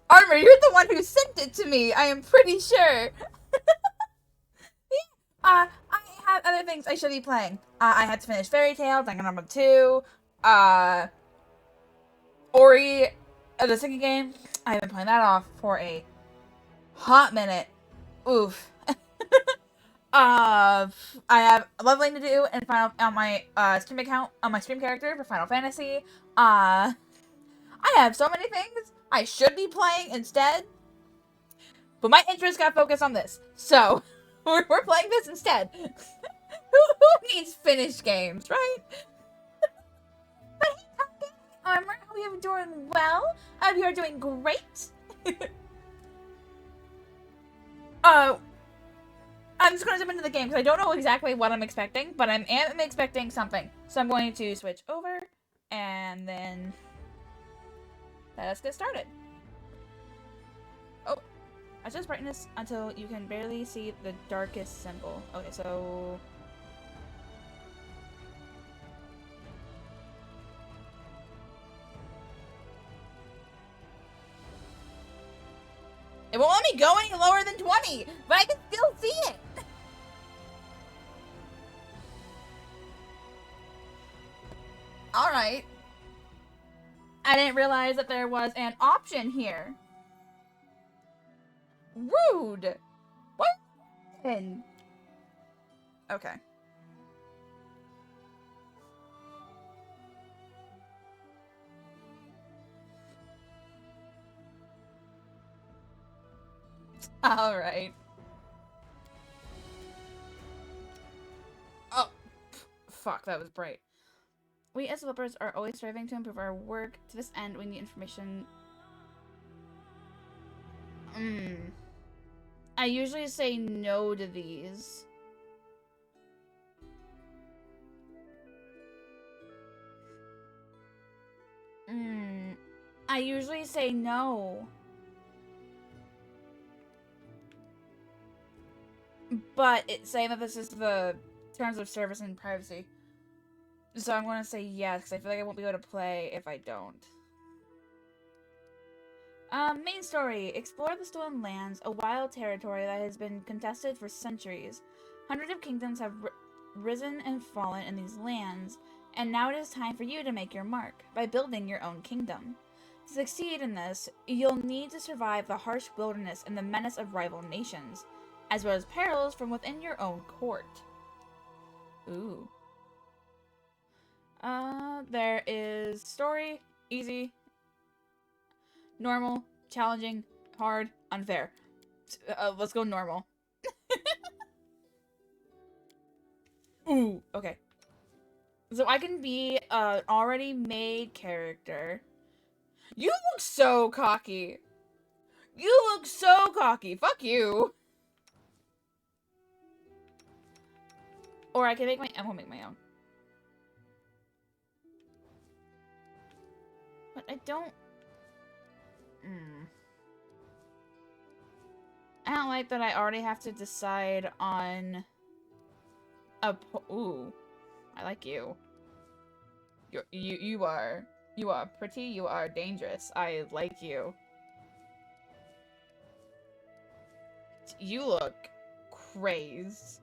Armor, you're the one who sent it to me. I am pretty sure. I have other things I should be playing. I had to finish Fairy Tail, Danganronpa 2, uh, Ori, the second game. I have been playing that off for a hot minute. Oof. I have leveling to do and final on my stream account on my stream character for Final Fantasy. I have so many things I should be playing instead, but my interest got focused on this, so we're playing this instead. Who needs finished games, right? But hey, okay, Armor, hope you're doing well. I hope you're doing great. uh, I'm just gonna jump into the game because I don't know exactly what I'm expecting, but am expecting something. So I'm going to switch over, and then let us get started. Oh, adjust brightness until you can barely see the darkest symbol. Okay, so it won't let me go any lower than 20, but I can still see it. All right. I didn't realize that there was an option here. Rude. What? Okay. All right. Oh, fuck, that was bright. We as developers are always striving to improve our work. To this end, we need information. I usually say no to these. I usually say no. But it's saying that this is the terms of service and privacy. So I'm going to say yes, because I feel like I won't be able to play if I don't. Main story. Explore the Stolen Lands, a wild territory that has been contested for centuries. Hundreds of kingdoms have risen and fallen in these lands, and now it is time for you to make your mark by building your own kingdom. To succeed in this, you'll need to survive the harsh wilderness and the menace of rival nations, as well as perils from within your own court. Ooh. There is story, easy, normal, challenging, hard, unfair. Let's go normal. Ooh, okay. So I can be an already made character. You look so cocky. You look so cocky. Fuck you. Or I can make my... I won't make my own. But I don't... I don't like that I already have to decide on... Ooh. I like you. You are... You are pretty, you are dangerous. I like you. You look crazed.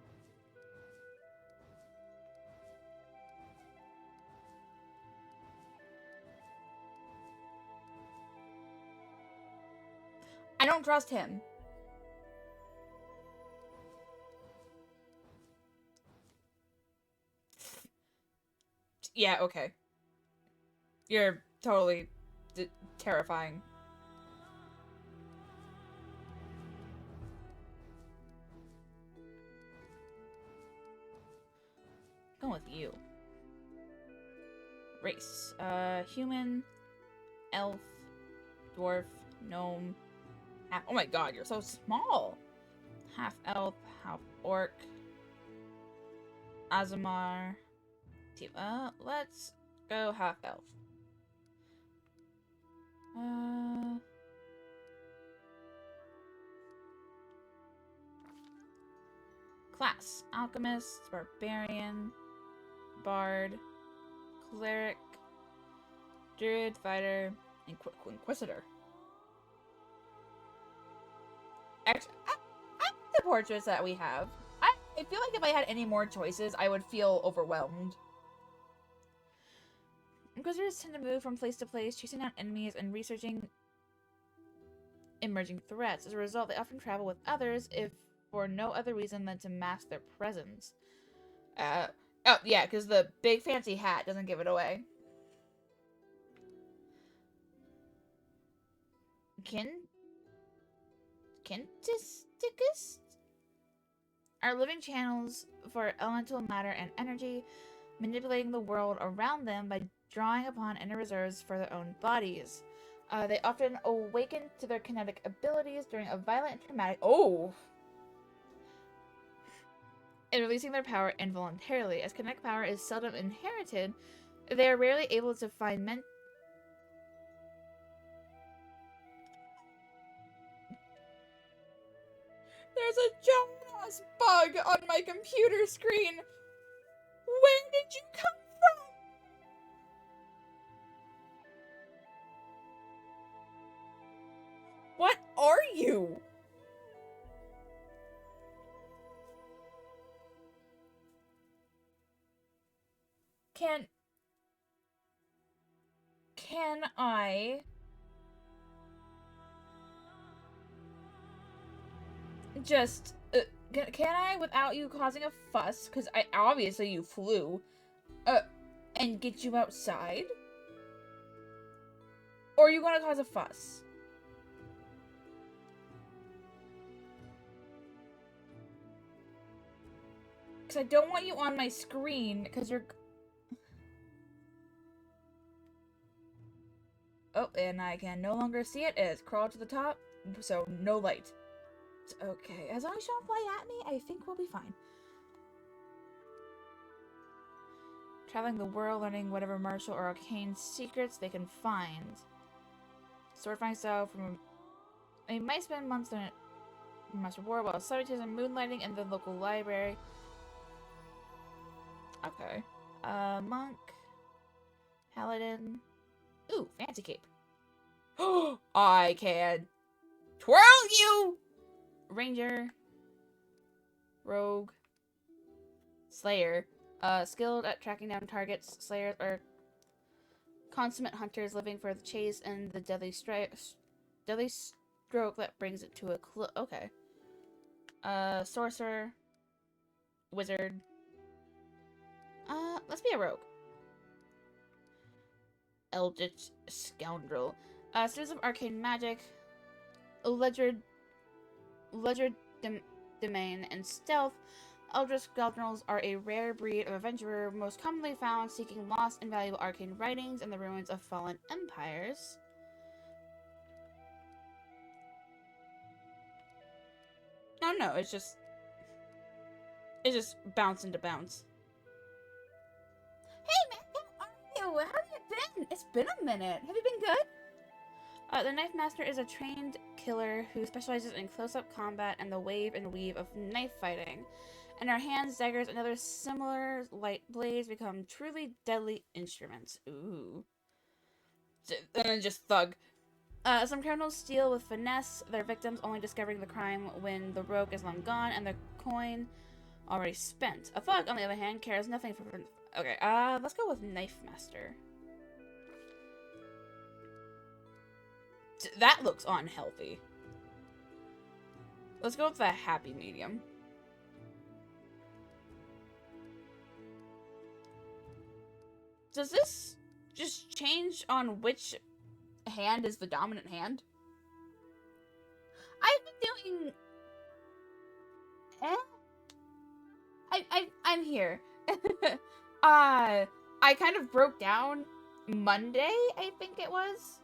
I don't trust him. Yeah, okay. You're totally terrifying. Going with you. Race. Human, elf, dwarf, gnome. Half. Oh my god, you're so small. Half elf, half orc. Azamar. Let's go half elf. Class. Alchemist, barbarian, bard, cleric, druid, fighter, and inquisitor. Actually, I like the portraits that we have. I feel like if I had any more choices, I would feel overwhelmed. Inquisitors tend to move from place to place, chasing down enemies and researching emerging threats. As a result, they often travel with others, if for no other reason than to mask their presence. Oh, yeah, because the big fancy hat doesn't give it away. Kintisticus are living channels for elemental matter and energy, manipulating the world around them by drawing upon inner reserves for their own bodies. They often awaken to their kinetic abilities during a violent and traumatic... Oh! And releasing their power involuntarily. As kinetic power is seldom inherited, they are rarely able to find There's a giant-ass bug on my computer screen! Where did you come from? What are you? Can I just can I, without you causing a fuss, because obviously you flew, and get you outside? Or are you gonna cause a fuss? Because I don't want you on my screen, because you're... Oh, and I can no longer see it. It's crawled to the top, so no light. Okay, as long as you don't fly at me, I think we'll be fine. Traveling the world, learning whatever martial or arcane secrets they can find. Swordfinding style from... They might spend months in Master War while studying and moonlighting in the local library. Okay. Monk. Paladin. Ooh, fancy cape. I can twirl you! Ranger. Rogue. Slayer. Skilled at tracking down targets. Slayers are consummate hunters living for the chase and the deadly stroke that brings it to a close. Okay. Sorcerer. Wizard. Let's be a rogue. Eldritch Scoundrel. Students of arcane magic, Ledger Domain, and Stealth. Eldritch Scoundrels are a rare breed of adventurer, most commonly found seeking lost and valuable arcane writings in the ruins of fallen empires. No, it's just bounce into bounce. Hey man, how are you? How have you been? It's been a minute. Have you been good? The Knife Master is a trained killer who specializes in close-up combat and the wave and weave of knife fighting. In her hands, daggers, and other similar light blades become truly deadly instruments. Ooh. And then just thug. Some criminals steal with finesse, their victims only discovering the crime when the rogue is long gone and the coin already spent. A thug, on the other hand, cares nothing for... Okay, let's go with Knife Master. That looks unhealthy. Let's go with the happy medium. Does this just change on which hand is the dominant hand? I've been doing... I'm here. I kind of broke down Monday, I think it was,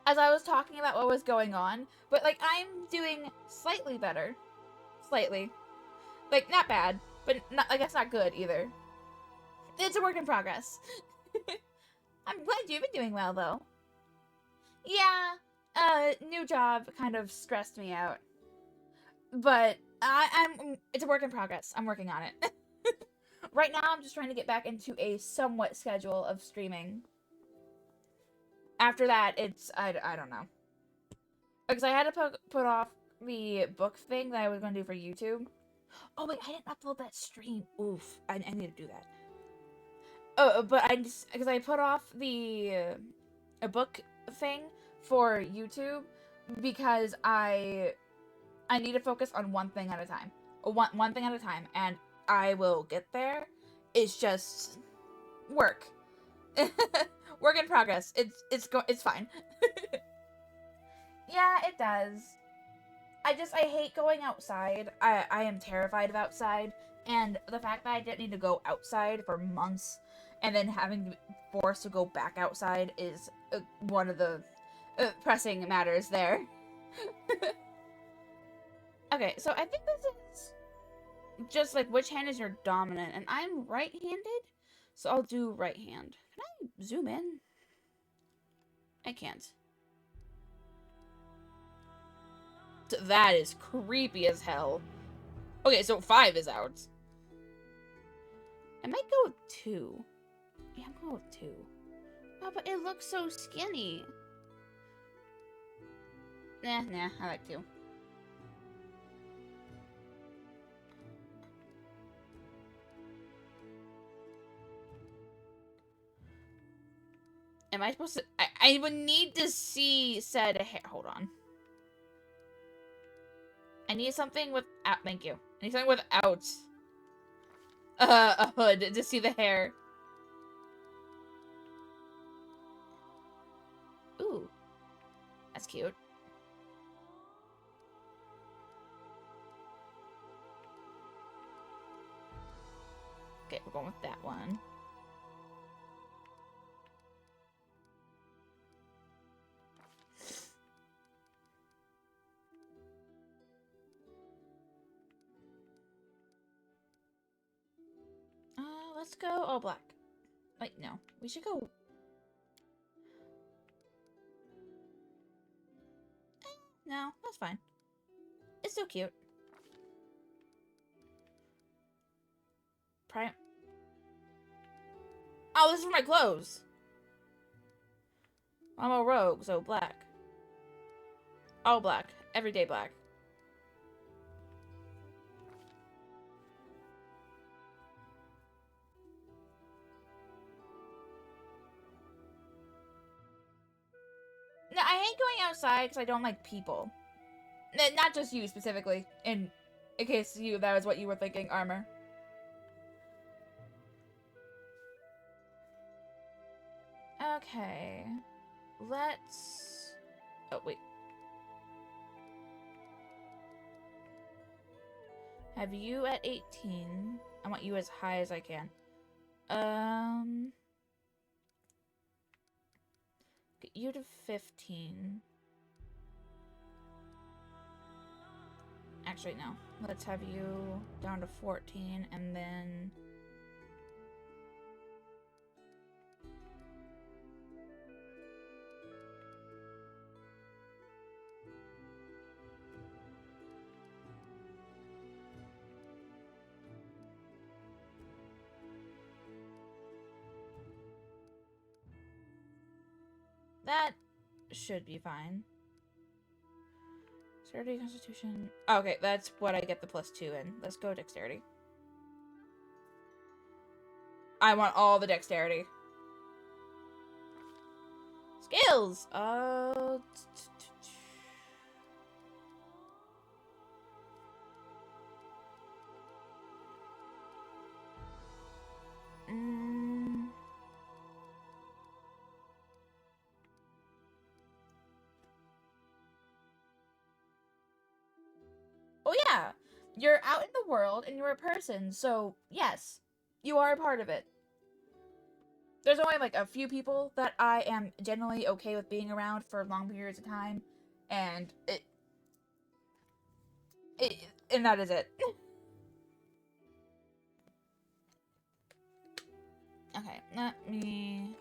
as I was talking about what was going on, but, like, I'm doing slightly better. Slightly. Like, not bad, but not, I guess not good either. It's a work in progress. I'm glad you've been doing well, though. Yeah, new job kind of stressed me out. But, it's a work in progress. I'm working on it. Right now, I'm just trying to get back into a somewhat schedule of streaming. After that, it's, I don't know. Because I had to put off the book thing that I was going to do for YouTube. Oh wait, I didn't upload that stream. Oof, I need to do that. Oh, but I just because I put off the a book thing for YouTube because I need to focus on one thing at a time. One thing at a time, and I will get there. It's just work. Work in progress. It's fine. Yeah, it does. I hate going outside. I am terrified of outside, and the fact that I didn't need to go outside for months, and then having to be forced to go back outside is one of the pressing matters there. Okay, so I think this is just like which hand is your dominant, and I'm right-handed, so I'll do right hand. Can I zoom in? I can't. That is creepy as hell. Okay, so 5 is out. I might go with 2. Yeah, I'm going with 2. Oh, but it looks so skinny. Nah, I like 2. Am I supposed to... I would need to see said hair. Hold on. I need something without... Thank you. I need something without a hood to see the hair. Ooh. That's cute. Okay, we're going with that one. Let's go all black. Wait, no. We should go... No, that's fine. It's still cute. Prime... Oh, this is for my clothes. I'm a rogue, so black. All black. Everyday black. No, I hate going outside because I don't like people. Not just you specifically. In case that was what you were thinking, Armor. Okay. Let's... Oh, wait. Have you at 18. I want you as high as I can. Get you to 15. Actually, no. Let's have you down to 14, and then... That should be fine. Dexterity, Constitution... Okay, that's what I get the +2 in. Let's go Dexterity. I want all the Dexterity. Skills! Oh yeah, you're out in the world and you're a person, so yes, you are a part of it. There's only like a few people that I am generally okay with being around for long periods of time, and and that is it. Okay, let me...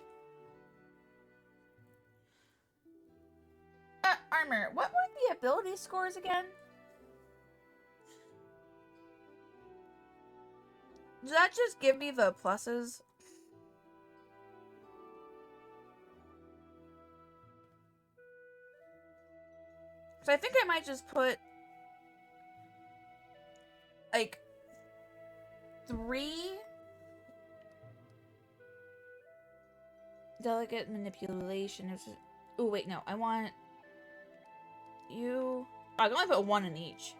Armor, what were the ability scores again? Does that just give me the pluses? So I think I might just put like 3 delicate manipulation. Oh wait, no, I want you. I can only put 1 in each.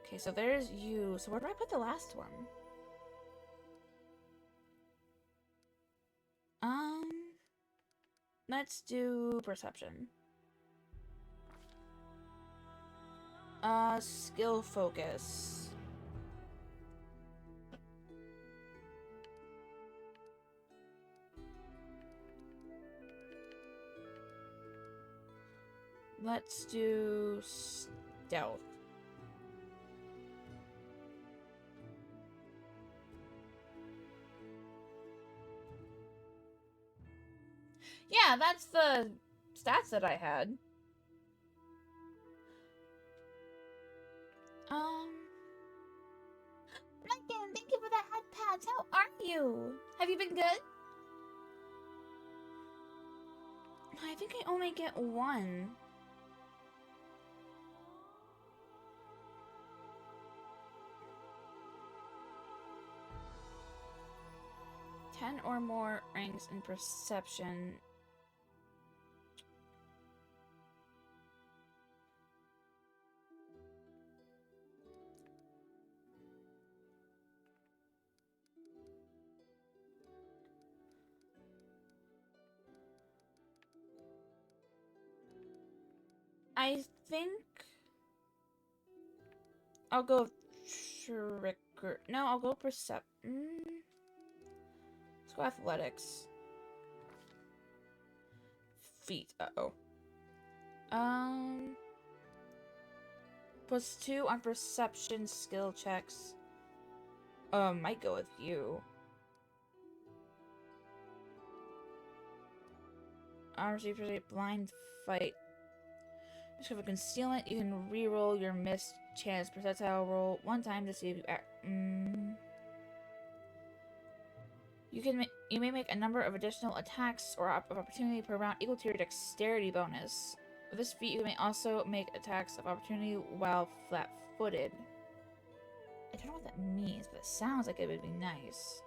Okay, so there's you. So where do I put the last one? Let's do perception. Skill focus. Let's do stealth. Yeah, that's the stats that I had. Megan, thank you for that head pats. How are you? Have you been good? I think I only get 1. Ten or more ranks in perception. I think I'll go trigger. No, I'll go percept. Let's go athletics. Feet. Uh-oh. +2 on perception skill checks. Might go with you. Receive blind fight. Discover concealment. You can re-roll your missed chance percentile roll 1 time to see if you act. You may make a number of additional attacks or of opportunity per round equal to your dexterity bonus. With this feat, you may also make attacks of opportunity while flat-footed. I don't know what that means, but it sounds like it would be nice.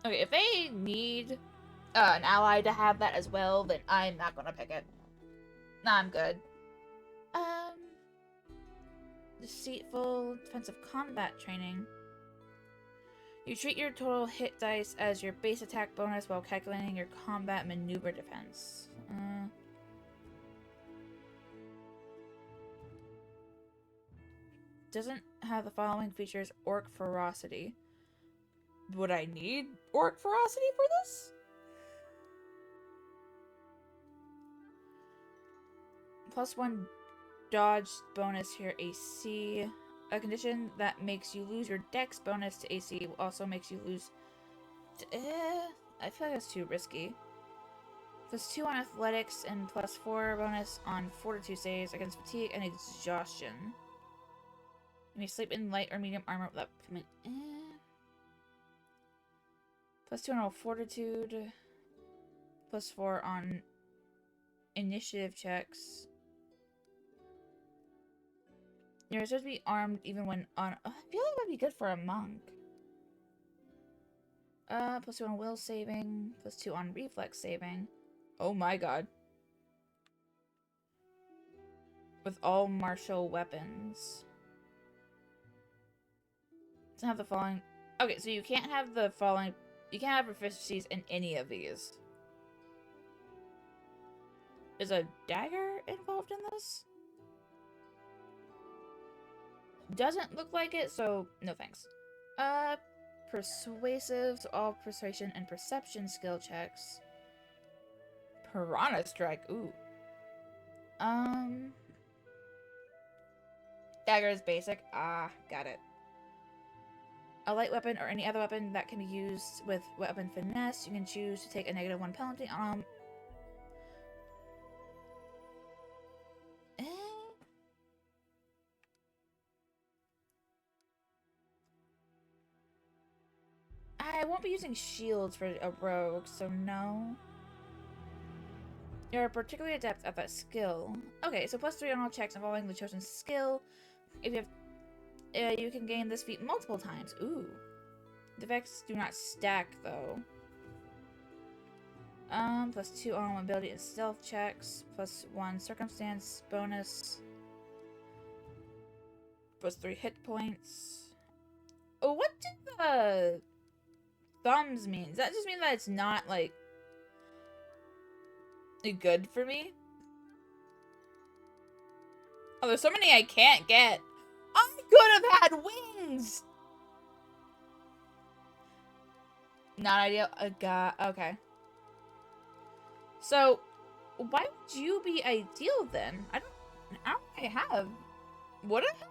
Okay, if they need an ally to have that as well, then I'm not gonna pick it. Nah, I'm good. Deceitful defensive combat training. You treat your total hit dice as your base attack bonus while calculating your combat maneuver defense. Doesn't have the following features: Orc Ferocity. Would I need Orc Ferocity for this? +1 dodge bonus to your AC. A condition that makes you lose your dex bonus to AC also makes you lose... I feel like that's too risky. +2 on athletics and +4 bonus on fortitude saves against fatigue and exhaustion. You may sleep in light or medium armor without becoming... +2 on all fortitude. +4 on initiative checks. You're supposed to be armed even when on... I feel like that would be good for a monk. +2 on will saving. +2 on reflex saving. Oh my god. With all martial weapons. Doesn't have the following... Okay, so you can't have the following... You can't have proficiencies in any of these. Is a dagger involved in this? Doesn't look like it, so no thanks. Persuasive, so all persuasion and perception skill checks. Piranha Strike, ooh. Dagger is basic. Ah, got it. A light weapon or any other weapon that can be used with weapon finesse. You can choose to take a -1 penalty on... won't be using shields for a rogue, so no. You're particularly adept at that skill. Okay, so +3 on all checks involving the chosen skill. If you have, you can gain this feat multiple times. Ooh. The effects do not stack though. +2 on mobility and stealth checks. +1 circumstance bonus. +3 hit points. Oh, what did the thumbs mean? Does that just mean that it's not, like, good for me? Oh, there's so many I can't get. I could have had wings! Not ideal. Okay. So, why would you be ideal then? I don't have. Would I have?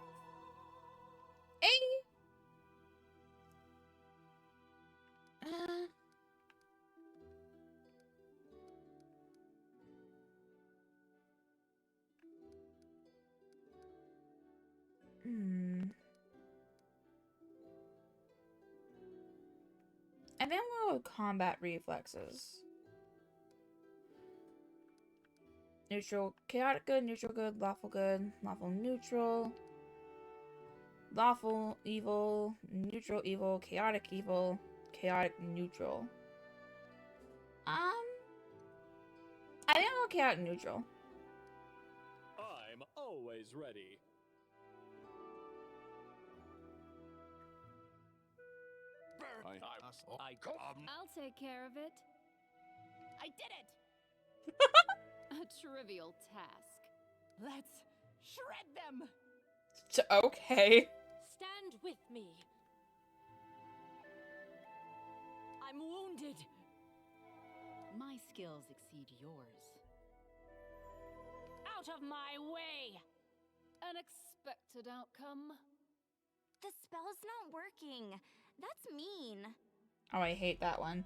I think we'll go with combat reflexes. Neutral, chaotic good, neutral good, lawful neutral, lawful evil, neutral evil, chaotic neutral. I think I'll go chaotic neutral. I'm always ready. I'll take care of it. I did it! A trivial task. Let's shred them! Okay. Stand with me. I'm wounded. My skills exceed yours. Out of my way! Unexpected outcome. The spell's not working. That's mean. Oh, I hate that one.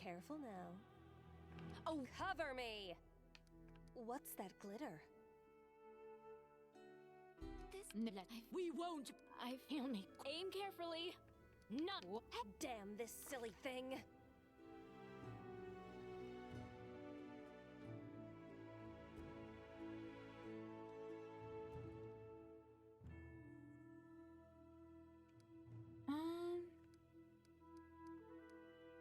Careful now. Oh, cover me! What's that glitter? We won't. I feel me. Aim carefully. Not. Damn this silly thing!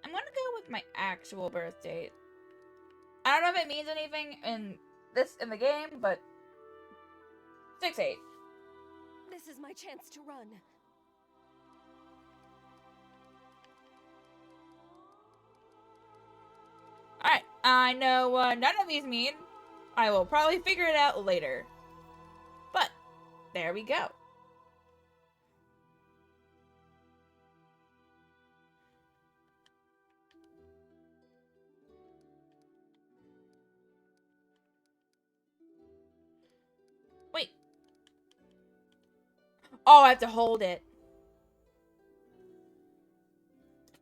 I'm gonna go with my actual birth date. I don't know if it means anything in the game, but 6/8. This is my chance to run. Alright, I know what none of these mean. I will probably figure it out later. But, there we go. Wait. Oh, I have to hold it.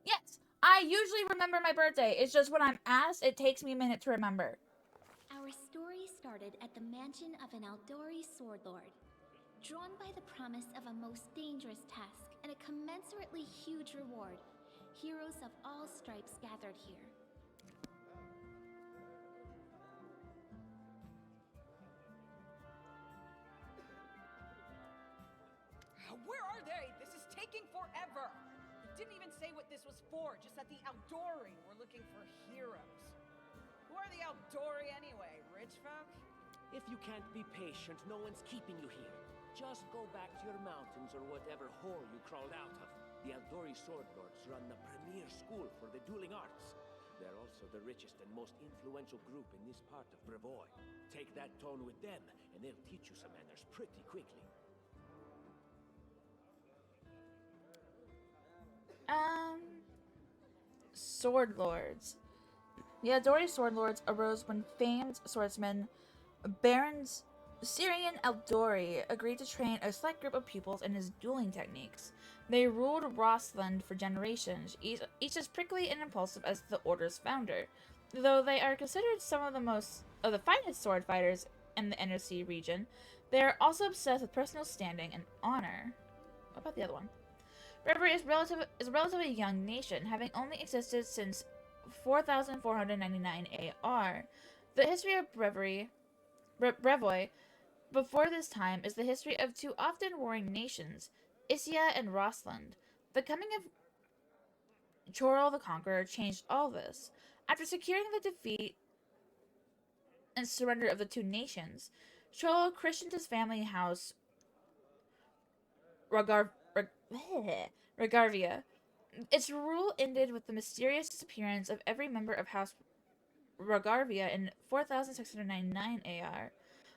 Yes, I usually remember my birthday. It's just when I'm asked, it takes me a minute to remember. Our story started at the mansion of an Aldori sword lord. Drawn by the promise of a most dangerous task and a commensurately huge reward, heroes of all stripes gathered here. Where are they? This is taking forever! It didn't even say what this was for, just that the Aldori were looking for heroes. Who are the Aldori anyway? Rich folk? If you can't be patient, no one's keeping you here. Just go back to your mountains or whatever hole you crawled out of. The Aldori Sword Lords run the premier school for the dueling arts. They're also the richest and most influential group in this part of Brevoy. Take that tone with them, and they'll teach you some manners pretty quickly. Sword Lords. The Aldori Sword Lords arose when famed swordsman Barons Syrian Aldori agreed to train a select group of pupils in his dueling techniques. They ruled Rossland for generations, each as prickly and impulsive as the Order's founder. Though they are considered some of the finest sword fighters in the NOC region, they are also obsessed with personal standing and honor. What about the other one? Breviary is a relatively young nation, having only existed since 4499 AR. The history of Brevoy before this time is the history of two often warring nations, Issia and Rossland. The coming of Chorrol the Conqueror changed all this. After securing the defeat and surrender of the two nations, Chorrol christened his family house Regarvia. Its rule ended with the mysterious disappearance of every member of House Regarvia in 4699 AR,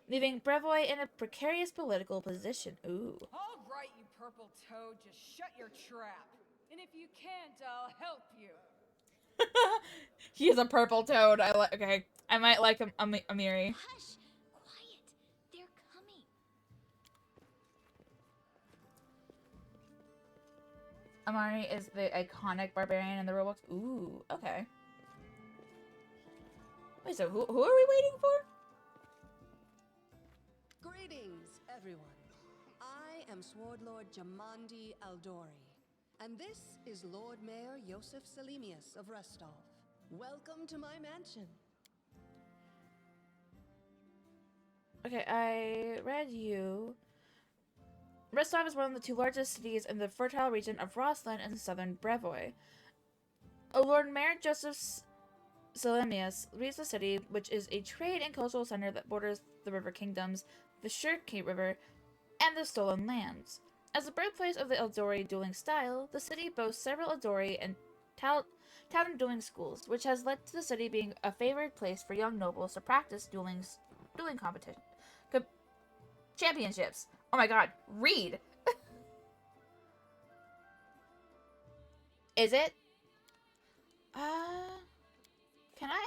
leaving Brevoy in a precarious political position. Ooh. All right, you purple toad, just shut your trap. And if you can't, I'll help you. He is a purple toad. Okay. I might like him, Amiri. Hush! Quiet! They're coming. Amari is the iconic barbarian in the Roblox. Ooh, okay. Wait, so who are we waiting for? Greetings, everyone. I am Sword Lord Jamandi Aldori, and this is Lord Mayor Yosef Selimius of Restov. Welcome to my mansion. Okay, I read you. Rostov is one of the two largest cities in the fertile region of Rossland and southern Brevoy. Lord Mayor Joseph Selimius leads the city, which is a trade and cultural center that borders the river kingdoms, the Shirkate River, and the Stolen Lands. As the birthplace of the Eldori dueling style, the city boasts several Eldori and Talon dueling schools, which has led to the city being a favored place for young nobles to practice dueling championships. Oh my god, read! Is it? Can I?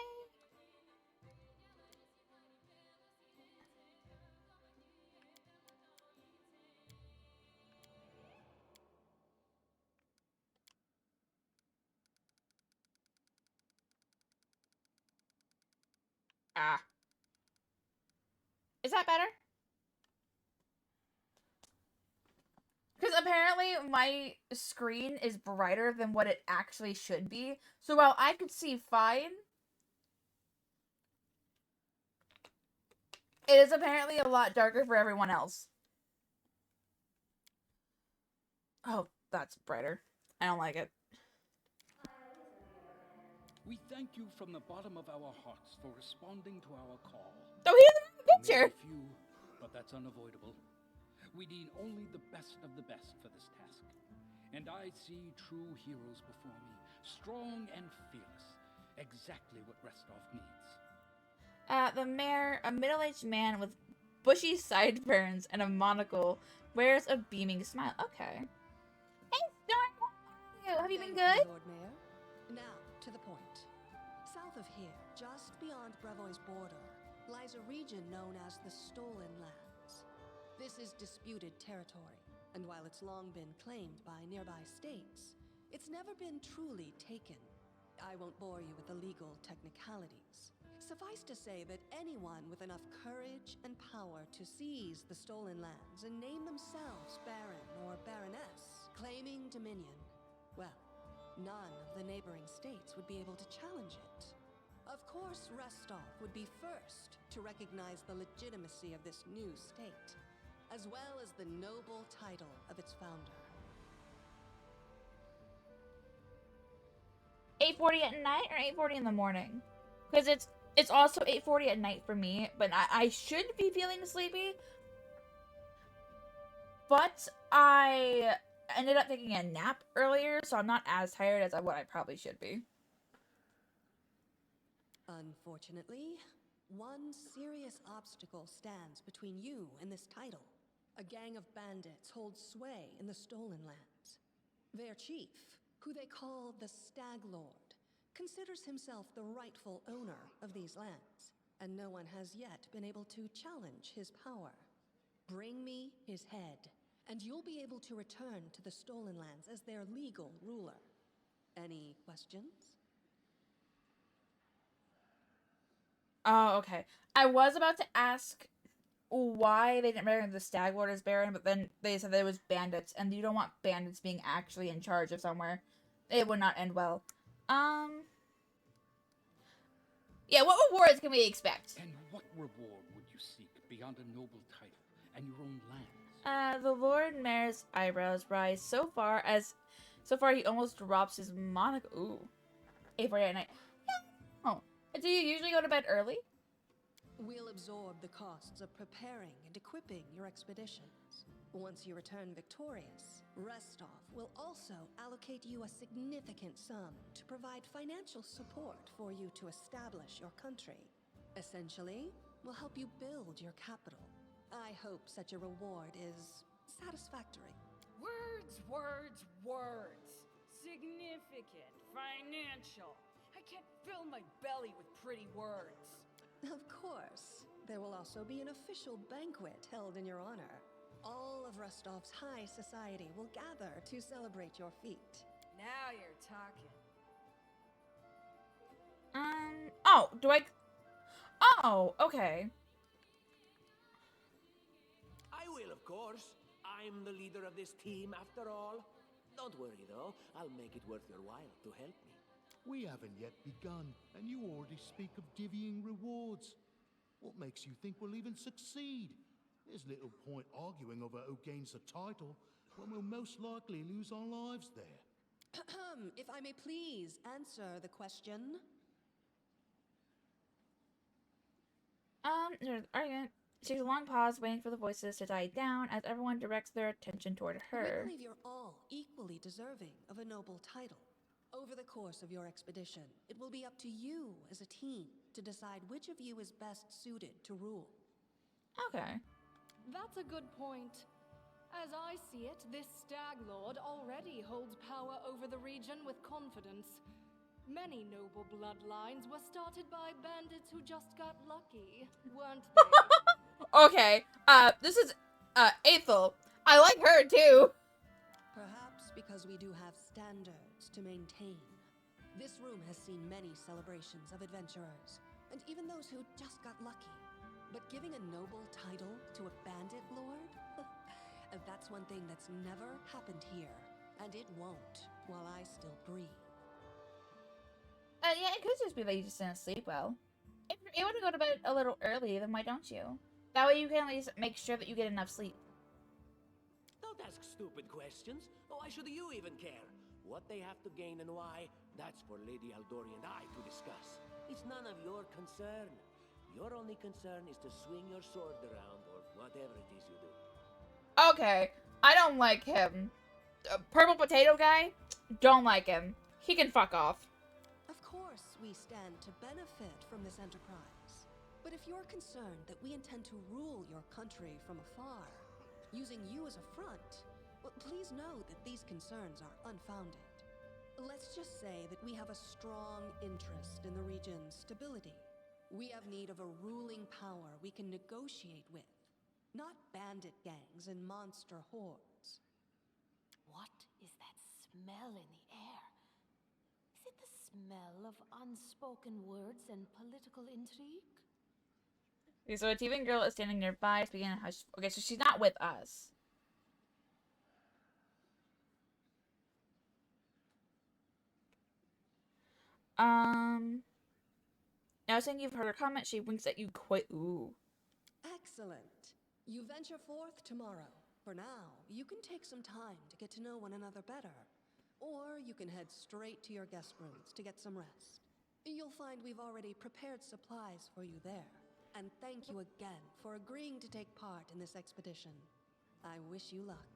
Is that better? Because apparently my screen is brighter than what it actually should be. So while I could see fine, it is apparently a lot darker for everyone else. Oh, that's brighter. I don't like it. We thank you from the bottom of our hearts for responding to our call. Oh, he doesn't have a picture! Few, but that's unavoidable. We need only the best of the best for this task. And I see true heroes before me, strong and fearless. Exactly what Restov needs. The mayor, a middle-aged man with bushy sideburns and a monocle, wears a beaming smile. Okay. Hey, Storm, how are you? Have you been good? Lord Mayor. Now, to the point. South of here, just beyond Brevoy's border, lies a region known as the Stolen Lands. This is disputed territory, and while it's long been claimed by nearby states, it's never been truly taken. I won't bore you with the legal technicalities. Suffice to say that anyone with enough courage and power to seize the Stolen Lands and name themselves Baron or Baroness, claiming dominion, well, none of the neighboring states would be able to challenge it. Of course, Restov would be first to recognize the legitimacy of this new state, as well as the noble title of its founder. 8:40 at night or 8:40 in the morning? Because it's also 8:40 at night for me, but I should be feeling sleepy. But I ended up taking a nap earlier, so I'm not as tired as what I probably should be. Unfortunately, one serious obstacle stands between you and this title. A gang of bandits holds sway in the Stolen Lands. Their chief, who they call the Stag Lord, considers himself the rightful owner of these lands, and no one has yet been able to challenge his power. Bring me his head, and you'll be able to return to the Stolen Lands as their legal ruler. Any questions? Oh, okay. I was about to ask why they didn't recognize the Stag Lord as Baron, but then they said that it was bandits, and you don't want bandits being actually in charge of somewhere. It would not end well. Yeah, what rewards can we expect? And what reward would you seek beyond a noble title and your own lands? The Lord Mayor's eyebrows rise so far he almost drops his monocle. Ooh. 8:40 at night. Yeah. Oh. Do you usually go to bed early? We'll absorb the costs of preparing and equipping your expeditions. Once you return victorious, Restov will also allocate you a significant sum to provide financial support for you to establish your country. Essentially, we'll help you build your capital. I hope such a reward is satisfactory. Words, words, words. Significant, financial. I can't fill my belly with pretty words. Of course. There will also be an official banquet held in your honor. All of Rostov's high society will gather to celebrate your feat. Now you're talking. Oh, Oh, okay. I will, of course. I'm the leader of this team, after all. Don't worry, though. I'll make it worth your while to help me. We haven't yet begun, and you already speak of divvying rewards. What makes you think we'll even succeed? There's little point arguing over who gains the title when we'll most likely lose our lives there. If I may please answer the question. There's an argument. She takes a long pause, waiting for the voices to die down as everyone directs their attention toward We her. believe you're all equally deserving of a noble title. Over the course of your expedition, it will be up to you as a team to decide which of you is best suited to rule. Okay. That's a good point. As I see it, this Stag Lord already holds power over the region with confidence. Many noble bloodlines were started by bandits who just got lucky, weren't they? Okay. This is Ethel. I like her too. Perhaps because we do have standards to maintain. This room has seen many celebrations of adventurers, and even those who just got lucky. But giving a noble title to a bandit lord? That's one thing that's never happened here, and it won't while I still breathe. Yeah, it could just be that you just didn't sleep well. If you're able to go to bed a little early, then why don't you? That way you can at least make sure that you get enough sleep. Don't ask stupid questions. Why should you even care? What they have to gain and why, that's for Lady Aldori and I to discuss. It's none of your concern. Your only concern is to swing your sword around or whatever it is you do. Okay, I don't like him. Purple potato guy? Don't like him. He can fuck off. Of course, we stand to benefit from this enterprise. But if you're concerned that we intend to rule your country from afar, using you as a front, well, please know that these concerns are unfounded. Let's just say that we have a strong interest in the region's stability. We have need of a ruling power we can negotiate with, not bandit gangs and monster hordes. What is that smell in the air? Is it the smell of unspoken words and political intrigue? Okay, so a Tiefling girl is standing nearby, speaking in a hush. Okay, so she's not with us. Now saying you've heard her comment, she winks at you quite. Ooh. Excellent. You venture forth tomorrow. For now, you can take some time to get to know one another better. Or you can head straight to your guest rooms to get some rest. You'll find we've already prepared supplies for you there. And thank you again for agreeing to take part in this expedition. I wish you luck.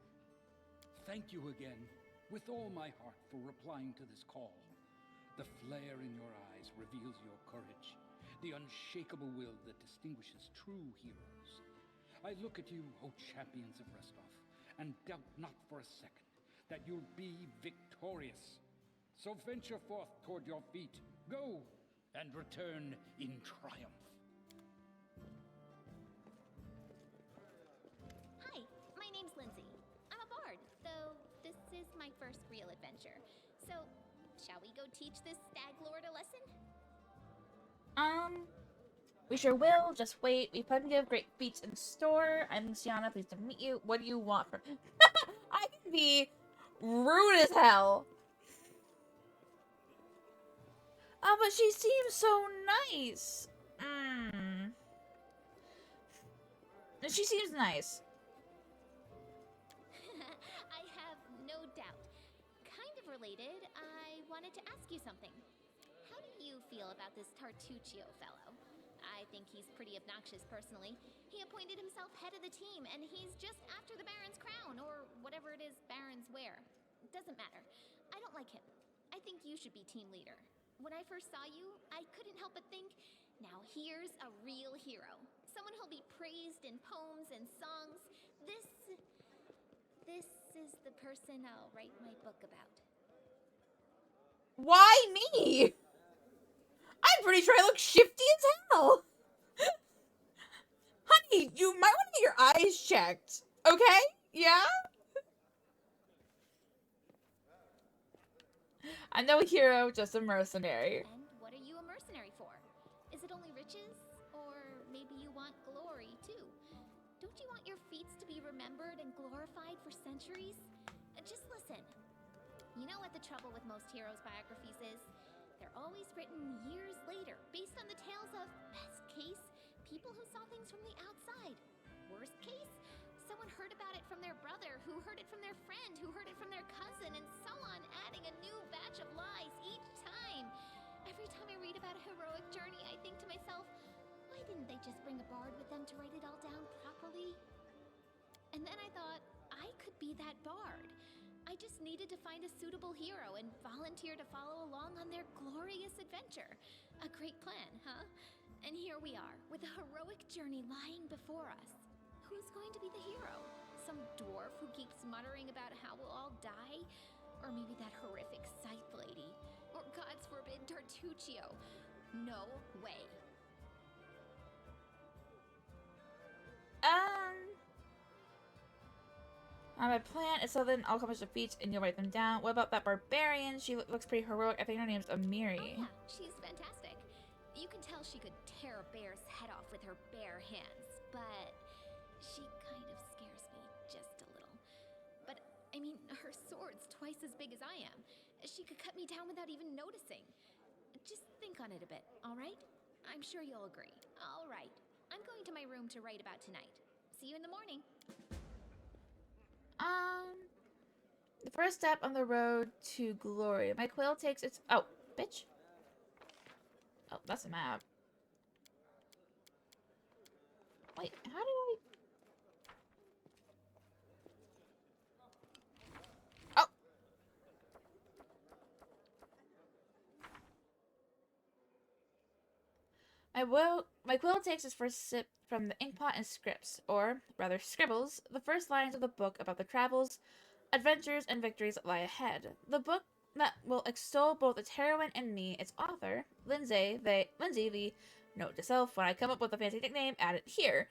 Thank you again, with all my heart, for replying to this call. The flare in your eyes reveals your courage, the unshakable will that distinguishes true heroes. I look at you, O champions of Restov, and doubt not for a second that you'll be victorious. So venture forth toward your feet. Go, and return in triumph. Hi, my name's Lindsay. I'm a bard, though this is my first real adventure. So, shall we go teach this Stag Lord a lesson? We sure will. Just wait. We have plenty of great feats in store. I'm Sienna. Pleased to meet you. What do you want from... I can be rude as hell. Oh, but she seems so nice. She seems nice. I have no doubt. Kind of related, I wanted to ask you something. How do you feel about this Tartuccio fellow? I think he's pretty obnoxious personally. He appointed himself head of the team, and he's just after the Baron's crown, or whatever it is Barons wear. Doesn't matter. I don't like him. I think you should be team leader. When I first saw you, I couldn't help but think, now here's a real hero. Someone who'll be praised in poems and songs. This is the person I'll write my book about. Why me? I'm pretty sure I look shifty as hell. Honey, you might want to get your eyes checked. Okay? Yeah? I'm no hero, just a mercenary. And what are you a mercenary for? Is it only riches? Or maybe you want glory, too? Don't you want your feats to be remembered and glorified for centuries? Just listen. You know what the trouble with most heroes' biographies is? They're always written years later, based on the tales of, best case, people who saw things from the outside. Worst case, someone heard about it from their brother, who heard it from their friend, who heard it from their cousin, and so on, adding a new batch of lies each time. Every time I read about a heroic journey, I think to myself, why didn't they just bring a bard with them to write it all down properly? And then I thought, I could be that bard. I just needed to find a suitable hero and volunteer to follow along on their glorious adventure. A great plan, huh? And here we are, with a heroic journey lying before us. Who's going to be the hero? Some dwarf who keeps muttering about how we'll all die? Or maybe that horrific scythe lady? Or, God's forbid, Tartuccio? No way. My plan is so then I'll accomplish the feats and you'll write them down. What about that barbarian? She looks pretty heroic. I think her name's Amiri. Oh, yeah, she's fantastic. You can tell she could tear a bear's head off with her bare hands, but she kind of scares me just a little. But, I mean, her sword's twice as big as I am. She could cut me down without even noticing. Just think on it a bit, all right? I'm sure you'll agree. All right. I'm going to my room to write about tonight. See you in the morning. The first step on the road to glory. My quill takes its... Oh, bitch. Oh, that's a map. Wait, how do I... Oh! My quill takes its first sip from the inkpot and scripts, or rather scribbles, the first lines of the book about the travels, adventures, and victories that lie ahead. The book that will extol both its heroine and me, its author, Lindsay, the note to self, when I come up with a fancy nickname, add it here.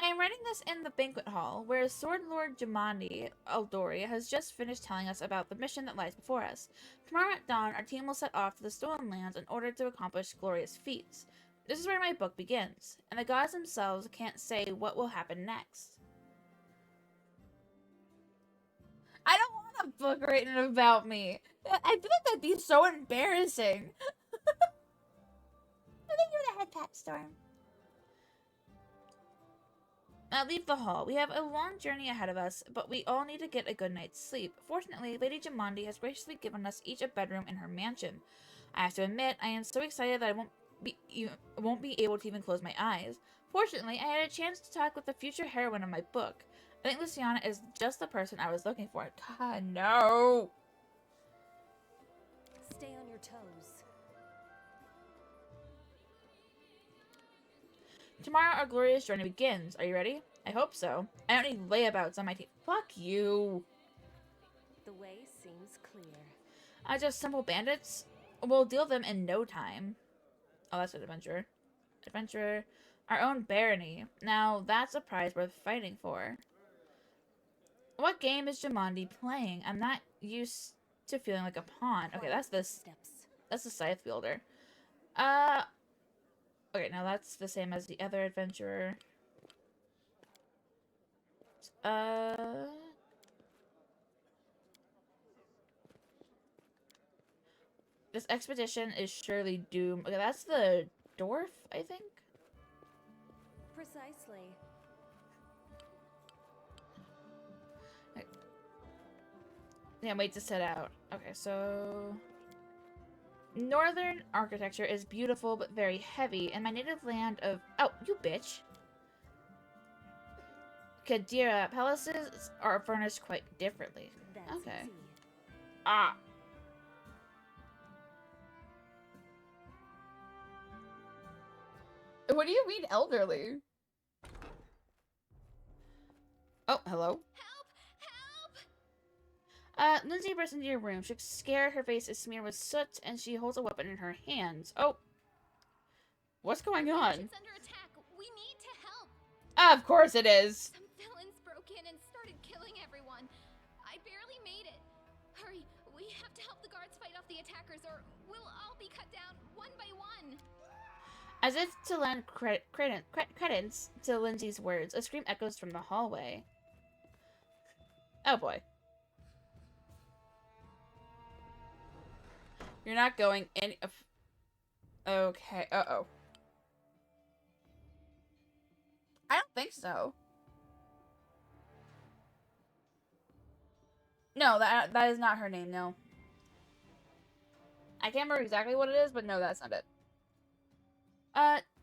I am writing this in the banquet hall, where Sword Lord Jamandi Eldori has just finished telling us about the mission that lies before us. Tomorrow at dawn, our team will set off to the Stolen Lands in order to accomplish glorious feats. This is where my book begins, and the gods themselves can't say what will happen next. I don't want a book written about me. I feel like that'd be so embarrassing. I think you're the head pat, Storm. Now leave the hall. We have a long journey ahead of us, but we all need to get a good night's sleep. Fortunately, Lady Jamandi has graciously given us each a bedroom in her mansion. I have to admit, I am so excited that I won't be able to even close my eyes. Fortunately, I had a chance to talk with the future heroine of my book. I think Luciana is just the person I was looking for. God, no! Stay on your toes. Tomorrow our glorious journey begins. Are you ready? I hope so. I don't need layabouts on my team. Fuck you. The way seems clear. Just simple bandits? We'll deal them in no time. Oh, that's an adventurer. Adventurer. Our own barony. Now, that's a prize worth fighting for. What game is Jamandi playing? I'm not used to feeling like a pawn. Okay, that's the scythe wielder. Okay, now that's the same as the other adventurer. This expedition is surely doomed. Okay, that's the dwarf, I think? Precisely. Can't wait to set out. Okay, so... Northern architecture is beautiful but very heavy, and my native land of... Oh, you bitch! Kadira palaces are furnished quite differently. That's Okay. easy. Ah! What do you mean elderly? Oh, hello? Lindsay bursts into your room. She's scared, her face is smeared with soot, and she holds a weapon in her hands. Oh. What's going on? It's under attack. We need to help. Of course it is. Some villains broke in and started killing everyone. I barely made it. Hurry, we have to help the guards fight off the attackers or we'll all be cut down one by one. As if to lend credence to Lindsay's words, a scream echoes from the hallway. Oh boy. You're not going any... Okay, uh-oh. I don't think so. No, that is not her name, no. I can't remember exactly what it is, but no, that's not it.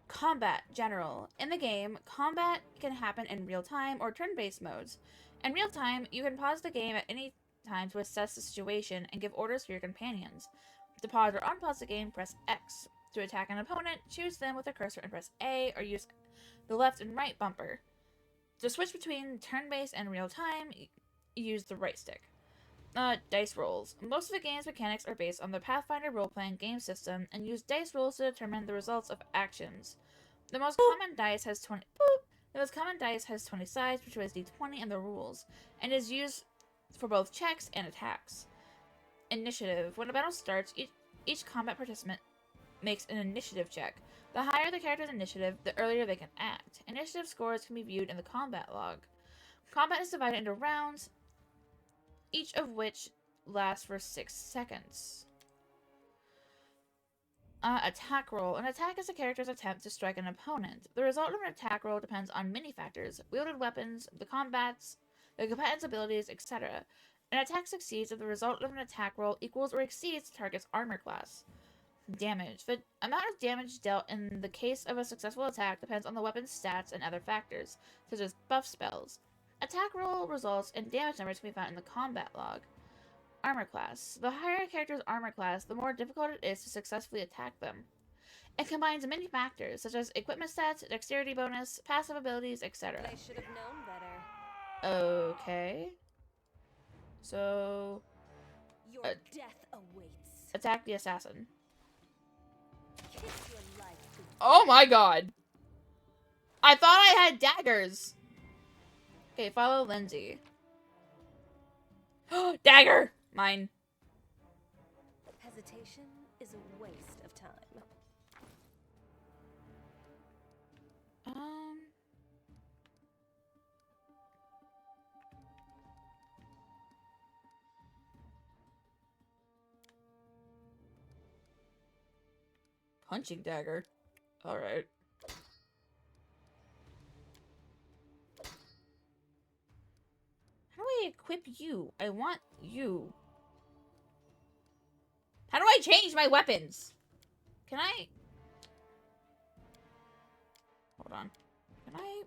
Combat, general. In the game, combat can happen in real-time or turn-based modes. In real-time, you can pause the game at any time to assess the situation and give orders for your companions. To pause or unpause the game, press X. To attack an opponent, choose them with a cursor and press A, or use the left and right bumper. To switch between turn-based and real-time, use the right stick. Dice rolls. Most of the game's mechanics are based on the Pathfinder role-playing game system and use dice rolls to determine the results of actions. The most common dice has 20. The most common dice has 20 sides, which is d20 in the rules, and is used for both checks and attacks. Initiative. When a battle starts, each combat participant makes an initiative check. The higher the character's initiative, the earlier they can act. Initiative scores can be viewed in the combat log. Combat is divided into rounds, each of which lasts for 6 seconds. Attack roll. An attack is a character's attempt to strike an opponent. The result of an attack roll depends on many factors: wielded weapons, the combatant's abilities, etc. An attack succeeds if the result of an attack roll equals or exceeds the target's armor class. Damage. The amount of damage dealt in the case of a successful attack depends on the weapon's stats and other factors, such as buff spells. Attack roll results and damage numbers can be found in the combat log. Armor class. The higher a character's armor class, the more difficult it is to successfully attack them. It combines many factors, such as equipment stats, dexterity bonus, passive abilities, etc. I should have known better. Okay. So... Your death awaits. Attack the assassin. Kiss your life to Oh my god! I thought I had daggers! Okay, follow Lindsay. Dagger! Mine. hesitation is a waste of time. Punching dagger. Alright. How do I equip you? I want you. How do I change my weapons? Can I... Hold on. Can I...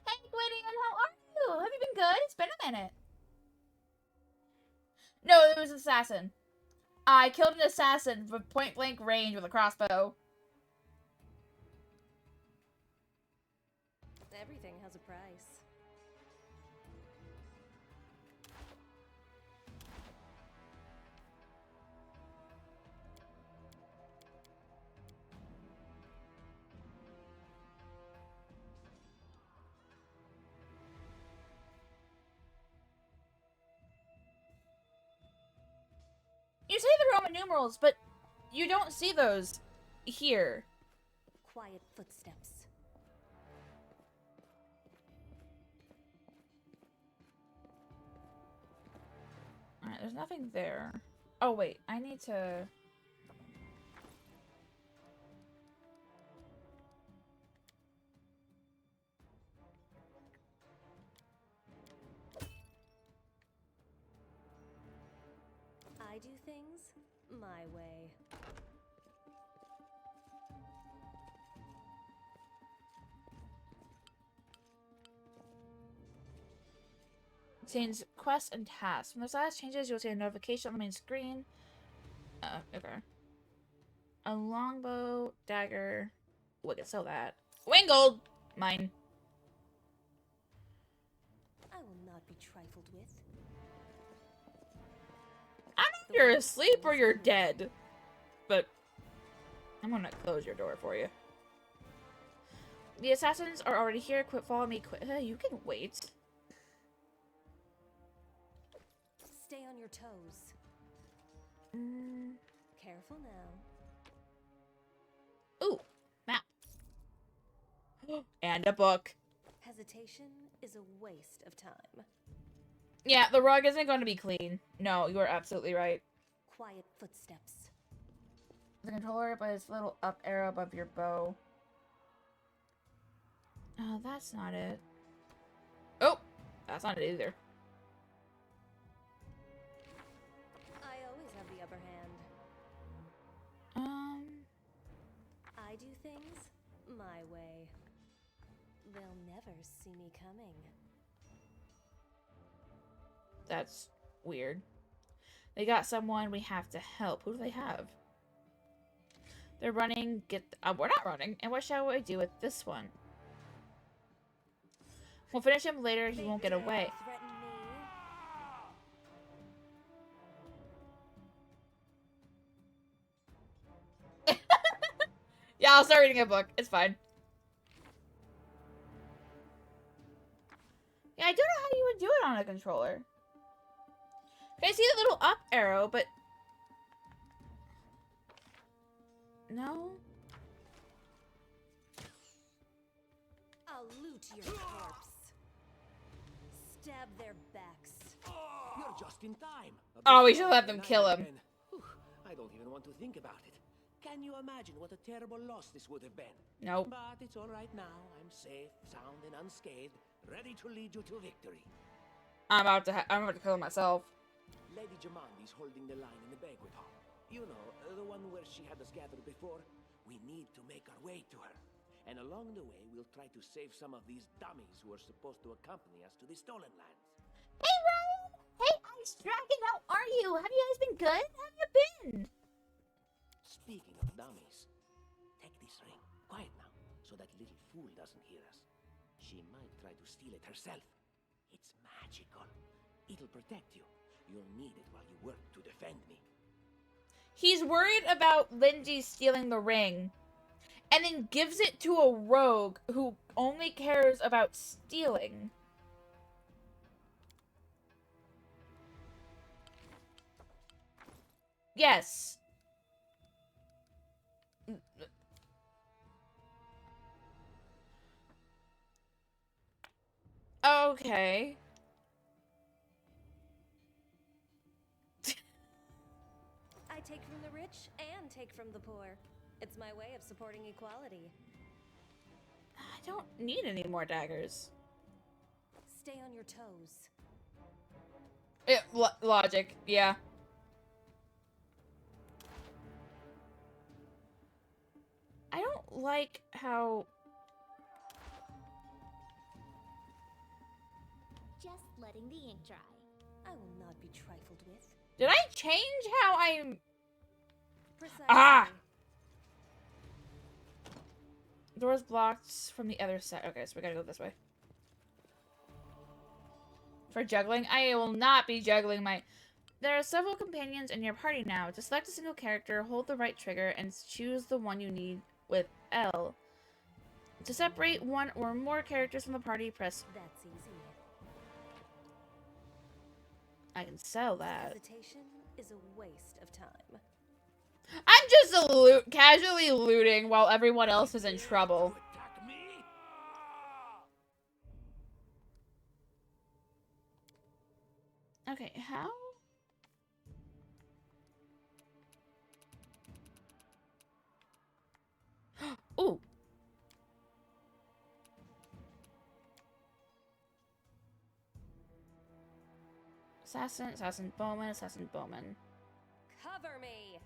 Hey, Gwydion, how are you? Have you been good? It's been a minute. No, it was an assassin. I killed an assassin with point-blank range with a crossbow. Everything has a price. say the Roman numerals, but you don't see those here. Quiet footsteps. Alright, there's nothing there. Oh, wait. I need to... I do things my way. Contains quests and tasks. When the status changes, you'll see a notification on the main screen. Okay. A longbow, dagger. Oh, I can sell that. Wingold! Mine. I will not be trifled with. I don't know if you're asleep or you're dead. But I'm gonna close your door for you. The assassins are already here. Quit following me. Quit. You can wait. Stay on your toes. Careful now. Ooh, map. And a book. Hesitation is a waste of time. Yeah, the rug isn't going to be clean. No, you are absolutely right. Quiet footsteps. The controller, but it's a little up arrow above your bow. Oh, that's not it. Oh, that's not it either. I always have the upper hand. I do things my way. They'll never see me coming. That's weird. They got someone we have to help. Who do they have? They're running. We're not running. And what shall we do with this one? We'll finish him later. He won't get away. Threaten me. Yeah, I'll start reading a book. It's fine. Yeah, I don't know how you would do it on a controller. I see the little up arrow, but... No? I'll loot your corpse. Stab their backs. You're just in time. Oh, we should let them kill him. Whew, I don't even want to think about it. Can you imagine what a terrible loss this would have been? Nope. But it's all right now. I'm safe, sound, and unscathed, ready to lead you to victory. I'm about to kill myself. Lady Jamandi's holding the line in the banquet hall. You know, the one where she had us gathered before. We need to make our way to her. And along the way, we'll try to save some of these dummies who are supposed to accompany us to the Stolen Lands. Hey, Ryan! Hey, Ice Dragon, how are you? Have you guys been good? How have you been? Speaking of dummies, take this ring. Quiet now, so that little fool doesn't hear us. She might try to steal it herself. It's magical. It'll protect you. You'll need it while you work to defend me. He's worried about Lindsay stealing the ring, and then gives it to a rogue who only cares about stealing. Yes. Okay. I take from the rich and take from the poor. It's my way of supporting equality. I don't need any more daggers. Stay on your toes. Logic, yeah. I don't like how... Just letting the ink dry. I will not be trifled with. Did I change how I'm... Precisely. Ah! Door's blocked from the other side. Okay, so we gotta go this way. For juggling? I will not be juggling my... There are several companions in your party now. To select a single character, hold the right trigger and choose the one you need with L. To separate one or more characters from the party, press... That's easy. I can sell that. Hesitation is a waste of time. I'm just casually looting while everyone else is in trouble. Okay, how? Ooh. Assassin Bowman. Cover me.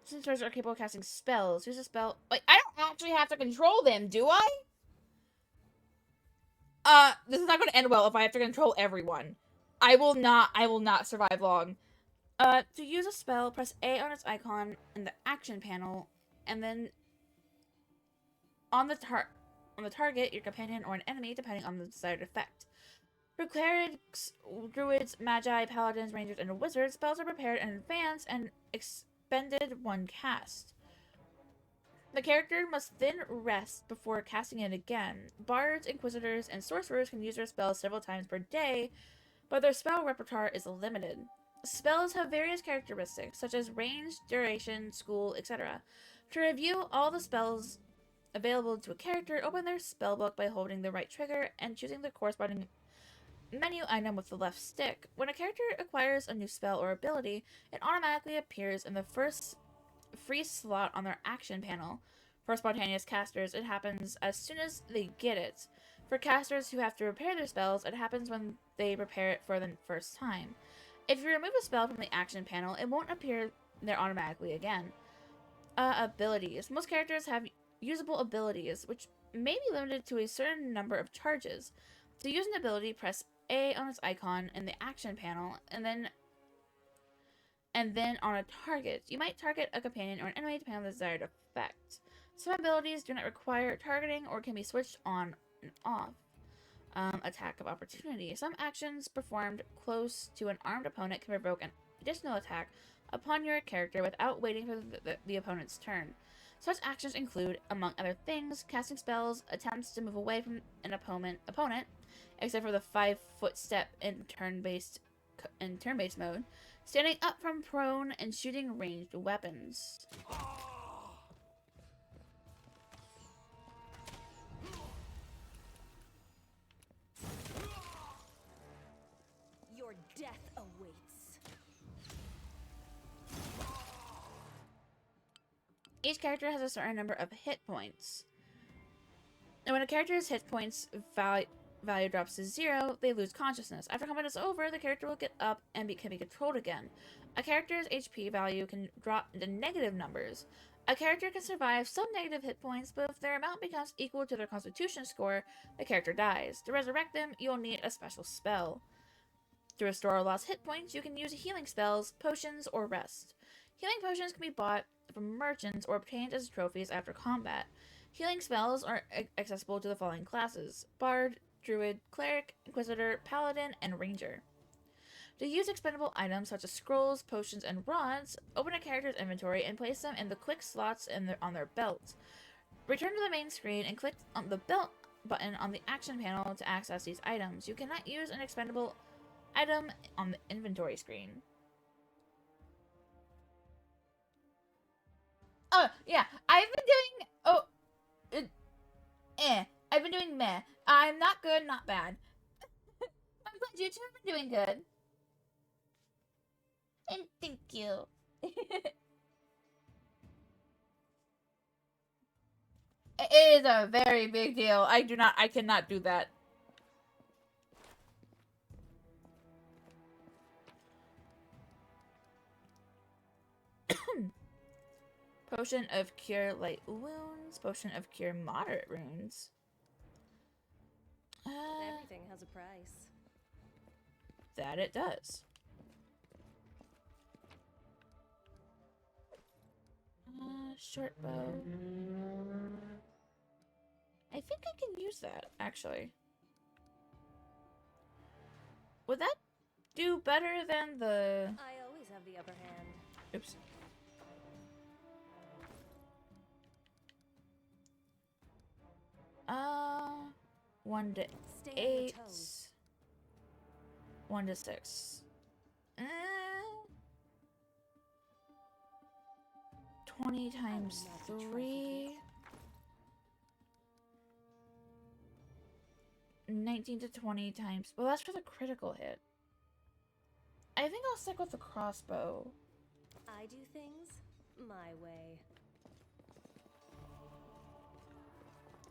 Sorcerers are capable of casting spells. Use a spell. Wait, I don't actually have to control them, do I? This is not going to end well if I have to control everyone. I will not survive long. To use a spell, press A on its icon in the action panel, and then on the target, your companion or an enemy, depending on the desired effect. For clerics, druids, magi, paladins, rangers, and wizards, spells are prepared in advance and expended when cast. The character must then rest before casting it again. Bards, inquisitors, and sorcerers can use their spells several times per day, but their spell repertoire is limited. Spells have various characteristics, such as range, duration, school, etc. To review all the spells available to a character, open their spellbook by holding the right trigger and choosing the corresponding menu item with the left stick. When a character acquires a new spell or ability, it automatically appears in the first free slot on their action panel. For spontaneous casters, it happens as soon as they get it. For casters who have to prepare their spells, it happens when they prepare it for the first time. If you remove a spell from the action panel, it won't appear there automatically again. Abilities. Most characters have usable abilities, which may be limited to a certain number of charges. To use an ability, press A on its icon in the action panel, and then on a target. You might target a companion or an enemy depending on the desired effect. Some abilities do not require targeting or can be switched on and off. Attack of opportunity. Some actions performed close to an armed opponent can provoke an additional attack upon your character without waiting for the opponent's turn. Such actions include, among other things, casting spells, attempts to move away from an opponent, except for the 5-foot step in turn-based mode, standing up from prone, and shooting ranged weapons. Your death awaits. Each character has a certain number of hit points. And when a character's hit points value drops to 0, they lose consciousness. After combat is over, the character will get up and can be controlled again. A character's HP value can drop into negative numbers. A character can survive some negative hit points, but if their amount becomes equal to their constitution score, the character dies. To resurrect them, you'll need a special spell. To restore lost hit points, you can use healing spells, potions, or rest. Healing potions can be bought from merchants or obtained as trophies after combat. Healing spells are accessible to the following classes: Bard, Druid, Cleric, Inquisitor, Paladin, and Ranger. To use expendable items such as scrolls, potions, and rods, open a character's inventory and place them in the quick slots on their belt. Return to the main screen and click on the belt button on the action panel to access these items. You cannot use an expendable item on the inventory screen. Oh, yeah, I've been doing meh. I'm not good, not bad. I'm glad you two have been doing good. And thank you. It is a very big deal. I cannot do that. Potion of Cure Light Wounds. Potion of Cure Moderate Wounds. Everything has a price. That it does. Short bow. I think I can use that, actually. Would that do better than the... I always have the upper hand. Oops. 1 to 6. 20 times 3. 19 to 20 times. Well, that's for the critical hit. I think I'll stick with the crossbow. I do things my way.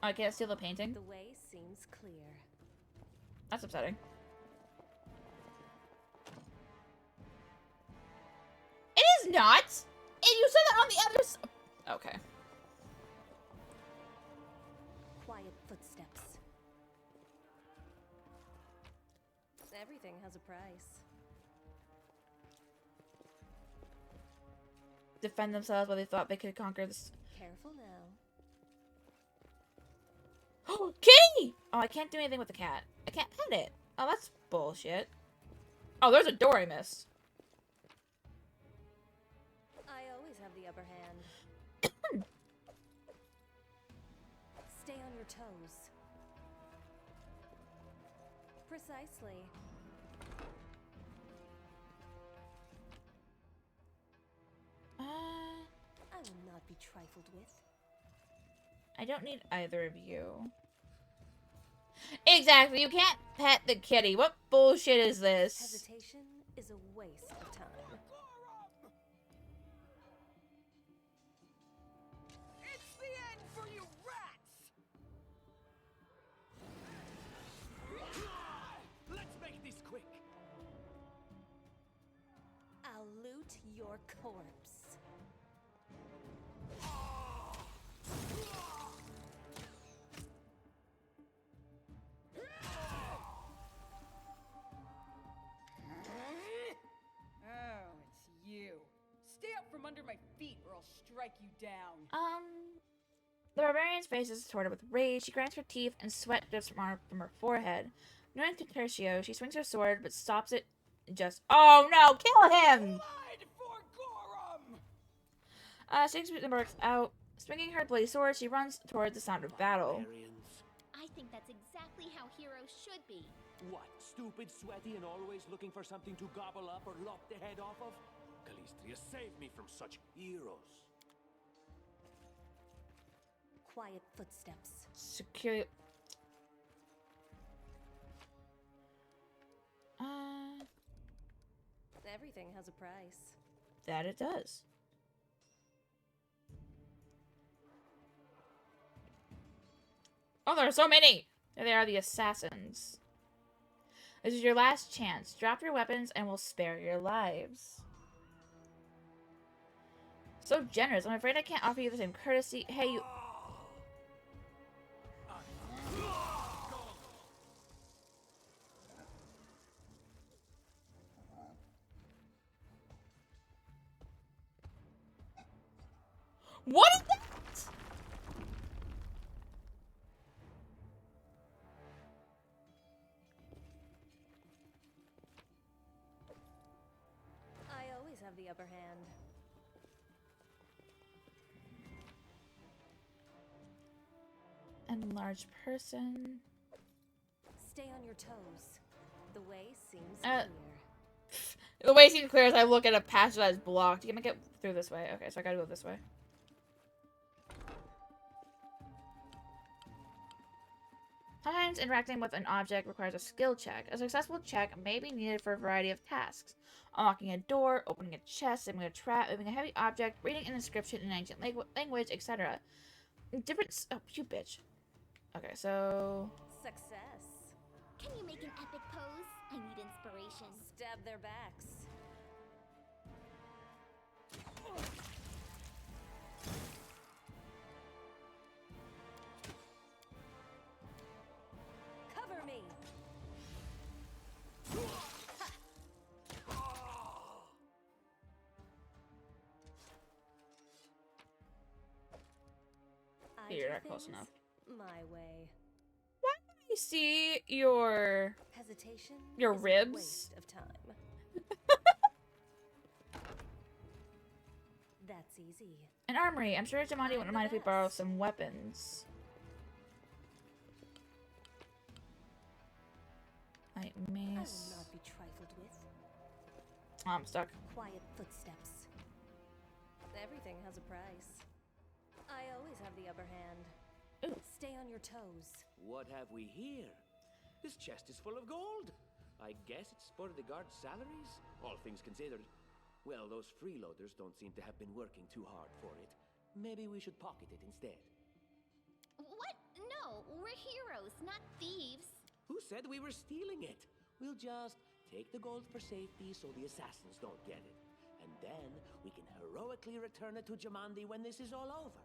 I can't steal the painting. The way seems clear. That's upsetting. It is not! And you said that on the other side. Okay. Quiet footsteps. Everything has a price. Defend themselves while they thought they could conquer this. Careful now. Oh, kitty! Oh, I can't do anything with the cat. I can't pet it. Oh, that's bullshit. Oh, there's a door I missed. I always have the upper hand. Stay on your toes. Precisely. I will not be trifled with. I don't need either of you. Exactly, you can't pet the kitty. What bullshit is this? Hesitation is a waste of time. It's the end for you rats! Let's make this quick. I'll loot your corpse. Oh, it's you. Stay up from under my feet or I'll strike you down. The barbarian's face is distorted with rage. She grinds her teeth and sweat drips from her forehead. Knowing Tertio, she swings her sword but stops it just. Oh no! Kill him! Blood for Gorum! Shakespeare works out. Swinging her bloody sword, she runs toward the sound of battle. I think that's exactly how heroes should be. What? Stupid, sweaty, and always looking for something to gobble up or lop the head off of? Calistria, save me from such heroes. Quiet footsteps. Secure. Everything has a price. That it does. Oh, there are so many! There they are, the assassins. This is your last chance. Drop your weapons and we'll spare your lives. So generous. I'm afraid I can't offer you the same courtesy. Hey, you... What is that? I always have the upper hand. Enlarged person. Stay on your toes. The way seems clear. The way seems clear as I look at a passage that is blocked. You can get through this way. Okay, so I gotta go this way. Sometimes interacting with an object requires a skill check. A successful check may be needed for a variety of tasks. Unlocking a door, opening a chest, saving a trap, moving a heavy object, reading an inscription in an ancient language, etc. Different... Oh, you bitch. Okay, so... Success. Can you make an epic pose? I need inspiration. Stab their backs. Cover me. You're not close enough. My way. Why do I see your... Hesitation your is a ribs? waste of time. That's easy. An armory. I'm sure Jamandi wouldn't mind if we borrow some weapons. Light I will mace. not be trifled I'm stuck. Quiet footsteps. Everything has a price. I always have the upper hand. Ooh. Stay on your toes. What have we here? This chest is full of gold. I guess it's for the guards' salaries, all things considered. Well, those freeloaders don't seem to have been working too hard for it. Maybe we should pocket it instead. What? No, we're heroes, not thieves. Who said we were stealing it? We'll just take the gold for safety so the assassins don't get it. And then we can heroically return it to Jamandi when this is all over.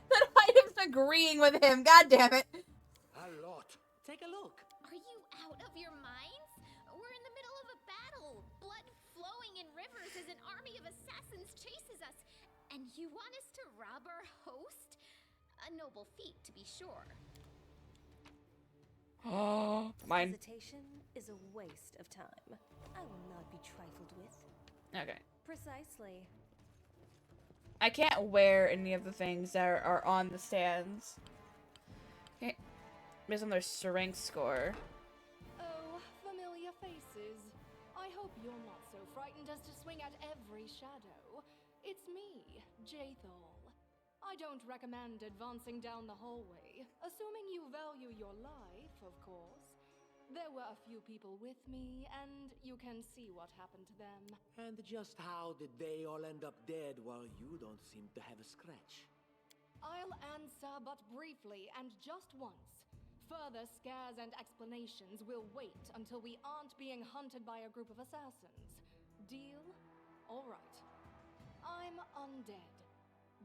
That item's agreeing with him. God damn it. A lot. Take a look. Are you out of your minds? We're in the middle of a battle. Blood flowing in rivers as an army of assassins chases us. And you want us to rob our host? A noble feat, to be sure. Oh, mine. Hesitation is a waste of time. I will not be trifled with. Okay. Precisely. I can't wear any of the things that are on the stands. Okay. Based on their strength score. Oh, familiar faces. I hope you're not so frightened as to swing at every shadow. It's me, Jaethal. I don't recommend advancing down the hallway, assuming you value your life, of course. There were a few people with me, and you can see what happened to them. And just how did they all end up dead while you don't seem to have a scratch? I'll answer but briefly and just once. Further scares and explanations will wait until we aren't being hunted by a group of assassins. Deal? All right. I'm undead.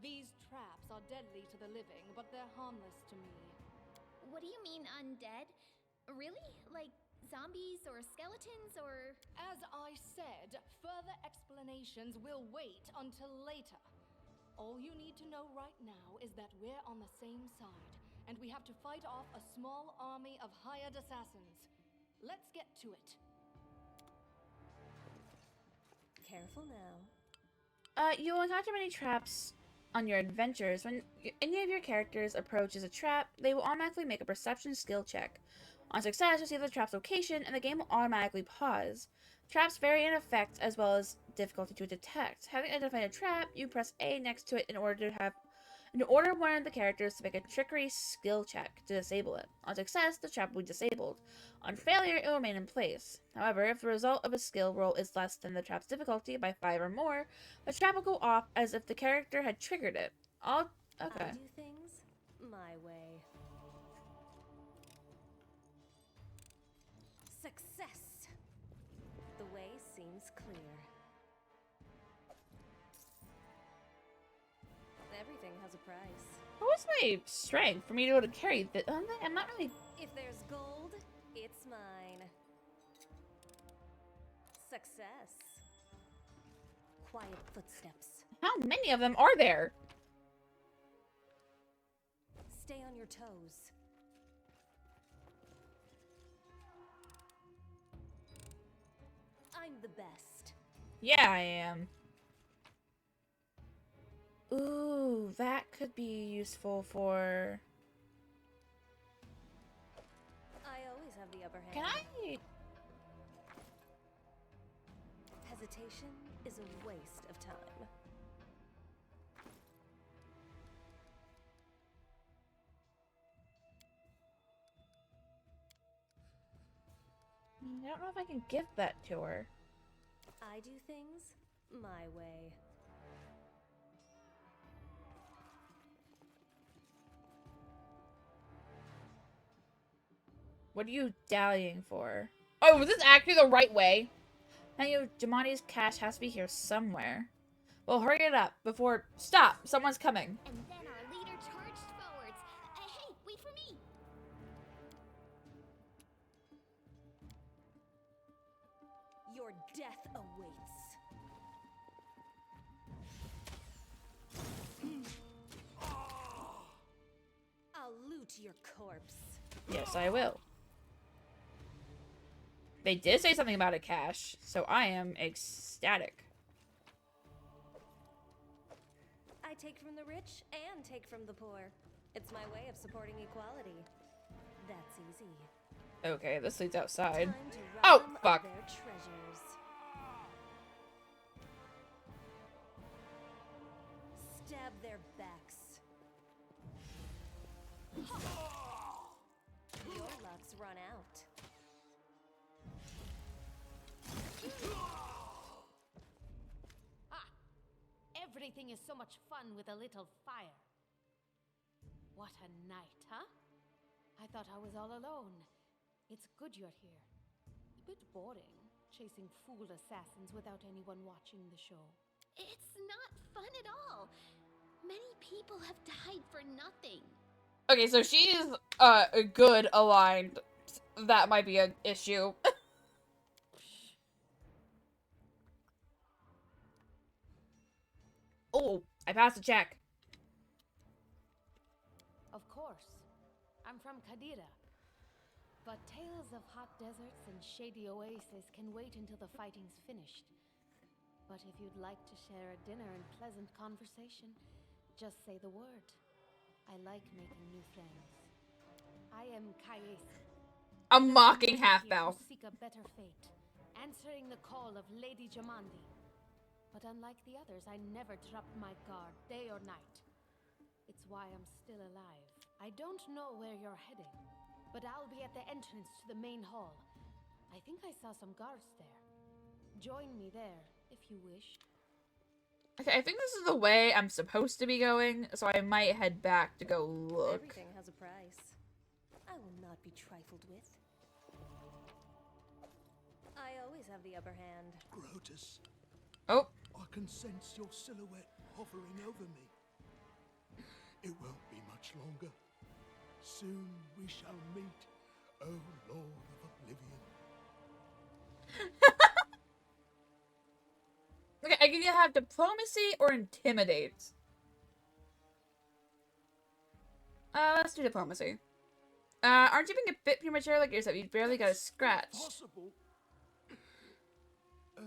These traps are deadly to the living, but they're harmless to me. What do you mean, undead? Really? Like zombies or skeletons or... As I said, further explanations will wait until later. All you need to know right now is that we're on the same side, and we have to fight off a small army of hired assassins. Let's get to it. Careful now. You will encounter many traps on your adventures. When any of your characters approaches a trap, they will automatically make a perception skill check. On success, you'll see the trap's location, and the game will automatically pause. Traps vary in effect as well as difficulty to detect. Having identified a trap, you press A next to it in order one of the characters to make a trickery skill check to disable it. On success, the trap will be disabled. On failure, it will remain in place. However, if the result of a skill roll is less than the trap's difficulty by 5 or more, the trap will go off as if the character had triggered it. Okay. I do things my way. Success! The way seems clear. Everything has a price. What was my strength for me to be able to carry this? I'm not really... If there's gold, it's mine. Success. Quiet footsteps. How many of them are there? Stay on your toes. I'm the best. Yeah, I am. Ooh, that could be useful for... I always have the upper hand. Can I... Hesitation is a waste of time. I don't know if I can give that to her. I do things my way. What are you dallying for? Oh, was this actually the right way? Now Jamandi's cache has to be here somewhere. Well, hurry it up before... Stop! Someone's coming. And then our leader charged forwards. Hey, wait for me! Your death awaits. I'll loot your corpse. Yes, I will. They did say something about a cache, so I am ecstatic. I take from the rich and take from the poor. It's my way of supporting equality. That's easy. Okay, this leads outside. Time to rob Oh, them of fuck. their treasures. Stab their backs. Your luck's run out. Ah! Everything is so much fun with a little fire. What a night, huh? I thought I was all alone. It's good you're here. A bit boring, chasing fool assassins without anyone watching the show. It's not fun at all. Many people have died for nothing. Okay, so she's good aligned. That might be an issue. Oh, I passed a check. Of course. I'm from Kadira. But tales of hot deserts and shady oases can wait until the fighting's finished. But if you'd like to share a dinner and pleasant conversation, just say the word. I like making new friends. I am Kaesi. A mocking Here half-elf. to seek a better fate, answering the call of Lady Jamandi. But unlike the others, I never dropped my guard, day or night. It's why I'm still alive. I don't know where you're heading, but I'll be at the entrance to the main hall. I think I saw some guards there. Join me there, if you wish. Okay, I think this is the way I'm supposed to be going, so I might head back to go look. Everything has a price. I will not be trifled with. I always have the upper hand. Grotus, Oh, I can sense your silhouette hovering over me. It won't be much longer. Soon we shall meet, O Lord of Oblivion. okay, I can either have diplomacy or intimidate. Let's do diplomacy. Aren't you being a bit premature like yourself? You barely got a scratch. Possible? Oh,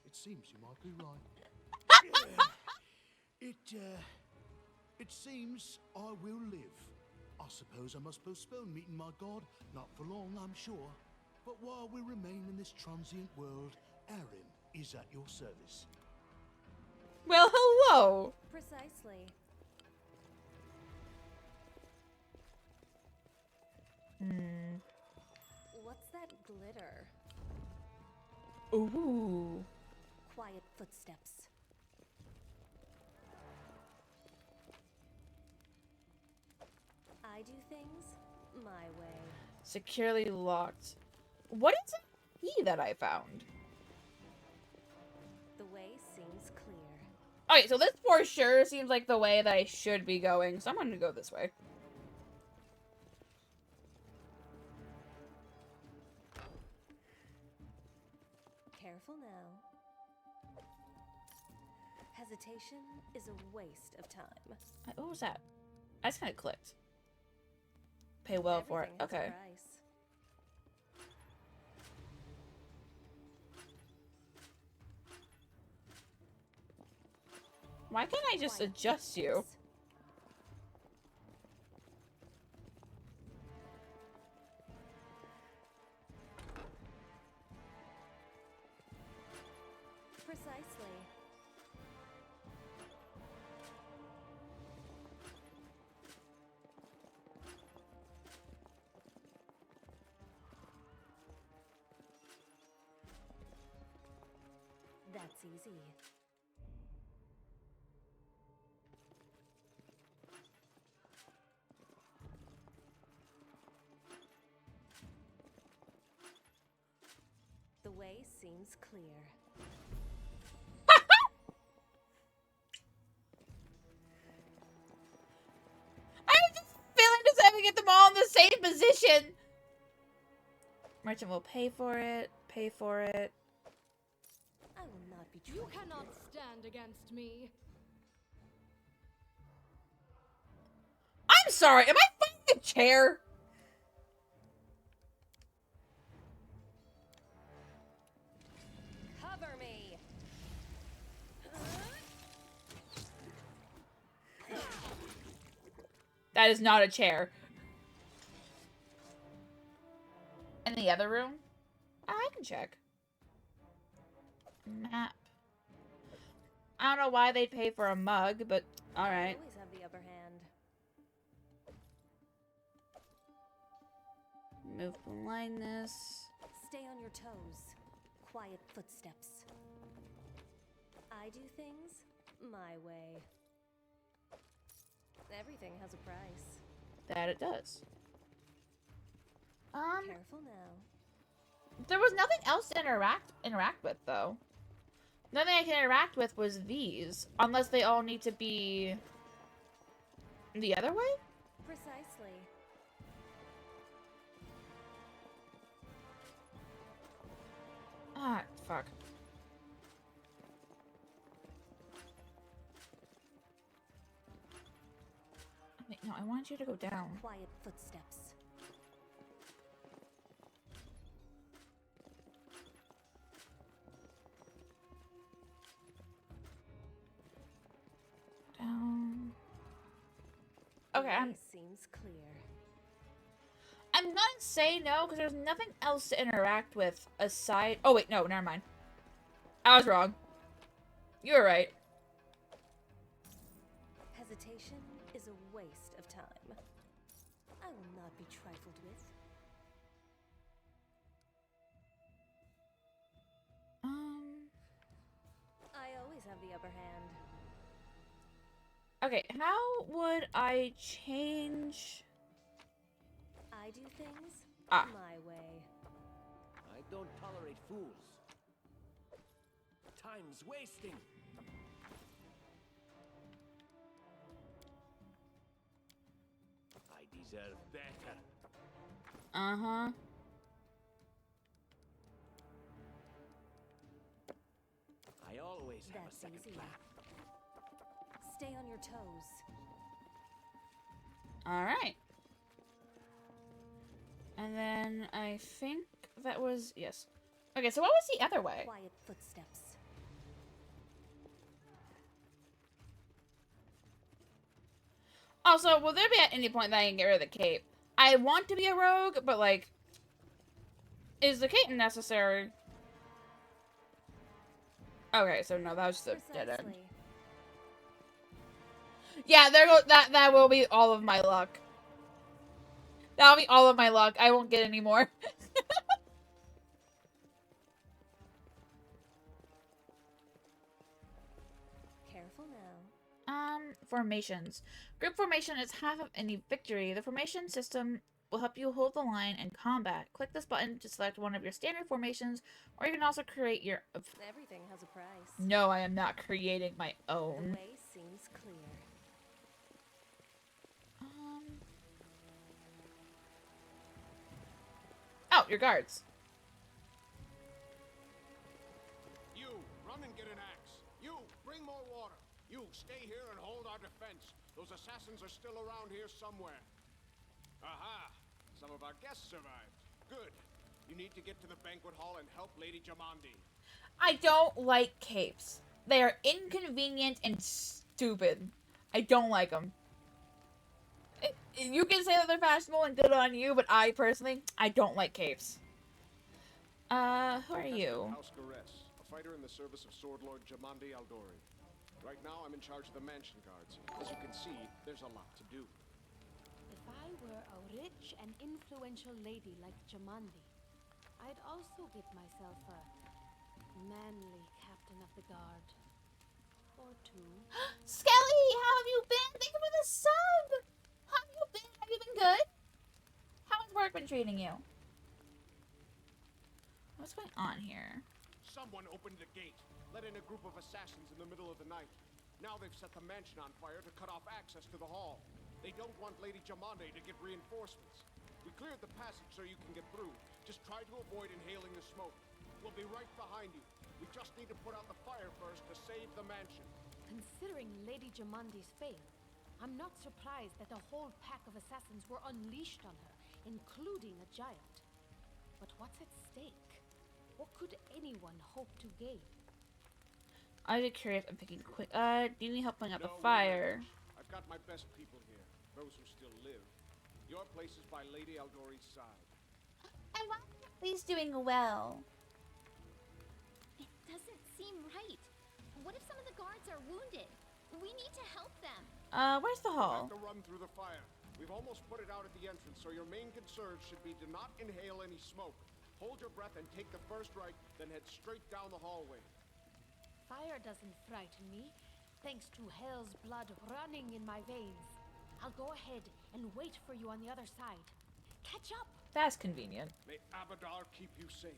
it seems you might be right. It seems I will live. I suppose I must postpone meeting my god. Not for long, I'm sure. But while we remain in this transient world, Erin is at your service. Well, hello. Precisely. What's that glitter? Ooh. Quiet footsteps. I do things my way. Securely locked. What is that key that I found? The way seems clear. Okay, so this for sure seems like the way that I should be going, so I'm gonna go this way. Careful now. Hesitation is a waste of time. What was that? I just kind of clicked. Pay well for it. Everything has a Okay. price. Why can't I just Quiet adjust you? footsteps. Precisely. That's easy. The way seems clear. I was just feeling just having to get them all in the same position. Merchant will pay for it. Pay for it. I will not be You trifled cannot with. stand against me. I'm sorry. Am I fighting a chair? Cover me. That is not a chair. In the other room? I can check. Map. I don't know why they'd pay for a mug, but alright. Always have the upper hand. Move blindness. Stay on your toes. Quiet footsteps. I do things my way. Everything has a price. That it does. Careful now. There was nothing else to interact with, though. Nothing I can interact with was these. Unless they all need to be the other way? Precisely. Ah, fuck. Wait, no, I wanted you to go down. Quiet footsteps. Down. Okay, Seems clear. I'm gonna say no, because there's nothing else to interact with aside... Oh, wait, no, never mind. I was wrong. You were right. Hesitation is a waste of time. I will not be trifled with. I always have the upper hand. Okay, how would I change... I do things Ah. my way. I don't tolerate fools. Time's wasting. I deserve better. Uh-huh. I always have a That's second easy. plan. Stay on your toes. Alright. And then I think that was... Yes. Okay, so what was the other way? Quiet footsteps. Also, will there be at any point that I can get rid of the cape? I want to be a rogue, but like... Is the cape necessary? Okay, so no, that was just a dead end. Precisely. Yeah, there go that will be all of my luck. That'll be all of my luck. I won't get any more. Careful now. Formations. Group formation is half of any victory. The formation system will help you hold the line in combat. Click this button to select one of your standard formations, or you can also create your... Everything has a price. No, I am not creating my The own. way seems clear. Oh, your guards. You, run and get an axe. You, bring more water. You, stay here and hold our defense. Those assassins are still around here somewhere. Aha! Some of our guests survived. Good. You need to get to the banquet hall and help Lady Jamandi. I don't like capes. They are inconvenient and stupid. I don't like them. You can say that they're fashionable and good on you, but I personally, I don't like capes. Who are you? House Garess, a fighter in the service of Sword Lord Jamandi Aldori. Right now, I'm in charge of the mansion guards. As you can see, there's a lot to do. If I were a rich and influential lady like Jamandi, I'd also give myself a manly captain of the guard. Or two. Skelly, how have you been? Thank you for the sub! How have you been? Have you been good? How has work been treating you? What's going on here? Someone opened the gate, let in a group of assassins in the middle of the night. Now they've set the mansion on fire to cut off access to the hall. They don't want Lady Jamandi to get reinforcements. We cleared the passage so you can get through. Just try to avoid inhaling the smoke. We'll be right behind you. We just need to put out the fire first to save the mansion. Considering Lady Jamandi's fame, I'm not surprised that a whole pack of assassins were unleashed on her, including a giant. But what's at stake? What could anyone hope to gain? I get curious. I'm thinking quick. Do you need help putting out the fire? I've got my best people here, those who still live. Your place is by Lady Aldori's side. And why are you He's doing well. It doesn't seem right. What if some of the guards are wounded? We need to help them. Where's the hall? Have to run through the fire. We've almost put it out at the entrance, so your main concern should be to not inhale any smoke. Hold your breath and take the first right, then head straight down the hallway. Fire doesn't frighten me, thanks to hell's blood running in my veins. I'll go ahead and wait for you on the other side. Catch up! That's convenient. May Abadar keep you safe.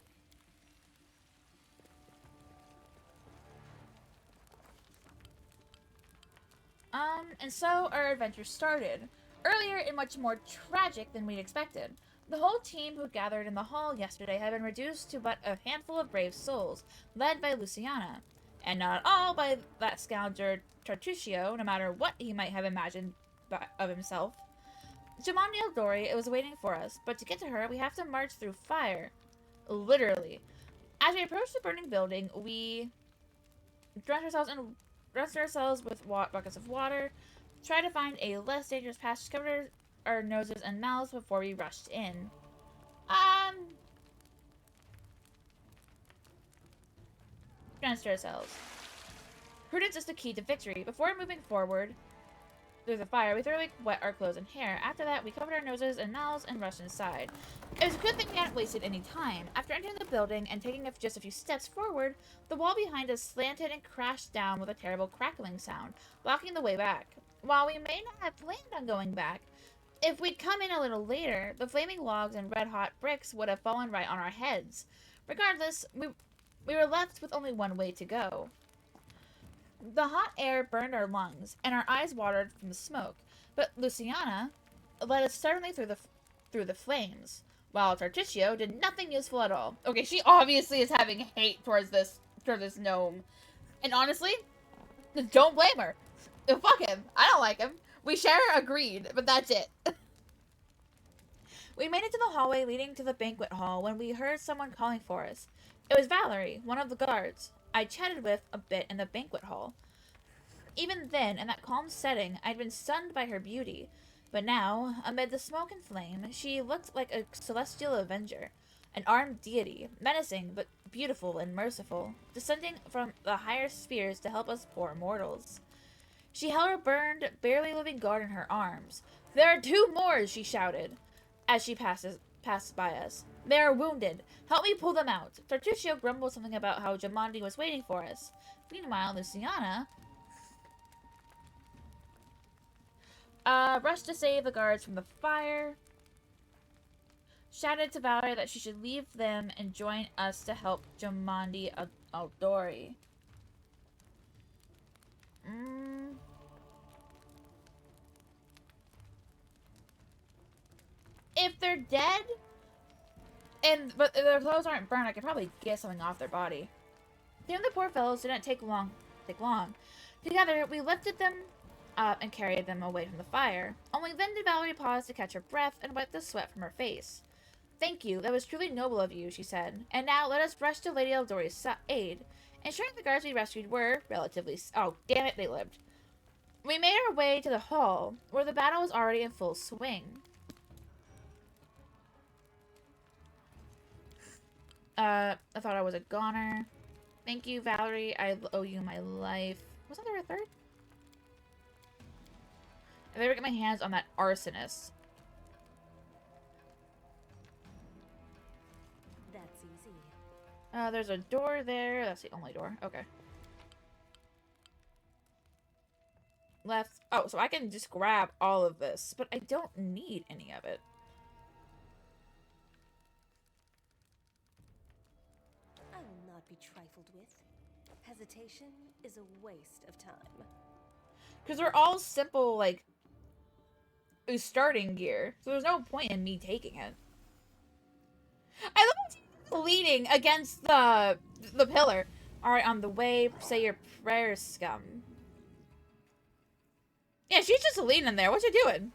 And so our adventure started. Earlier and much more tragic than we'd expected. The whole team who gathered in the hall yesterday had been reduced to but a handful of brave souls, led by Luciana. And not at all by that scoundrel Tartuccio, no matter what he might have imagined of himself. Jamandi Eldori was waiting for us, but to get to her, we have to march through fire. Literally. As we approached the burning building, we drenched ourselves with buckets of water, tried to find a less dangerous passage, covered our noses and mouths before we rushed in. Drenched ourselves. Prudence is the key to victory. Before moving forward through the fire, we thoroughly wet our clothes and hair. After that, we covered our noses and mouths and rushed inside. It was a good thing we hadn't wasted any time. After entering the building and taking just a few steps forward, the wall behind us slanted and crashed down with a terrible crackling sound, blocking the way back. While we may not have planned on going back, if we'd come in a little later, the flaming logs and red-hot bricks would have fallen right on our heads. Regardless, we were left with only one way to go. The hot air burned our lungs, and our eyes watered from the smoke, but Luciana led us stubbornly through the flames, while Tartuccio did nothing useful at all. Okay, she obviously is having hate towards this gnome. And honestly, don't blame her. Fuck him. I don't like him. We share agreed, but that's it. We made it to the hallway leading to the banquet hall when we heard someone calling for us. It was Valerie, one of the guards I chatted with a bit in the banquet hall. Even then, in that calm setting, I'd been stunned by her beauty. But now, amid the smoke and flame, she looked like a celestial avenger, an armed deity, menacing but beautiful and merciful, descending from the higher spheres to help us poor mortals. She held her burned, barely living guard in her arms. "There are 2 more!" she shouted, as she passed by us. "They are wounded. Help me pull them out." Tartuccio grumbled something about how Jamandi was waiting for us. Meanwhile, Luciana rushed to save the guards from the fire, shouted to Valerie that she should leave them and join us to help Jamandi Eldori. If they're dead, but their clothes aren't burned, I could probably get something off their body. Even the poor fellows didn't take long. Together, we lifted them up and carried them away from the fire. Only then did Valerie pause to catch her breath and wipe the sweat from her face. "Thank you, that was truly noble of you," she said. "And now let us rush to Lady Eldori's aid." Ensuring the guards we rescued were relatively... Oh, damn it, they lived. We made our way to the hall, where the battle was already in full swing. I thought I was a goner. Thank you, Valerie. I owe you my life. Wasn't there a third? I better get my hands on that arsonist. That's easy. There's a door there. That's the only door. Okay. Left. Oh, so I can just grab all of this, but I don't need any of it. I will not be trifled with. Hesitation is a waste of time. Because they're all simple, like, starting gear. So there's no point in me taking it. I love how she's leaning against the pillar. Alright, on the way, say your prayers, scum. Yeah, she's just leaning there. What you doing?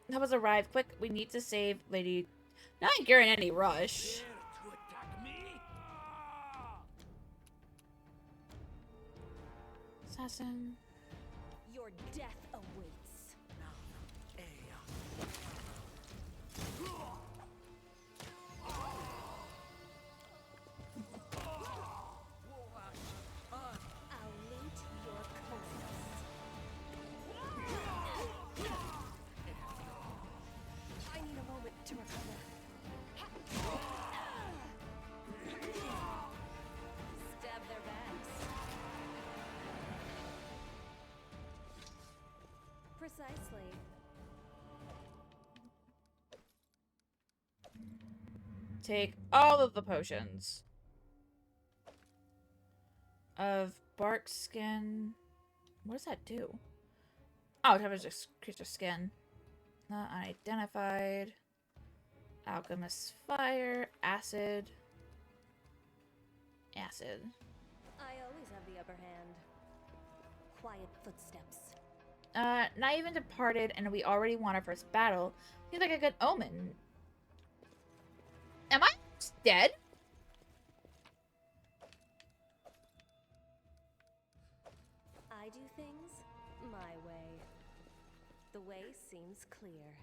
Help us arrive quick. We need to save Lady... Not like you're in any rush. Assassin. Your death awaits. Precisely. Take all of the potions. Of bark skin. What does that do? Oh, it covers creature skin. Not unidentified. Alchemist fire. Acid. Acid. I always have the upper hand. Quiet footsteps. Not even departed, and we already won our first battle. Seems like a good omen. Am I dead? I do things my way. The way seems clear.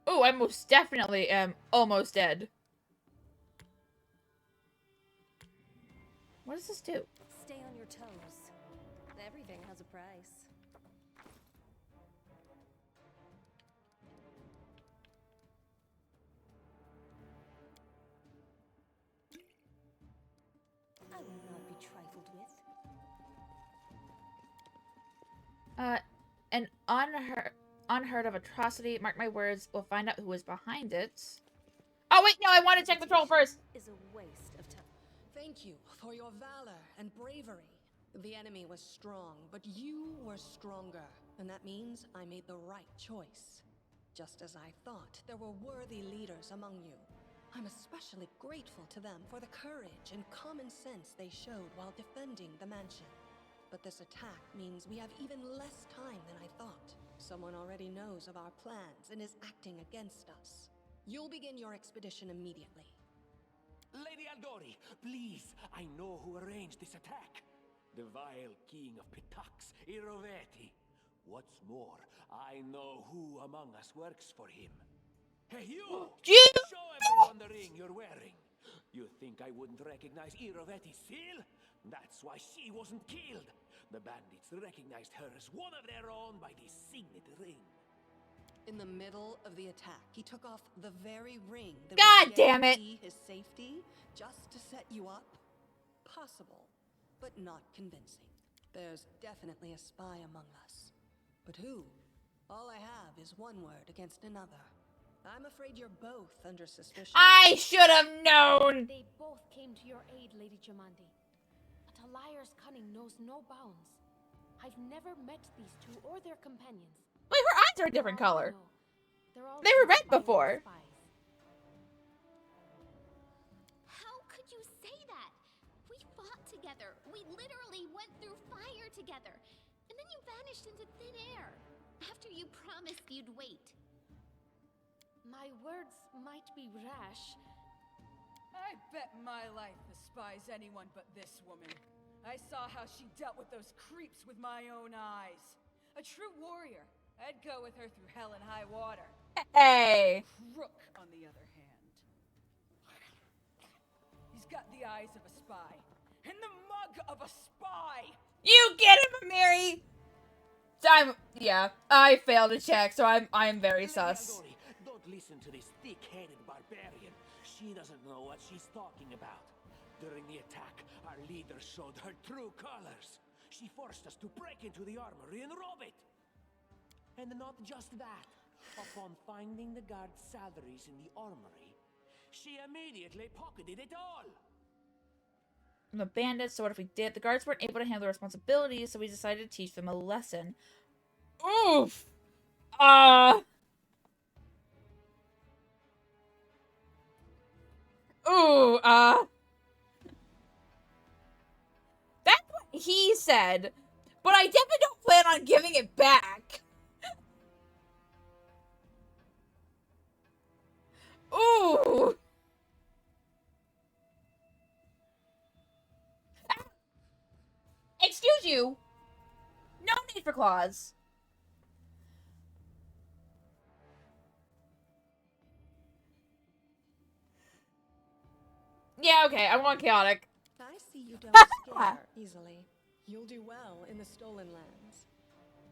Oh, I most definitely am almost dead. What does this do? Stay on your toes. Everything has a price. I will not be trifled with. An unheard of atrocity. Mark my words, we'll find out who is behind it. Oh wait, no, I want to check the troll first. Is a waste of time. Thank you for your valor and bravery. The enemy was strong, but you were stronger. And that means I made the right choice. Just as I thought, there were worthy leaders among you. I'm especially grateful to them for the courage and common sense they showed while defending the mansion. But this attack means we have even less time than I thought. Someone already knows of our plans and is acting against us. You'll begin your expedition immediately. Lady Aldori, please, I know who arranged this attack. The vile king of Pitax, Iroveti. What's more, I know who among us works for him. Hey, you! Show everyone the ring you're wearing. You think I wouldn't recognize Iroveti's seal? That's why she wasn't killed. The bandits recognized her as one of their own by this signet ring. In the middle of the attack, he took off the very ring that God would damn it! guarantee his safety just to set you up? Possible, but not convincing. There's definitely a spy among us. But who? All I have is one word against another. I'm afraid you're both under suspicion. I should have known! They both came to your aid, Lady Jamandi. But a liar's cunning knows no bounds. I've never met these two or their companions. Wait, her eyes are a different color. They're all They were red by before. spies. How could you say that? We fought together. We literally went through fire together. And then you vanished into thin air. After you promised you'd wait. My words might be rash. I bet my life despise anyone but this woman. I saw how she dealt with those creeps with my own eyes. A true warrior. I'd go with her through hell and high water. Hey! Rook, on the other hand. He's got the eyes of a spy. And the mug of a spy! You get him, Mary! So I failed to check, so I'm very sus. Aldori, don't listen to this thick-headed barbarian. She doesn't know what she's talking about. During the attack, our leader showed her true colors. She forced us to break into the armory and rob it. And not just that. Upon finding the guards' salaries in the armory, she immediately pocketed it all. I'm a bandit, so what if we did? The guards weren't able to handle the responsibilities, so we decided to teach them a lesson. Oof! That's what he said, but I definitely don't plan on giving it back. Ooh! Excuse you! No need for claws. Yeah, okay, I want chaotic. I see you don't scare easily. You'll do well in the Stolen Lands.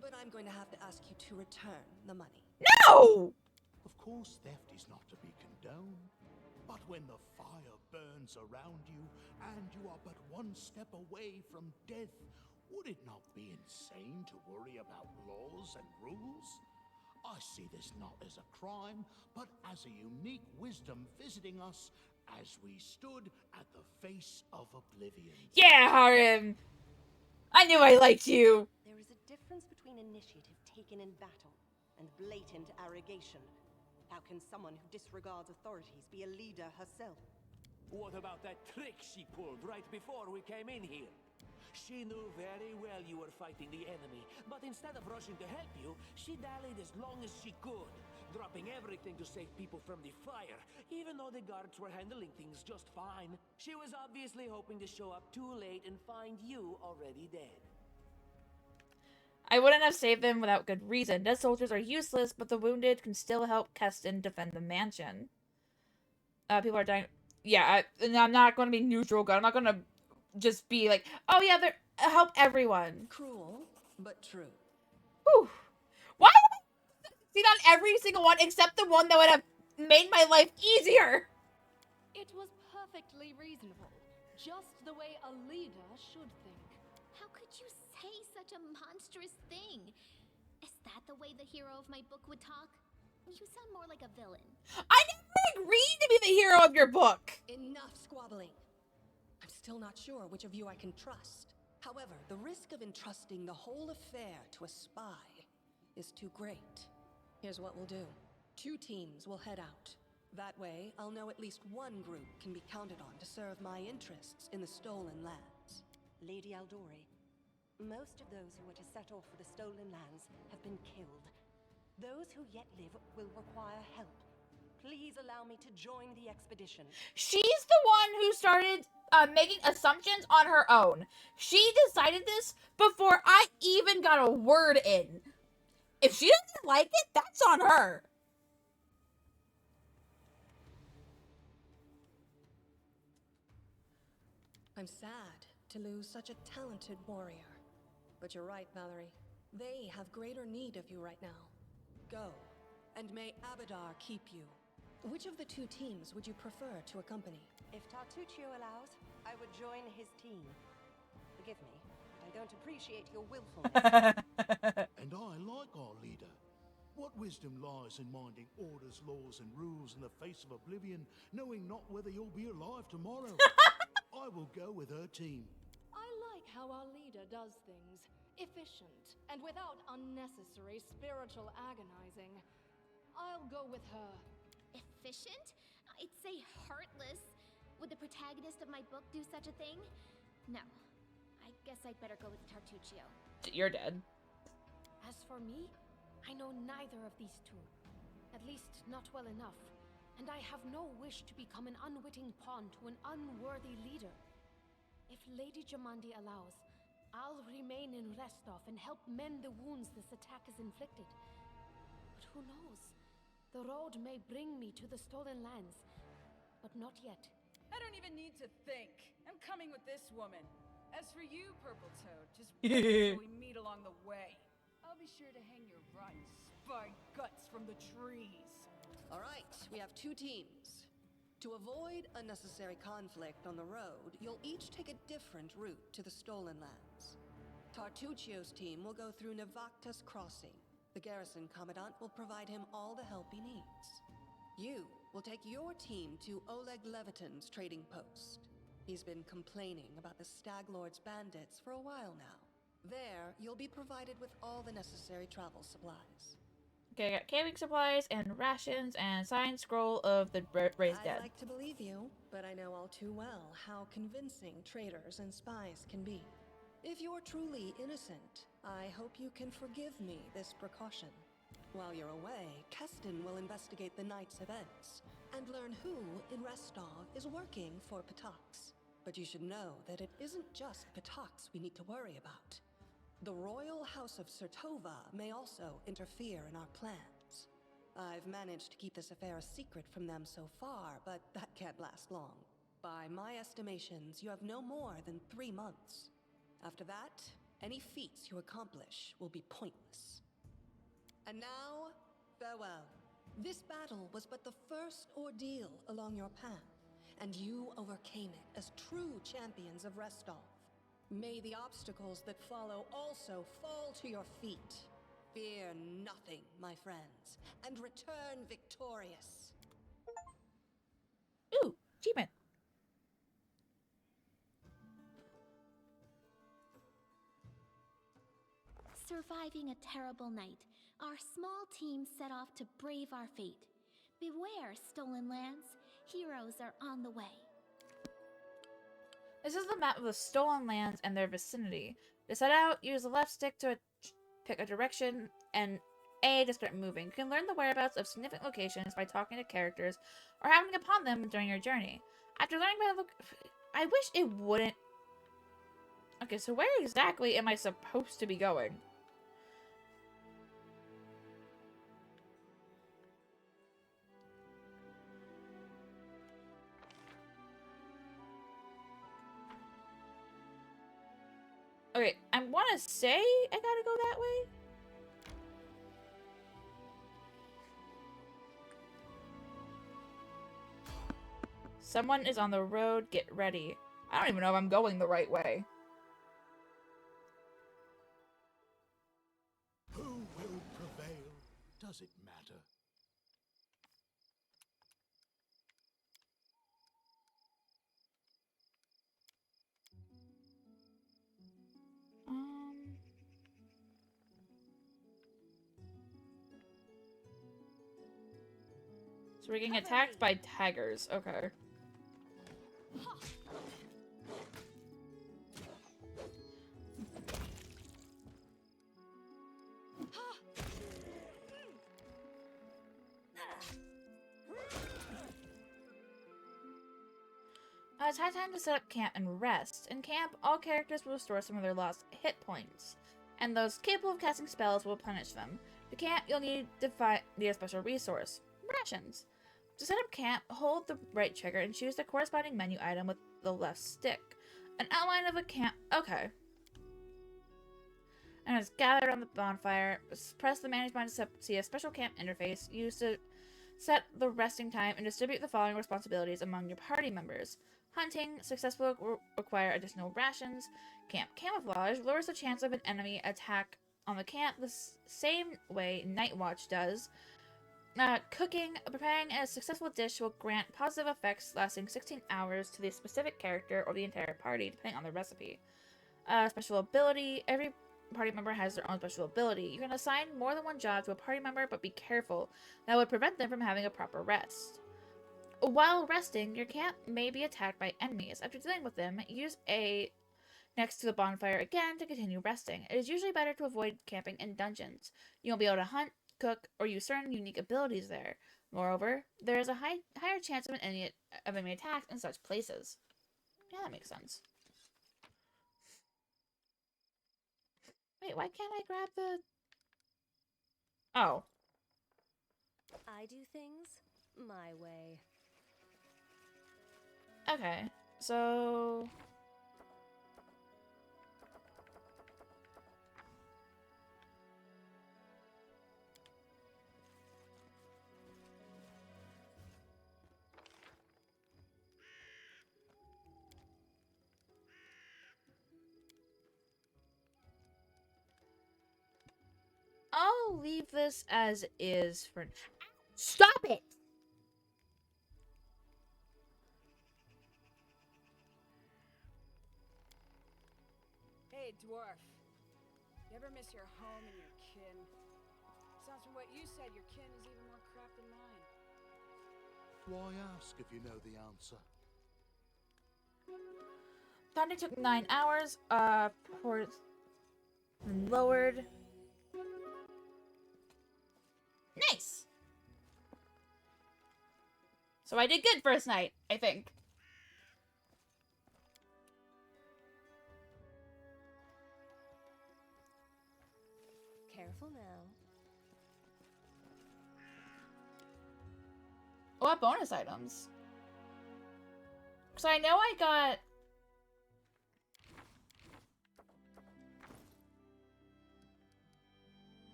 But I'm going to have to ask you to return the money. No! Of course, theft is not to be condoned. But when the fire burns around you, and you are but one step away from death, would it not be insane to worry about laws and rules? I see this not as a crime, but as a unique wisdom visiting us as we stood at the face of oblivion. Yeah, Harim! I knew I liked you! There is a difference between initiative taken in battle and blatant arrogation. How can someone who disregards authorities be a leader herself? What about that trick she pulled right before we came in here? She knew very well you were fighting the enemy, but instead of rushing to help you, she dallied as long as she could, dropping everything to save people from the fire, even though the guards were handling things just fine. She was obviously hoping to show up too late and find you already dead. I wouldn't have saved them without good reason. Dead soldiers are useless, but the wounded can still help Keston defend the mansion. People are dying. Yeah, I'm not going to be neutral. I'm not going to just be like, oh yeah, they're help everyone. Cruel, but true. Whew. Why would I succeed on every single one except the one that would have made my life easier? It was perfectly reasonable. Just the way a leader should think. How could you say such a monstrous thing? Is that the way the hero of my book would talk? You sound more like a villain. I never agreed to be the hero of your book! Enough squabbling. I'm still not sure which of you I can trust. However, the risk of entrusting the whole affair to a spy is too great. Here's what we'll do. 2 teams will head out. That way, I'll know at least one group can be counted on to serve my interests in the stolen lands. Lady Aldori, most of those who were to set off for the stolen lands have been killed. Those who yet live will require help. Please allow me to join the expedition. She's the one who started making assumptions on her own. She decided this before I even got a word in. If she doesn't like it, that's on her. I'm sad to lose such a talented warrior. But you're right, Valerie. They have greater need of you right now. Go, and may Abadar keep you. Which of the 2 teams would you prefer to accompany? If Tartuccio allows, I would join his team. Forgive me, but I don't appreciate your willfulness. And I like our leader. What wisdom lies in minding orders, laws, and rules in the face of oblivion, knowing not whether you'll be alive tomorrow? I will go with her team. I like how our leader does things. Efficient, and without unnecessary spiritual agonizing. I'll go with her. Efficient? I'd say heartless. Would the protagonist of my book do such a thing? No. I guess I'd better go with Tartuccio. You're dead. As for me, I know neither of these 2. At least not well enough. And I have no wish to become an unwitting pawn to an unworthy leader. If Lady Jamandi allows, I'll remain in Restov and help mend the wounds this attack has inflicted. But who knows? The road may bring me to the stolen lands, but not yet. I don't even need to think. I'm coming with this woman. As for you, Purple Toad, just wait till we meet along the way. I'll be sure to hang your rotten spy guts from the trees. All right, we have 2 teams. To avoid unnecessary conflict on the road, you'll each take a different route to the stolen lands. Tartuccio's team will go through Navakta's crossing. The garrison commandant will provide him all the help he needs. You will take your team to Oleg Levitin's trading post. He's been complaining about the Stag Lord's bandits for a while now. There, you'll be provided with all the necessary travel supplies. Okay, I got camping supplies and rations and signed scroll of the raised dead. I'd like to believe you, but I know all too well how convincing traitors and spies can be. If you're truly innocent, I hope you can forgive me this precaution. While you're away, Keston will investigate the night's events and learn who in Restov is working for Patax. But you should know that it isn't just Patax we need to worry about. The royal house of Sertova may also interfere in our plans. I've managed to keep this affair a secret from them so far, but that can't last long. By my estimations, you have no more than 3 months. After that, any feats you accomplish will be pointless. And now, farewell. This battle was but the first ordeal along your path, and you overcame it as true champions of Restov. May the obstacles that follow also fall to your feet. Fear nothing, my friends, and return victorious. Ooh, achievement. Surviving a terrible night, our small team set off to brave our fate. Beware, Stolen Lands. Heroes are on the way. This is the map of the Stolen Lands and their vicinity. To set out, use the left stick to pick a direction and A to start moving. You can learn the whereabouts of significant locations by talking to characters or happening upon them during your journey. After learning by I wish it wouldn't... Okay, so where exactly am I supposed to be going? Okay, I want to say I gotta go that way. Someone is on the road. Get ready. I don't even know if I'm going the right way. Who will prevail? Does it matter? So we're getting attacked by tigers. Okay. It's high time to set up camp and rest. In camp, all characters will restore some of their lost hit points, and those capable of casting spells will replenish them. To camp, you'll need a special resource: rations. To set up camp, hold the right trigger and choose the corresponding menu item with the left stick. An outline of a camp... Okay. And it's gathered on the bonfire. Press the manage button to see a special camp interface used to set the resting time and distribute the following responsibilities among your party members. Hunting, successful will require additional rations. Camp camouflage lowers the chance of an enemy attack on the camp the same way Night Watch does. Cooking, preparing a successful dish will grant positive effects lasting 16 hours to the specific character or the entire party, depending on the recipe. Special ability, every party member has their own special ability. You can assign more than one job to a party member, but be careful. That would prevent them from having a proper rest. While resting, your camp may be attacked by enemies. After dealing with them, use A next to the bonfire again to continue resting. It is usually better to avoid camping in dungeons. You won't be able to hunt, cook, or use certain unique abilities there. Moreover, there is a higher chance of enemy attacks in such places. Yeah, that makes sense. Wait, why can't I grab the... Oh. I do things my way. Okay, so... I'll leave this as is for... Stop it! Hey, dwarf. You ever miss your home and your kin? Sounds from what you said, your kin is even more crap than mine. Why ask if you know the answer? Founding took 9 hours. Port lowered. Nice! So I did good first night, I think. Careful now. What bonus items? So I know I got...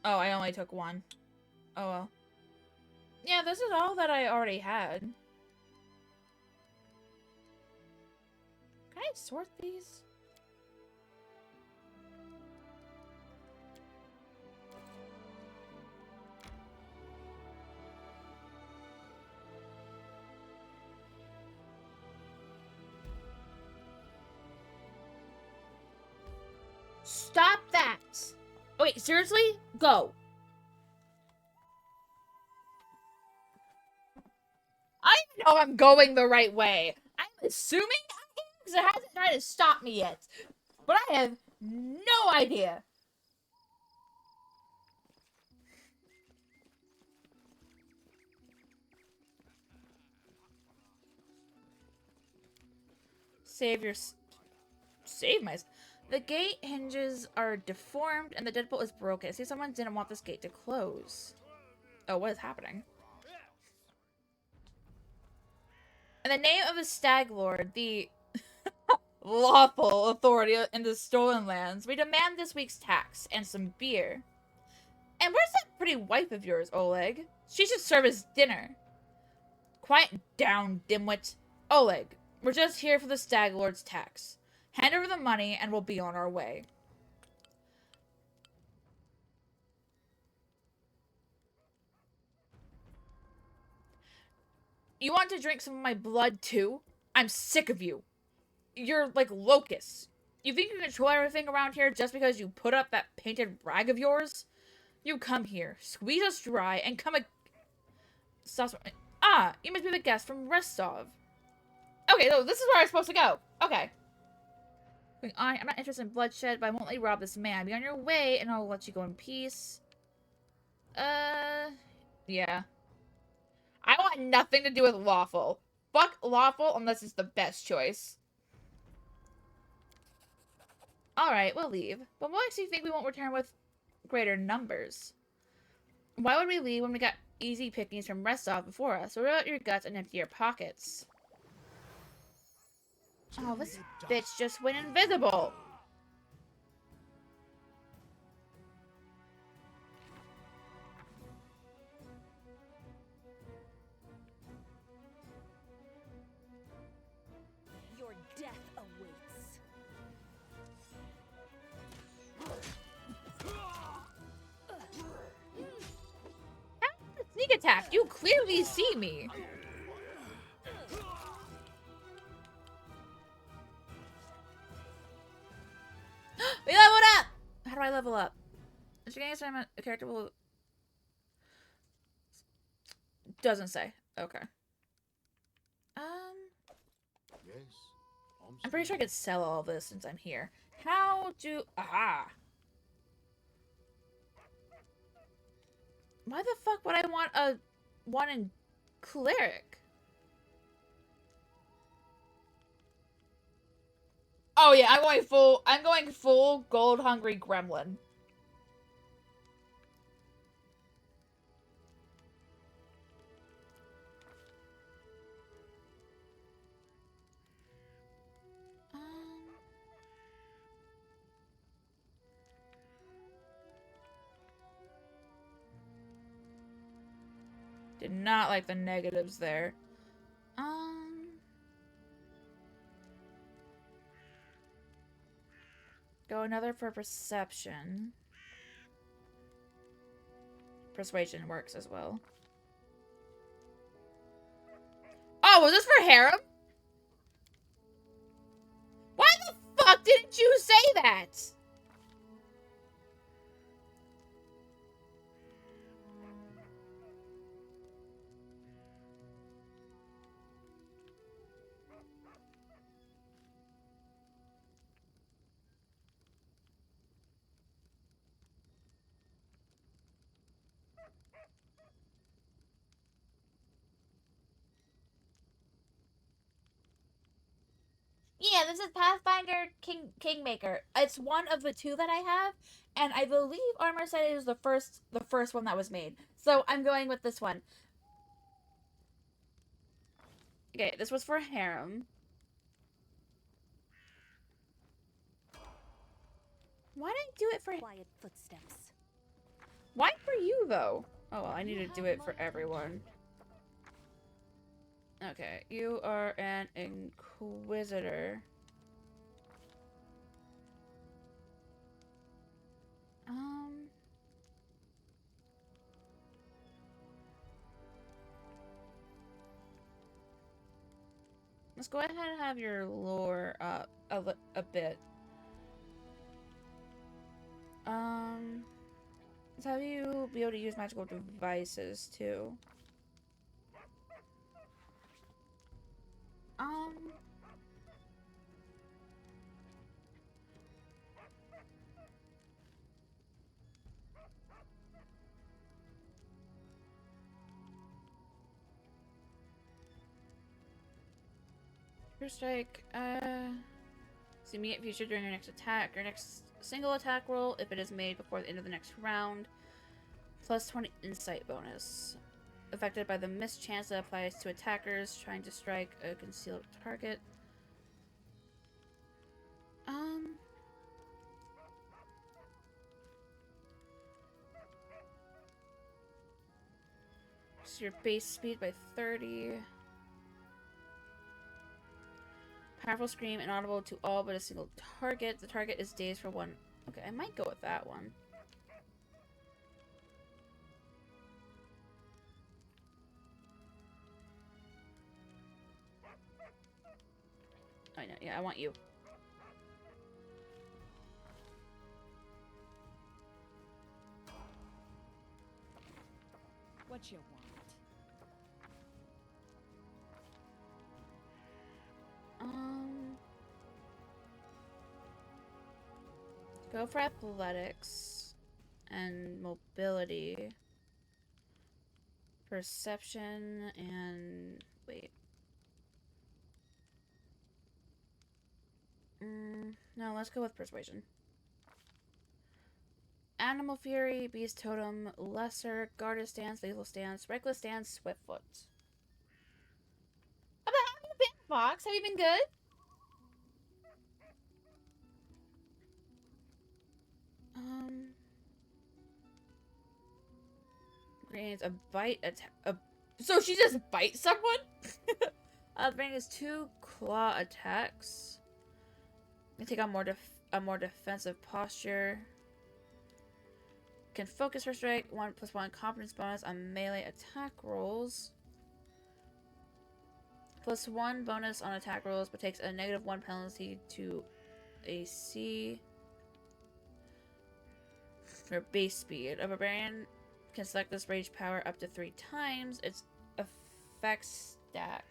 Oh, I only took one. Oh well. Yeah, this is all that I already had. Can I sort these? Stop that! Wait, seriously? Go. I don't know if I'm going the right way. I'm assuming I am because it hasn't tried to stop me yet. But I have no idea. Save my... The gate hinges are deformed and the deadbolt is broken. See, someone didn't want this gate to close. Oh, what is happening? In the name of the Stag Lord, the lawful authority in the stolen lands, we demand this week's tax and some beer. And where's that pretty wife of yours, Oleg? She should serve as dinner. Quiet down, dimwit. Oleg, we're just here for the Stag Lord's tax. Hand over the money and we'll be on our way. You want to drink some of my blood too? I'm sick of you. You're like locusts. You think you control everything around here just because you put up that painted rag of yours? You come here, squeeze us dry, and come Ah, you must be the guest from Restov. Okay, so this is where I'm supposed to go. Okay. I'm not interested in bloodshed, but I won't let you rob this man. Be on your way, and I'll let you go in peace. Yeah. I want nothing to do with lawful. Fuck lawful unless it's the best choice. Alright, we'll leave. But what makes you think we won't return with greater numbers? Why would we leave when we got easy pickings from Restov before us? What about your guts and empty your pockets? Oh, this bitch just went invisible. Your death awaits. Sneak attack. You clearly see me. We leveled up! How do I level up? Is your game assignment a character will... Doesn't say. Okay. Yes. I'm pretty sure I could sell all this since I'm here. How do... Aha! Why the fuck would I want a one in cleric? Oh yeah, I'm going full gold hungry gremlin. Did not like the negatives there. Go another for perception. Persuasion works as well. Oh, was this for harem? Why the fuck didn't you say that? Yeah, this is Pathfinder Kingmaker. It's one of the two that I have, and I believe Armor said it was the first one that was made. So I'm going with this one. Okay, this was for harem. Why didn't I do it for quiet footsteps? Why for you, though? Oh, well, I need to do it for everyone. Okay, you are an Inquisitor. Let's go ahead and have your lore up a bit. Let's have you be able to use magical devices too. First strike, see immediate future during your next attack. Your next single attack roll, if it is made before the end of the next round, plus 20 insight bonus. Affected by the mischance that applies to attackers trying to strike a concealed target. So your base speed by 30. Powerful scream, inaudible to all but a single target. The target is dazed for one. Okay, I might go with that one. I know, yeah, I want you. What you want? Go for athletics and mobility. Perception and wait. No, let's go with persuasion. Animal Fury, Beast Totem, Lesser, Guarded Stance, Lethal Stance, Reckless Stance, Swift Foot. How have you been, Fox? Have you been good? Grenades, a bite attack. So she just bites someone? Brain is 2 claw attacks. You take on a more defensive posture. Can focus her strike. 1+1 confidence bonus on melee attack rolls. +1 bonus on attack rolls, but takes a -1 penalty to AC. Her base speed. A barbarian can select this rage power up to 3 times. Its effects stack.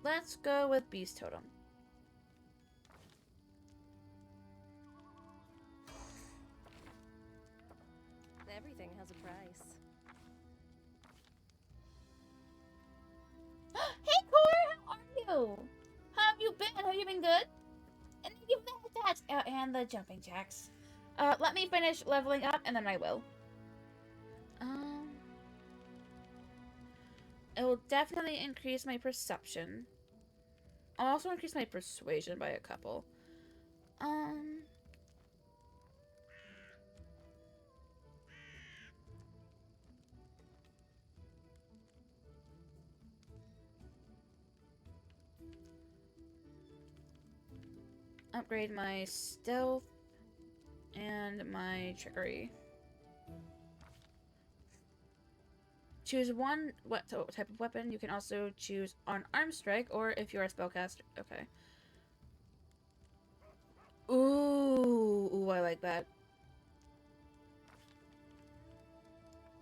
Let's go with Beast Totem. Everything has a price. Hey, Core! How are you? How have you been? Have you been good? And then give the attacks and the jumping jacks. Let me finish leveling up and then I will. It will definitely increase my perception. I'll also increase my persuasion by a couple. Upgrade my stealth and my trickery. Choose one type of weapon. You can also choose unarmed strike, or if you're a spellcaster. Okay. Ooh, I like that.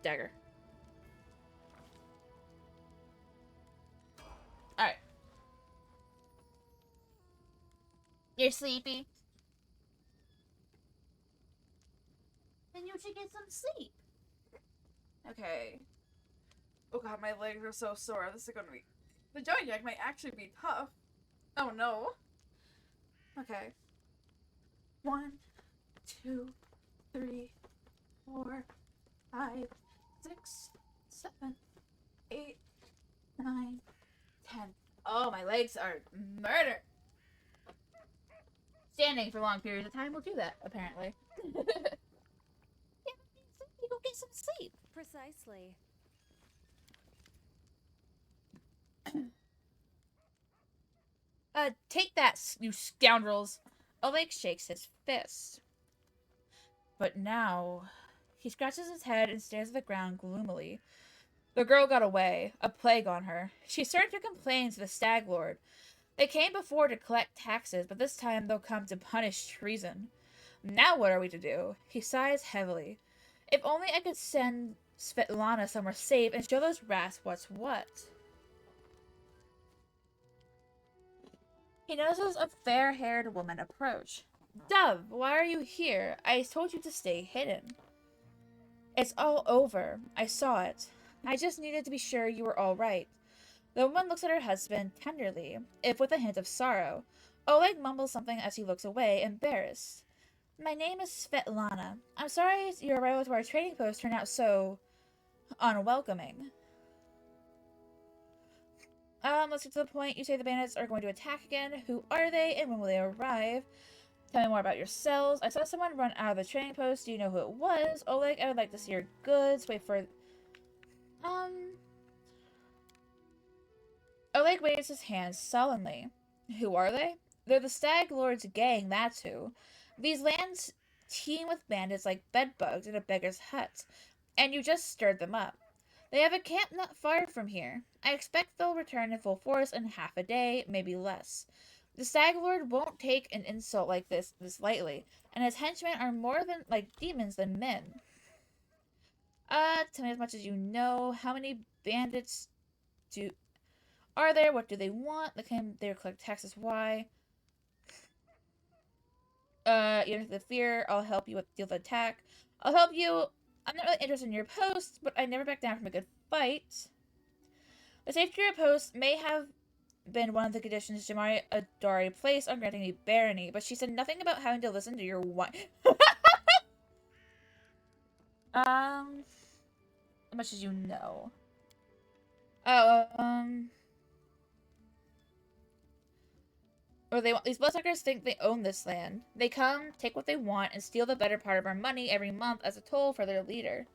Dagger. Alright. You're sleepy? Then you should get some sleep. Okay. Oh god, my legs are so sore. This is gonna be... The jumping jack might actually be tough. Oh no. Okay. 1, 2, 3, 4, 5, 6, 7, 8, 9, 10. Oh, my legs are murder. standing for long periods of time will do that, apparently. Yeah, you go get some sleep. Precisely. Take that, you scoundrels. Oleg shakes his fist. But now, he scratches his head and stares at the ground gloomily. The girl got away, a plague on her. She started to complain to the Stag Lord. They came before to collect taxes, but this time they'll come to punish treason. Now what are we to do? He sighs heavily. If only I could send Svetlana somewhere safe and show those rats what's what. He notices a fair-haired woman approach. Dove, why are you here? I told you to stay hidden. It's all over. I saw it. I just needed to be sure you were all right. The woman looks at her husband tenderly, if with a hint of sorrow. Oleg mumbles something as he looks away, embarrassed. My name is Svetlana. I'm sorry your arrival to our trading post turned out so unwelcoming. Let's get to the point. You say the bandits are going to attack again. Who are they and when will they arrive? Tell me more about yourselves. I saw someone run out of the trading post. Do you know who it was? Oleg, I would like to see your goods. Wait for... Oleg waves his hands sullenly. Who are they? They're the Stag Lord's gang, that's who. These lands teem with bandits like bedbugs in a beggar's hut, and you just stirred them up. They have a camp not far from here. I expect they'll return in full force in half a day, maybe less. The Stag Lord won't take an insult like this lightly, and his henchmen are more than like demons than men. Tell me as much as you know. How many bandits are there? What do they want? They claim they collect taxes. Why? You don't have the fear. I'll help you deal with the attack. I'll help you. I'm not really interested in your post, but I never back down from a good fight. The safety of your post may have been one of the conditions Jamari Adari placed on granting me barony, but she said nothing about having to listen to your wife. As much as you know. Or these bloodsuckers think they own this land. They come, take what they want, and steal the better part of our money every month as a toll for their leader.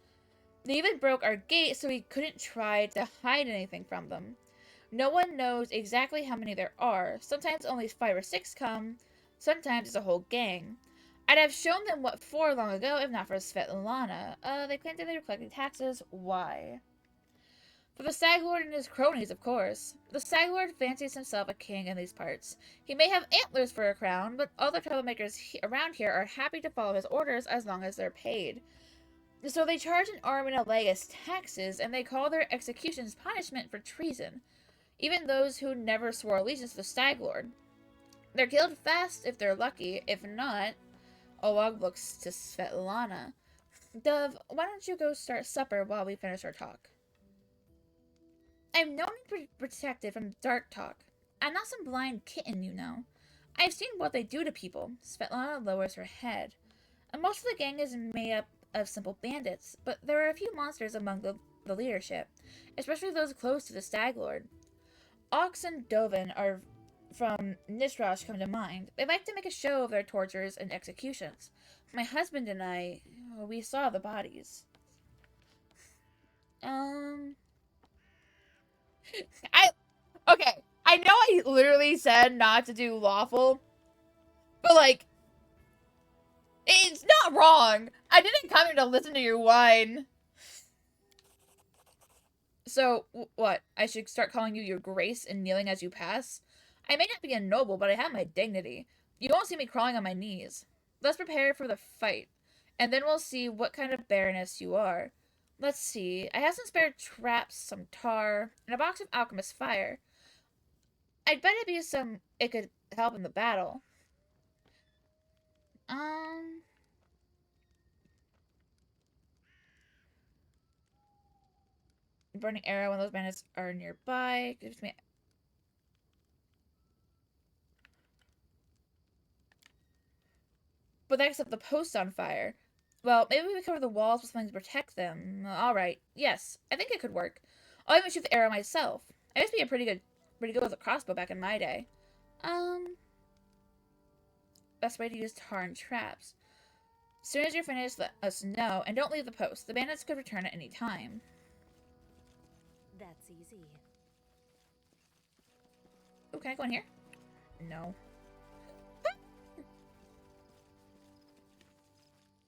They even broke our gate so we couldn't try to hide anything from them. No one knows exactly how many there are. Sometimes only 5 or 6 come. Sometimes it's a whole gang. I'd have shown them what for long ago if not for Svetlana. They claimed that they were collecting taxes. Why? For the Stag Lord and his cronies, of course. The Stag Lord fancies himself a king in these parts. He may have antlers for a crown, but all the troublemakers around here are happy to follow his orders as long as they're paid. So they charge an arm and a leg as taxes, and they call their executions punishment for treason. Even those who never swore allegiance to the Stag Lord. They're killed fast if they're lucky. If not, Oleg looks to Svetlana. Dove, why don't you go start supper while we finish our talk? I'm known to be protected from dark talk. I'm not some blind kitten, you know. I've seen what they do to people. Svetlana lowers her head. And most of the gang is made up of simple bandits, but there are a few monsters among the leadership, especially those close to the Stag Lord. Ox and Dovin are from Nisrosh come to mind. They like to make a show of their tortures and executions. My husband and I, we saw the bodies. Okay, I know I literally said not to do lawful, but like, it's not wrong. I didn't come here to listen to your whine. So, what? I should start calling you your grace and kneeling as you pass? I may not be a noble, but I have my dignity. You won't see me crawling on my knees. Let's prepare for the fight, and then we'll see what kind of baroness you are. Let's see. I have some spare traps, some tar, and a box of alchemist fire. I'd bet it could help in the battle. Burning arrow when those bandits are nearby. Gives me... But that set the post on fire. Well, maybe we cover the walls with something to protect them. Alright. Yes, I think it could work. I'll even shoot the arrow myself. I used to be pretty good with a crossbow back in my day. best way to use tar and traps. As soon as you're finished, let us know, and don't leave the post. The bandits could return at any time. That's easy. Oh, can I go in here? No.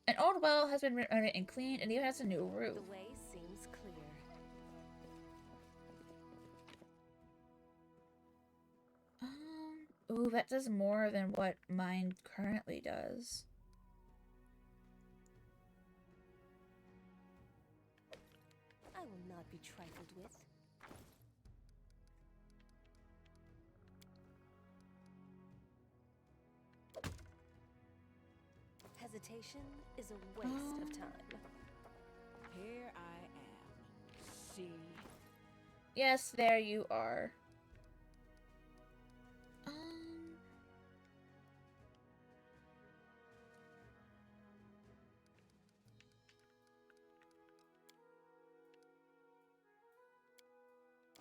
An old well has been renovated and cleaned, and even has a new roof. The way seems clear. Ooh, that does more than what mine currently does. I will not be trifled with. Hesitation is a waste of time. Here I am. See? Yes, there you are.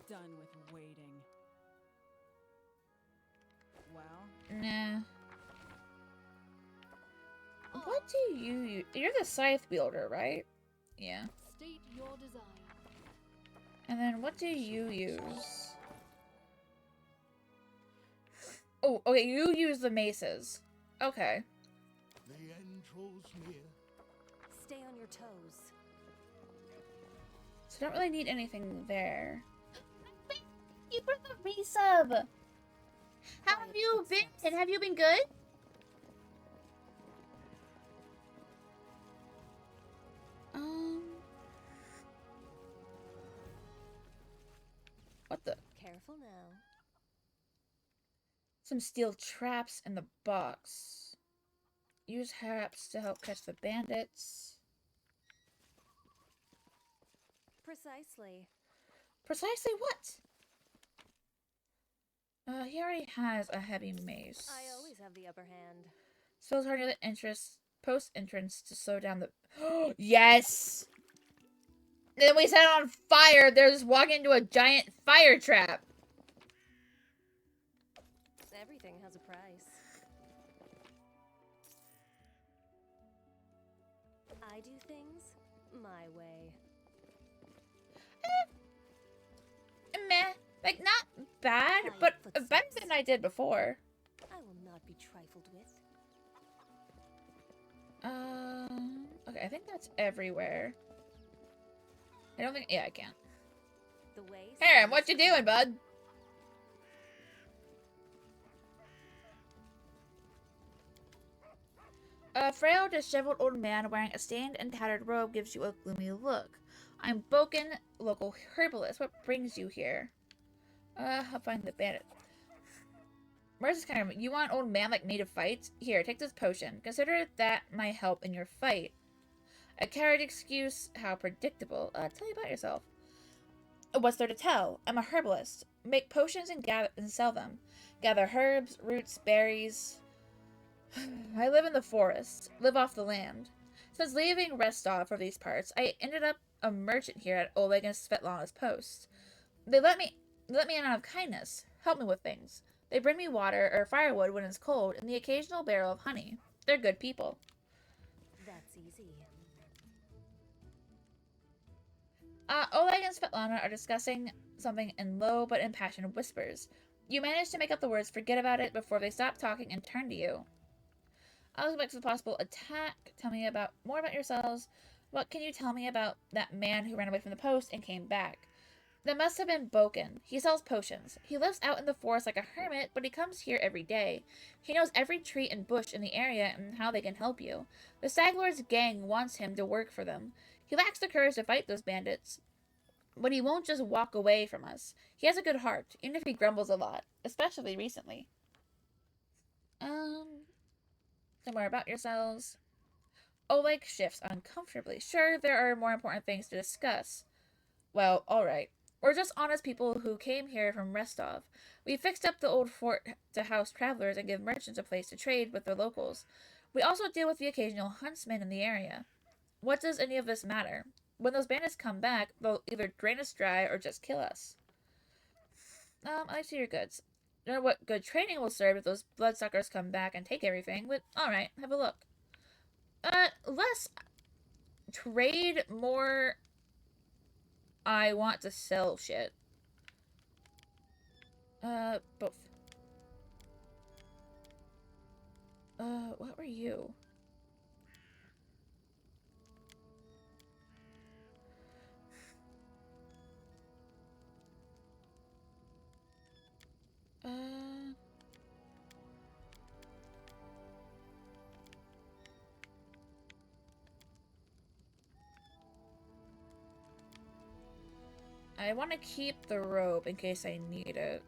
Done with waiting. Well? Nah. What do you use? You're the scythe wielder, right? Yeah. State your desire. And then what do you use? Oh, okay, you use the maces. Okay. The end draws near. Stay on your toes. So I don't really need anything there. You brought the resub! How have you been? And have you been good? What the? Careful now. Some steel traps in the box. Use traps to help catch the bandits. Precisely. Precisely what? He already has a heavy mace. I always have the upper hand. Spells hard near the entrance, post entrance to slow down the. Yes! Then we set it on fire. They're just walking into a giant fire trap. Everything has a price. I do things my way. Meh. Like, not bad, but better than I did before. I will not be trifled with. Okay, I think that's everywhere. I don't think, yeah, I can't. The way. Aaron, what you doing, bud? A frail, disheveled old man wearing a stained and tattered robe gives you a gloomy look. I'm Boken, local herbalist. What brings you here? I'll find the bandit. Where's this kind of... You want old man like me to fight? Here, take this potion. Consider that my help in your fight. A coward excuse. How predictable. Tell me about yourself. What's there to tell? I'm a herbalist. Make potions and gather and sell them. Gather herbs, roots, berries. I live in the forest. Live off the land. Since leaving Restov for these parts, I ended up a merchant here at Oleg and Svetlana's post. They let me in out of kindness. Help me with things. They bring me water or firewood when it's cold and the occasional barrel of honey. They're good people. That's easy. Oleg and Svetlana are discussing something in low but impassioned whispers. You manage to make up the words forget about it before they stop talking and turn to you. I'll expect a possible attack. Tell me more about yourselves. What can you tell me about that man who ran away from the post and came back? That must have been Boken. He sells potions. He lives out in the forest like a hermit, but he comes here every day. He knows every tree and bush in the area and how they can help you. The Stag Lord's gang wants him to work for them. He lacks the courage to fight those bandits, but he won't just walk away from us. He has a good heart, even if he grumbles a lot, especially recently. Some more about yourselves. Oleg shifts uncomfortably. Sure, there are more important things to discuss. Well, alright. We're just honest people who came here from Restov. We fixed up the old fort to house travelers and give merchants a place to trade with the locals. We also deal with the occasional huntsman in the area. What does any of this matter? When those bandits come back, they'll either drain us dry or just kill us. I see your goods. Don't know what good training will serve if those bloodsuckers come back and take everything, but alright, have a look. Less trade, more I want to sell shit. Both. What were you? I want to keep the rope in case I need it.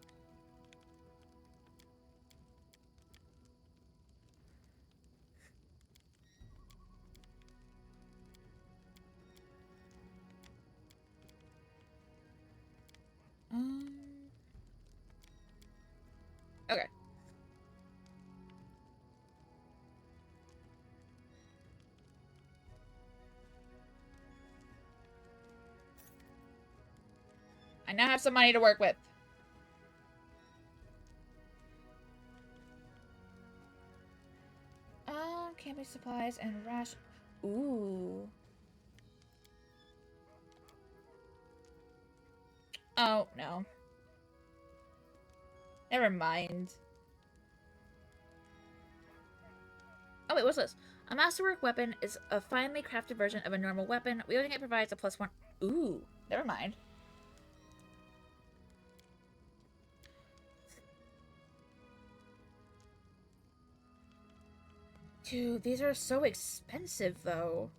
Okay. I now have some money to work with. Camping supplies and ration. Ooh. Oh, no. Never mind. Oh, wait, what's this? A masterwork weapon is a finely crafted version of a normal weapon. Wielding it provides a +1. Ooh, never mind. Dude, these are so expensive, though.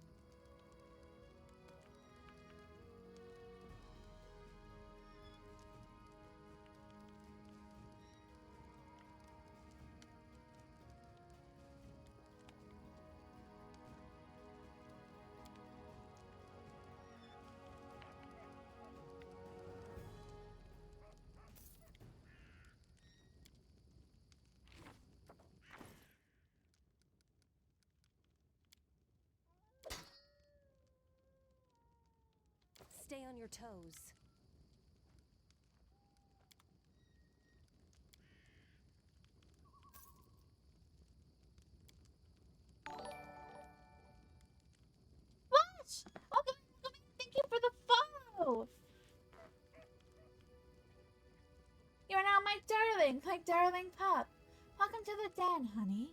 Stay on your toes. What? Okay, thank you for the follow. You are now my darling pup. Welcome to the den, honey.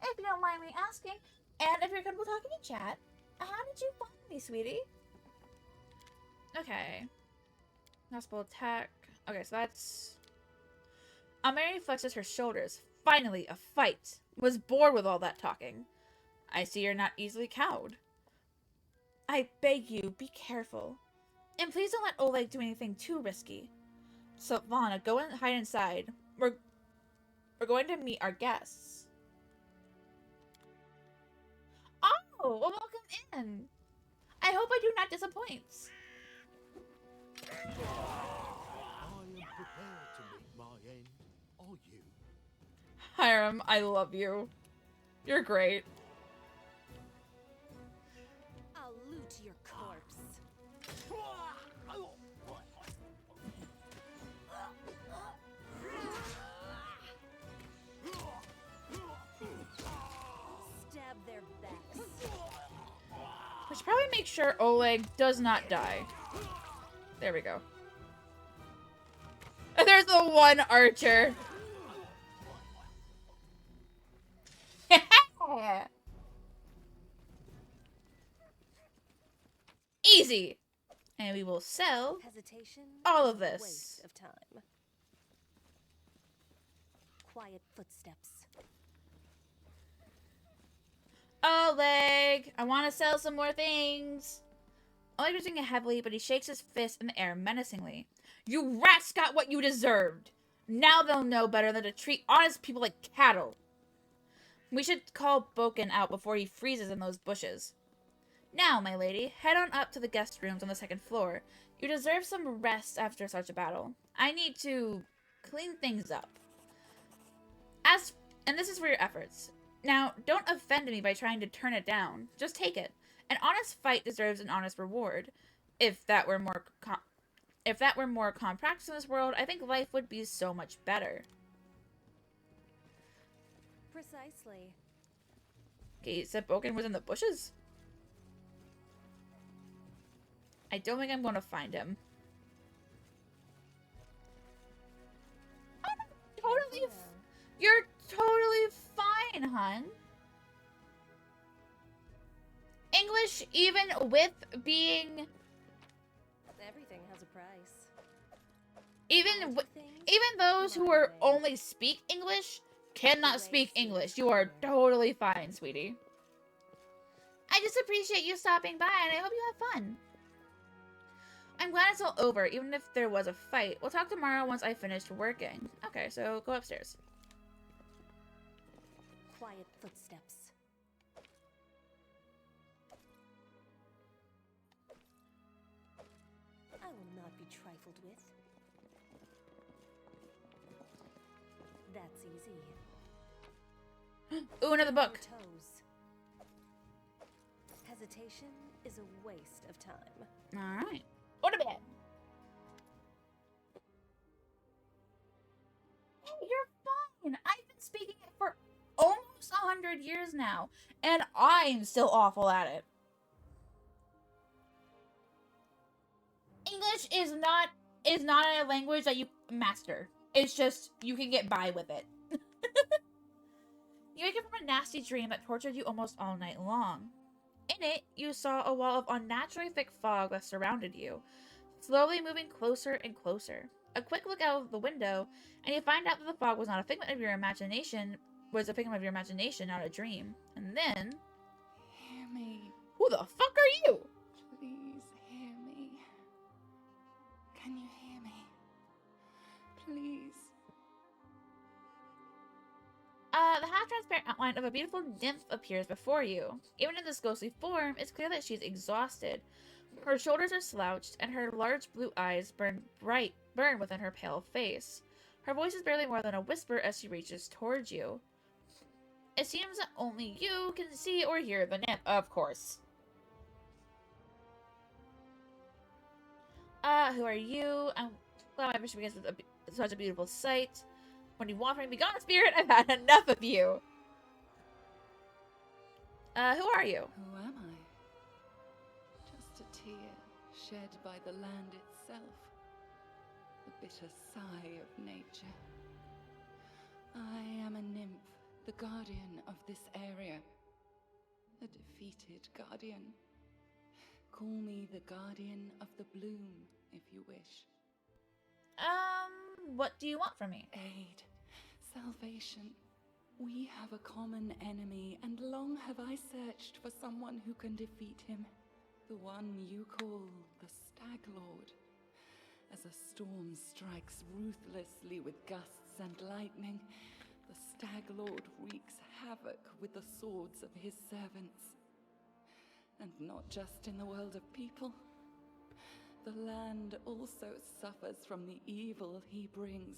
If you don't mind me asking, and if you're comfortable talking in chat, how did you find me, sweetie? Okay. Possible attack. Okay, so that's... Mary flexes her shoulders. Finally, a fight. Was bored with all that talking. I see you're not easily cowed. I beg you, be careful. And please don't let Oleg do anything too risky. So, Vana, go and hide inside. We're going to meet our guests. Oh, well, welcome in. I hope I do not disappoint. I am prepared to meet my end. Are you? Hiram, I love you. You're great. I'll loot your corpse. Stab their backs. We should probably make sure Oleg does not die. There we go. And there's the one archer. Easy. And we will sell Hesitation all of is a this. waste of time. Quiet footsteps. Oleg, I want to sell some more things. Oleg was drinking heavily, but he shakes his fist in the air menacingly. You rats got what you deserved. Now they'll know better than to treat honest people like cattle. We should call Boken out before he freezes in those bushes. Now, my lady, head on up to the guest rooms on the second floor. You deserve some rest after such a battle. I need to clean things up. And this is for your efforts. Now, don't offend me by trying to turn it down. Just take it. An honest fight deserves an honest reward. If that were more If that were more common practice in this world, I think life would be so much better. Precisely. Okay, you said Bogan was in the bushes? I don't think I'm gonna find him. You're totally fine, hun. English, even with being... Everything has a price. Even those who are only speak English cannot speak English. You are totally fine, sweetie. I just appreciate you stopping by, and I hope you have fun. I'm glad it's all over, even if there was a fight. We'll talk tomorrow once I finished working. Okay, so go upstairs. Quiet footsteps. I will not be trifled with. That's easy. Ooh, another book. Toes. Hesitation is a waste of time. Alright. Go to bed. Hey, you're fine. I've been speaking it for almost 100 years now, and I'm still awful at it. English is not a language that you master. It's just you can get by with it. You wake up from a nasty dream that tortured you almost all night long. In it, you saw a wall of unnaturally thick fog that surrounded you, slowly moving closer and closer. A quick look out of the window, and you find out that the fog was not a figment of your imagination, not a dream. And then... Hear me. Who the fuck are you? Please hear me. Can you hear me? Please. The half-transparent outline of a beautiful nymph appears before you. Even in this ghostly form, it's clear that she's exhausted. Her shoulders are slouched, and her large blue eyes burn within her pale face. Her voice is barely more than a whisper as she reaches towards you. It seems that only you can see or hear the nymph, of course. Who are you? I'm glad my mission begins with such a beautiful sight. When you want from me, be gone, spirit! I've had enough of you! Who are you? Who am I? Just a tear shed by the land itself. The bitter sigh of nature. I am a nymph, the guardian of this area. A defeated guardian. Call me the guardian of the bloom, if you wish. What do you want from me? Aid. Salvation. We have a common enemy, and long have I searched for someone who can defeat him. The one you call the Stag Lord. As a storm strikes ruthlessly with gusts and lightning, the Stag Lord wreaks havoc with the swords of his servants. And not just in the world of people. The land also suffers from the evil he brings.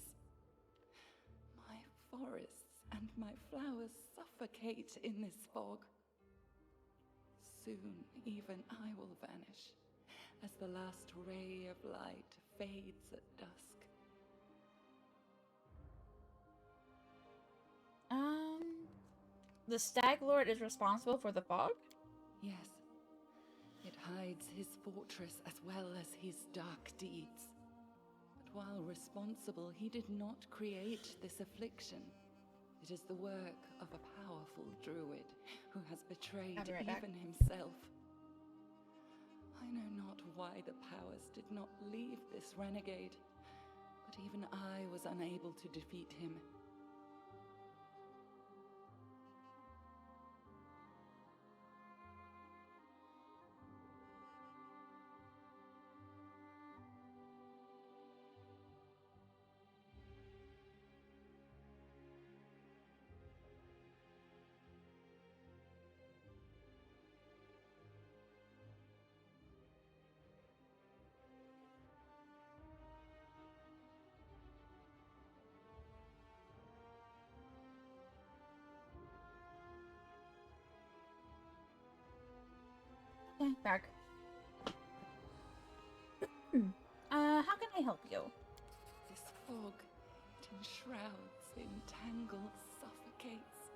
My forests and my flowers suffocate in this fog. Soon even I will vanish, as the last ray of light fades at dusk. The Stag Lord is responsible for the fog? Yes. It hides his fortress as well as his dark deeds. But while responsible, he did not create this affliction. It is the work of a powerful druid who has betrayed even himself. I know not why the powers did not leave this renegade, but even I was unable to defeat him. Okay, back. How I help you? This fog, it enshrouds, entangles, suffocates.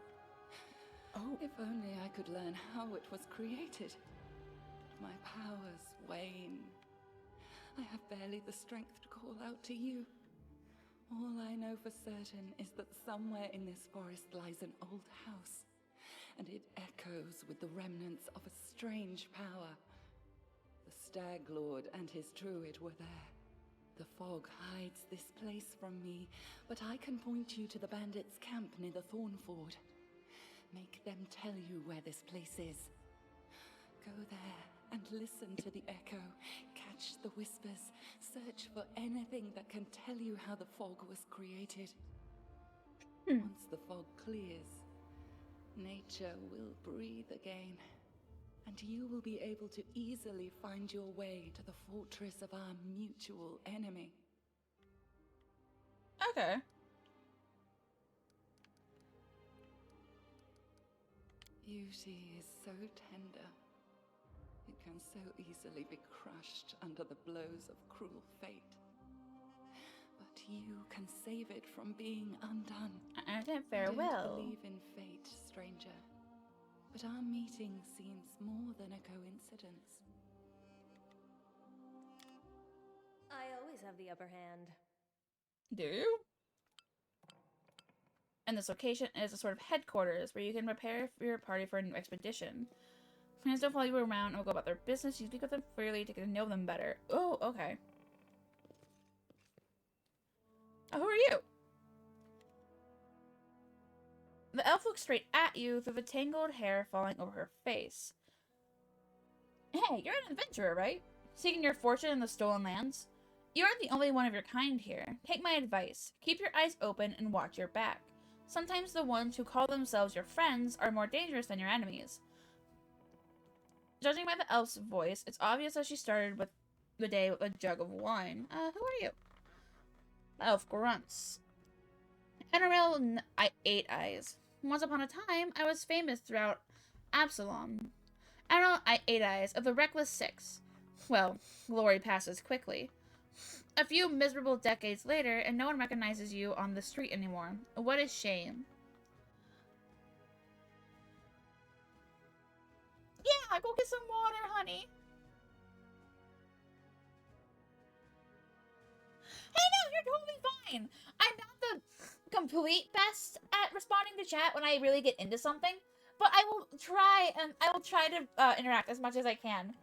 Oh. If only I could learn how it was created. But my powers wane. I have barely the strength to call out to you. All I know for certain is that somewhere in this forest lies an old house, and it echoes with the remnants of a strange power. The Stag Lord and his druid were there. The fog hides this place from me, but I can point you to the bandits' camp near the Thornford. Make them tell you where this place is. Go there and listen to the echo. Catch the whispers. Search for anything that can tell you how the fog was created. Once the fog clears, nature will breathe again, and you will be able to easily find your way to the fortress of our mutual enemy. Okay. Beauty is so tender. It can so easily be crushed under the blows of cruel fate. But you can save it from being undone. I understand farewell. I don't believe in fate, stranger. But our meeting seems more than a coincidence. I always have the upper hand. Do you? And this location is a sort of headquarters where you can prepare for your party for a new expedition. Friends don't follow you around and will go about their business. You speak with them freely to get to know them better. Oh, okay. Oh, who are you? The elf looks straight at you through the tangled hair falling over her face. Hey, you're an adventurer, right? Seeking your fortune in the stolen lands? You aren't the only one of your kind here. Take my advice. Keep your eyes open and watch your back. Sometimes the ones who call themselves your friends are more dangerous than your enemies. Judging by the elf's voice, it's obvious that she started with the day with a jug of wine. Who are you? The elf grunts. Enarel 8 Eyes. Once upon a time, I was famous throughout Absalom. Enarel 8 Eyes of the Reckless Six. Well, glory passes quickly. A few miserable decades later, and no one recognizes you on the street anymore. What a shame. Yeah, go get some water, honey. Hey, no, you're totally fine. I'm not the complete best at responding to chat when I really get into something, but I will try, and I will try to interact as much as I can.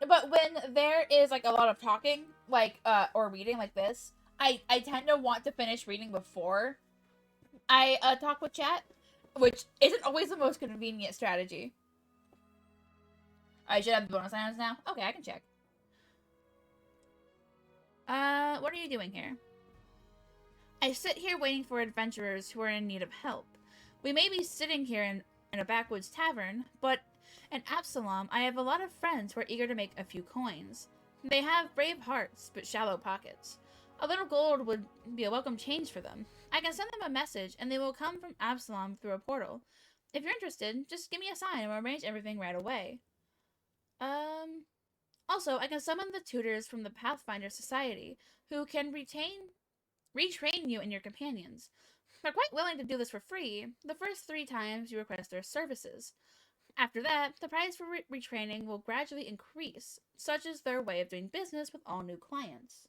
But when there is, like, a lot of talking, like, or reading like this, I tend to want to finish reading before I, talk with chat, which isn't always the most convenient strategy. I should have the bonus items now? Okay, I can check. What are you doing here? I sit here waiting for adventurers who are in need of help. We may be sitting here in a backwoods tavern, but in Absalom, I have a lot of friends who are eager to make a few coins. They have brave hearts, but shallow pockets. A little gold would be a welcome change for them. I can send them a message, and they will come from Absalom through a portal. If you're interested, just give me a sign, and we'll arrange everything right away. Also, I can summon the tutors from the Pathfinder Society, who can retrain you and your companions. They're quite willing to do this for free, the first 3 times you request their services. After that, the price for retraining will gradually increase. Such is their way of doing business with all new clients.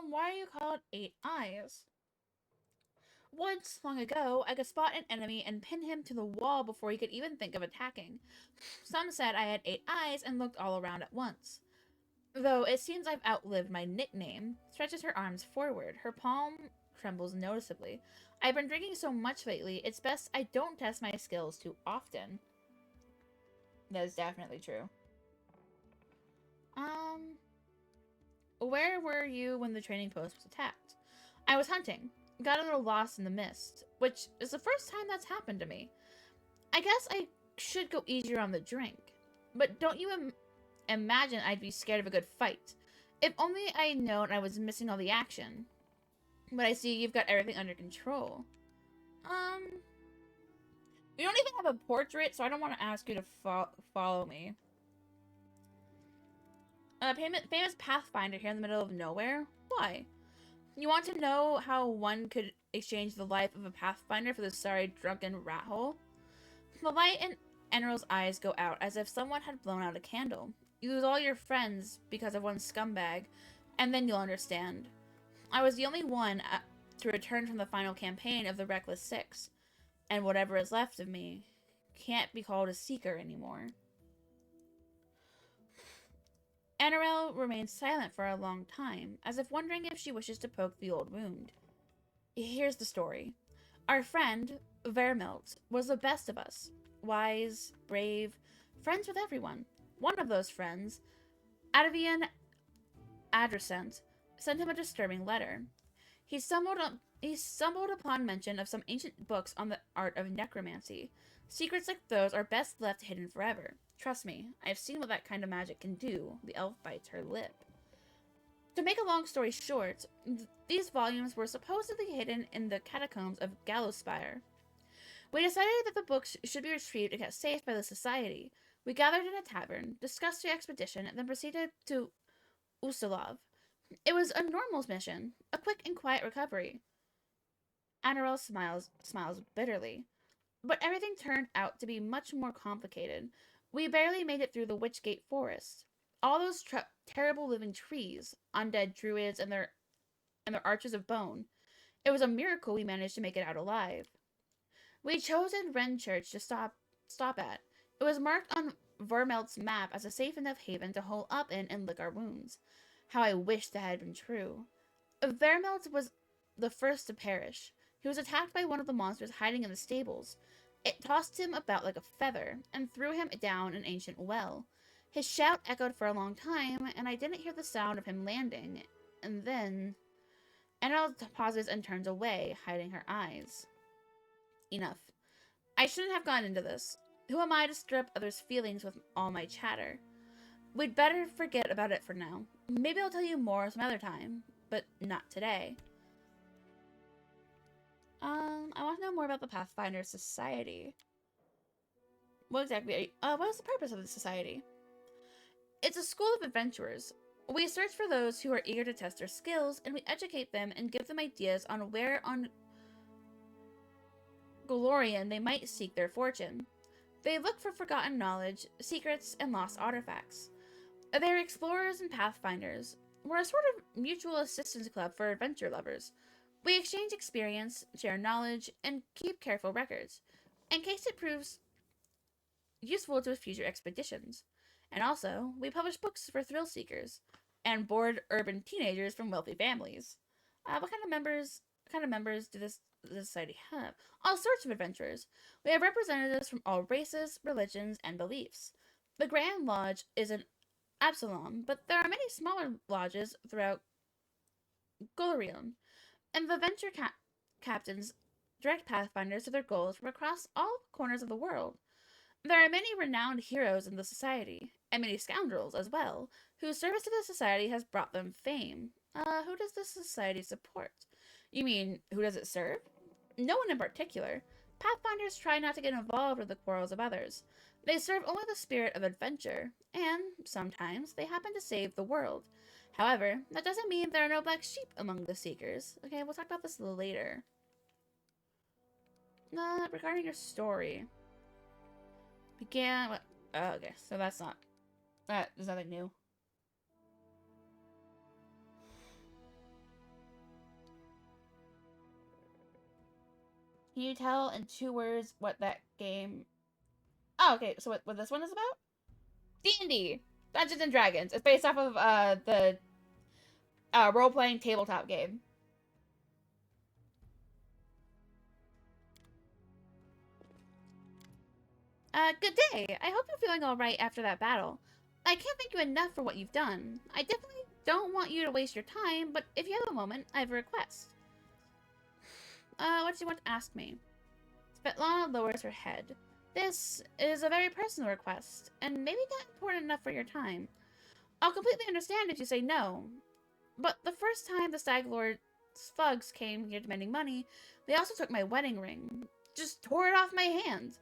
Why are you called 8 Eyes? Once, long ago, I could spot an enemy and pin him to the wall before he could even think of attacking. Some said I had 8 eyes and looked all around at once. Though it seems I've outlived my nickname. Stretches her arms forward. Her palm trembles noticeably. I've been drinking so much lately, it's best I don't test my skills too often. That is definitely true. Where were you when the training post was attacked? I was hunting. Got a little lost in the mist, which is the first time that's happened to me. I guess I should go easier on the drink. But don't you imagine I'd be scared of a good fight. If only I'd known I was missing all the action. But I see you've got everything under control. You don't even have a portrait, so I don't want to ask you to follow me. Famous Pathfinder here in the middle of nowhere? Why? You want to know how one could exchange the life of a Pathfinder for the sorry drunken rat hole? The light in Enrel's eyes go out as if someone had blown out a candle. You lose all your friends because of one scumbag, and then you'll understand. I was the only one to return from the final campaign of the Reckless Six, and whatever is left of me can't be called a seeker anymore. Enrel remains silent for a long time, as if wondering if she wishes to poke the old wound. Here's the story. Our friend, Vermelt, was the best of us. Wise, brave, friends with everyone. One of those friends, Adavian Adrescent, sent him a disturbing letter. He stumbled upon mention of some ancient books on the art of necromancy. Secrets like those are best left hidden forever. Trust me, I've seen what that kind of magic can do. The elf bites her lip. To make a long story short, these volumes were supposedly hidden in the catacombs of Gallowspire. We decided that the books should be retrieved and kept safe by the Society. We gathered in a tavern, discussed the expedition, and then proceeded to Usalov. It was a normal mission, a quick and quiet recovery. Enrel smiles bitterly. But everything turned out to be much more complicated. We barely made it through the Witchgate Forest. All those terrible living trees, undead druids and their arches of bone. It was a miracle we managed to make it out alive. We chosen Wren Church to stop at. It was marked on Vermelt's map as a safe enough haven to hole up in and lick our wounds. How I wished that had been true. Vermelt was the first to perish. He was attacked by one of the monsters hiding in the stables. It tossed him about like a feather, and threw him down an ancient well. His shout echoed for a long time, and I didn't hear the sound of him landing. And then... Enrel pauses and turns away, hiding her eyes. Enough. I shouldn't have gone into this. Who am I to stir up others' feelings with all my chatter? We'd better forget about it for now. Maybe I'll tell you more some other time, but not today. I want to know more about the Pathfinder Society. What exactly are you, what is the purpose of the society? It's a school of adventurers. We search for those who are eager to test their skills, and we educate them and give them ideas on where on Golarion they might seek their fortune. They look for forgotten knowledge, secrets, and lost artifacts. They're explorers and pathfinders. We're a sort of mutual assistance club for adventure lovers. We exchange experience, share knowledge, and keep careful records, in case it proves useful to future expeditions. And also, we publish books for thrill seekers and bored urban teenagers from wealthy families. What kind of members do this society have? All sorts of adventurers. We have representatives from all races, religions, and beliefs. The Grand Lodge is an Absalom, but there are many smaller lodges throughout Golarion, and the venture captains direct pathfinders to their goals from across all corners of the world. There are many renowned heroes in the society, and many scoundrels as well, whose service to the society has brought them fame. Who does the society support? You mean, who does it serve? No one in particular. Pathfinders try not to get involved with the quarrels of others. They serve only the spirit of adventure, and sometimes they happen to save the world. However, that doesn't mean there are no black sheep among the Seekers. Okay, we'll talk about this later. Regarding your story. Began... Oh, okay, so that's not... There's nothing new. Can you tell in 2 words what that game... Oh, okay, so what this one is about? D&D! Dungeons & Dragons. It's based off of the role-playing tabletop game. Good day. I hope you're feeling alright after that battle. I can't thank you enough for what you've done. I definitely don't want you to waste your time, but if you have a moment, I have a request. What do you want to ask me? Svetlana lowers her head. This is a very personal request, and maybe not important enough for your time. I'll completely understand if you say no. But the first time the Stag Lord's thugs came here demanding money, they also took my wedding ring. Just tore it off my hand.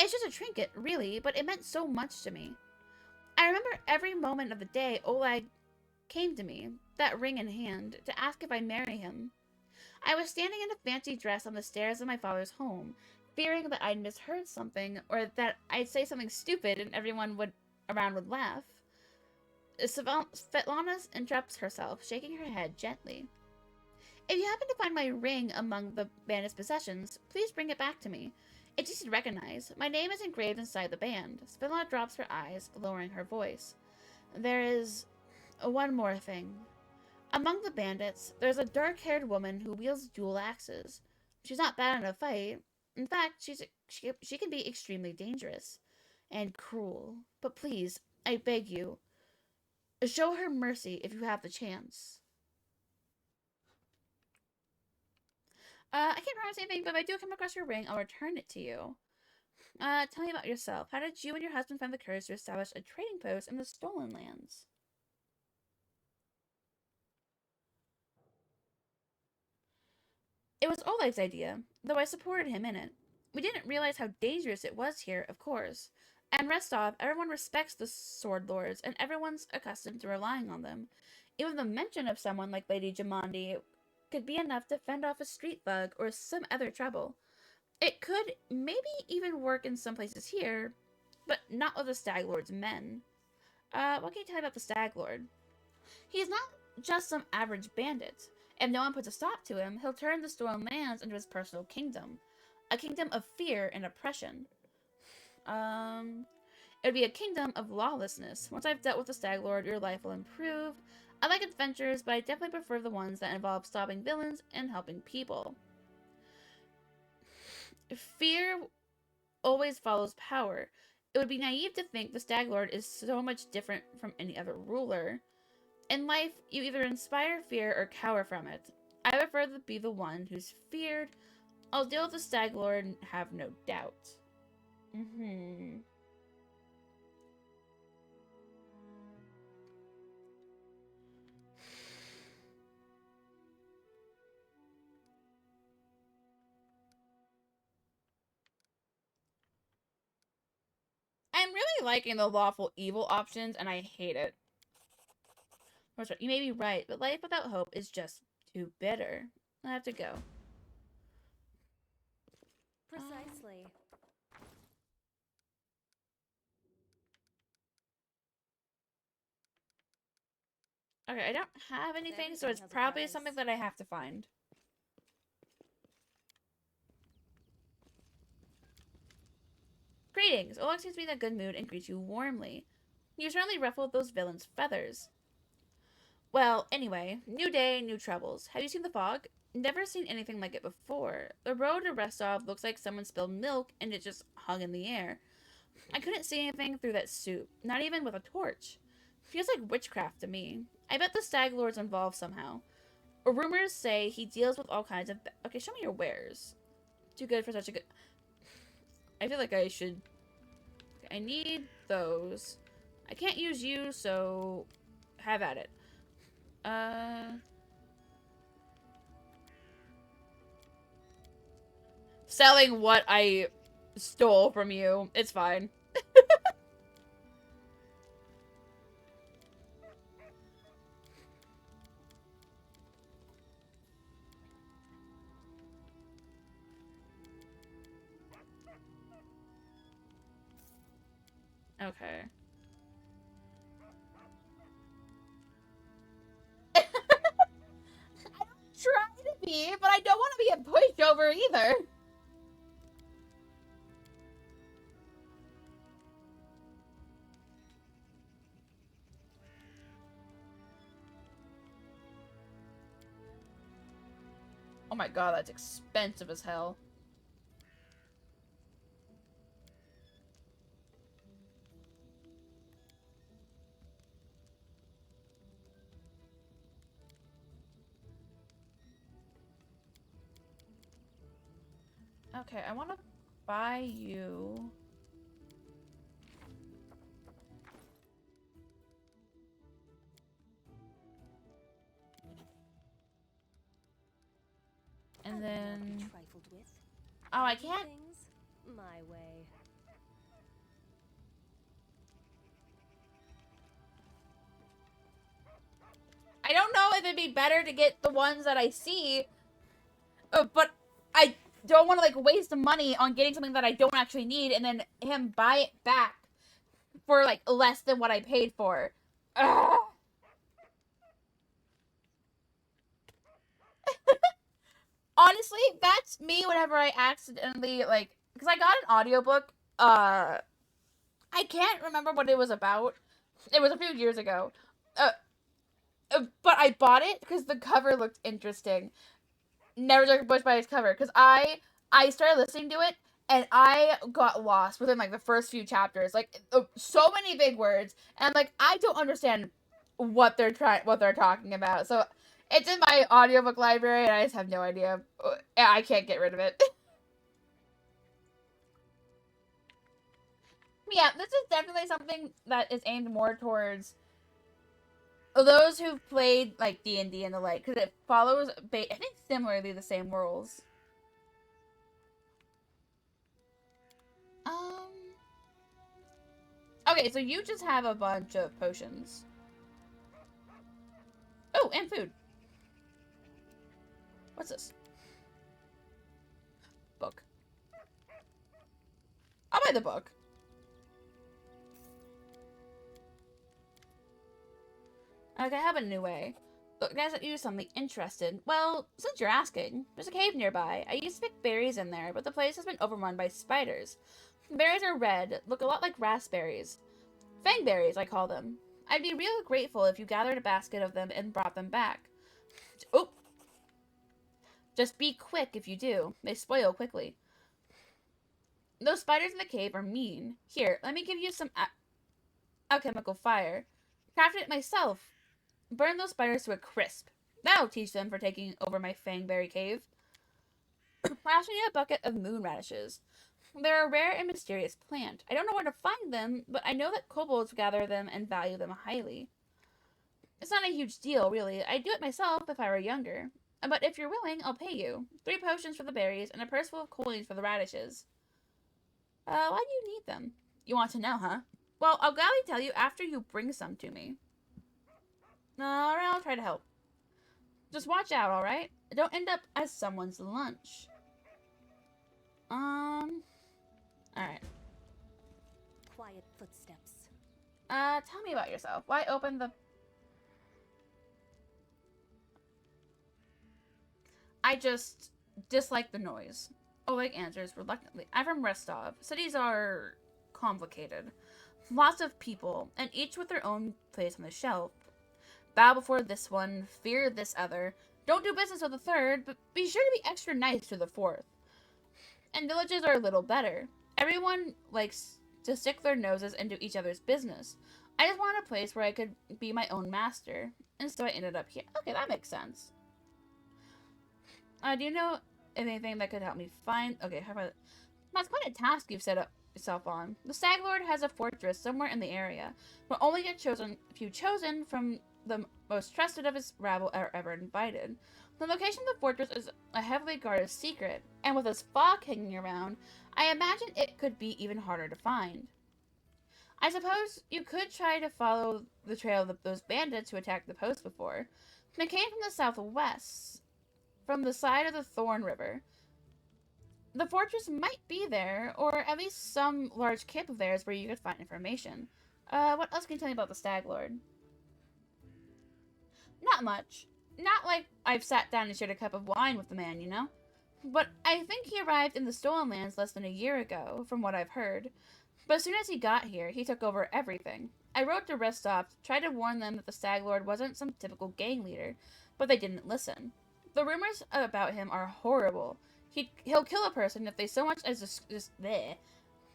It's just a trinket, really, but it meant so much to me. I remember every moment of the day Oleg came to me, that ring in hand, to ask if I'd marry him. I was standing in a fancy dress on the stairs of my father's home, fearing that I'd misheard something, or that I'd say something stupid and everyone around would laugh. Svetlana interrupts herself, shaking her head gently. If you happen to find my ring among the bandit's possessions, please bring it back to me. It's easy to recognize. My name is engraved inside the band. Svetlana drops her eyes, lowering her voice. There is one more thing. Among the bandits, there's a dark-haired woman who wields dual axes. She's not bad in a fight. In fact, she can be extremely dangerous and cruel. But please, I beg you, show her mercy if you have the chance. I can't promise anything, but if I do come across your ring, I'll return it to you. Tell me about yourself. How did you and your husband find the courage to establish a trading post in the Stolen Lands? It was Oleg's idea, though I supported him in it. We didn't realize how dangerous it was here, of course. And Restov, everyone respects the Sword Lords, and everyone's accustomed to relying on them. Even the mention of someone like Lady Jamandi could be enough to fend off a street thug or some other trouble. It could maybe even work in some places here, but not with the Stag Lord's men. What can you tell me about the Stag Lord? He's not just some average bandit. If no one puts a stop to him, he'll turn the Stolen Lands into his personal kingdom. A kingdom of fear and oppression. It would be a kingdom of lawlessness. Once I've dealt with the Stag Lord, your life will improve. I like adventures, but I definitely prefer the ones that involve stopping villains and helping people. Fear always follows power. It would be naive to think the Stag Lord is so much different from any other ruler. In life, you either inspire fear or cower from it. I prefer to be the one who's feared. I'll deal with the Stag Lord and have no doubt. I'm really liking the lawful evil options, and I hate it. You may be right, but life without hope is just too bitter. I have to go. Precisely. Okay, I don't have anything, so it's probably something that I have to find. Greetings! Oleg seems to be in a good mood and greets you warmly. You certainly ruffled those villains' feathers. Well, anyway, new day, new troubles. Have you seen the fog? Never seen anything like it before. The road to Restov looks like someone spilled milk and it just hung in the air. I couldn't see anything through that soup, not even with a torch. Feels like witchcraft to me. I bet the Stag Lord's involved somehow. Rumors say he deals with all kinds of... Okay, show me your wares. Too good for such a good... I feel like I should... I need those. I can't use you, so... have at it. Selling what I stole from you. It's fine. Okay. I don't try to be, but I don't want to be a pushover either. Oh my god, that's expensive as hell. Okay, I want to buy you... And then... Trifled with. Oh, I can't... Things my way. I don't know if it'd be better to get the ones that I see, but I don't want to, like, waste the money on getting something that I don't actually need and then him buy it back for, like, less than what I paid for. Ugh. Honestly, that's me whenever I accidentally, like, because I got an audiobook, I can't remember what it was about. It was a few years ago. But I bought it because the cover looked interesting. Never judge a book by its cover, because I started listening to it, and I got lost within, like, the first few chapters. Like, so many big words, and, like, I don't understand what they're talking about. So it's in my audiobook library, and I just have no idea. I can't get rid of it. Yeah, this is definitely something that is aimed more towards those who've played, like, D&D and the like, because it follows, I think, similarly the same rules. Okay, so you just have a bunch of potions. Oh, and food. What's this? Book. I'll buy the book. Okay, I have a new way. Look, guys, that you something interested. Well, since you're asking, there's a cave nearby. I used to pick berries in there, but the place has been overrun by spiders. The berries are red, look a lot like raspberries. Fangberries, I call them. I'd be real grateful if you gathered a basket of them and brought them back. Oh! Just be quick if you do. They spoil quickly. Those spiders in the cave are mean. Here, let me give you some alchemical fire. Crafted it myself. Burn those spiders to a crisp. That'll teach them for taking over my Fangberry cave. Last, we need a bucket of moon radishes. They're a rare and mysterious plant. I don't know where to find them, but I know that kobolds gather them and value them highly. It's not a huge deal, really. I'd do it myself if I were younger. But if you're willing, I'll pay you. 3 potions for the berries and a purse full of coins for the radishes. Why do you need them? You want to know, huh? Well, I'll gladly tell you after you bring some to me. Alright, I'll try to help. Just watch out, alright? Don't end up as someone's lunch. Alright. Quiet footsteps. Tell me about yourself. Why open the... I just dislike the noise. Oleg answers reluctantly. I'm from Rostov. Cities are complicated. Lots of people, and each with their own place on the shelf. Bow before this one, fear this other. Don't do business with the third, but be sure to be extra nice to the fourth. And villages are a little better. Everyone likes to stick their noses into each other's business. I just wanted a place where I could be my own master, and so I ended up here. Okay, that makes sense. Do you know anything that could help me find... Okay, how about... That's quite a task you've set up yourself on. The Stag Lord has a fortress somewhere in the area, but only get few chosen from the most trusted of his rabble are ever invited. The location of the fortress is a heavily guarded secret, and with this fog hanging around, I imagine it could be even harder to find. I suppose you could try to follow the trail of those bandits who attacked the post before. They came from the southwest, from the side of the Thorn River. The fortress might be there, or at least some large camp of theirs where you could find information. What else can you tell me about the Stag Lord? Not much. Not like I've sat down and shared a cup of wine with the man, you know? But I think he arrived in the Stolen Lands less than a year ago, from what I've heard. But as soon as he got here, he took over everything. I wrote to Rostov, tried to warn them that the Stag Lord wasn't some typical gang leader, but they didn't listen. The rumors about him are horrible. He'll kill a person if they so much as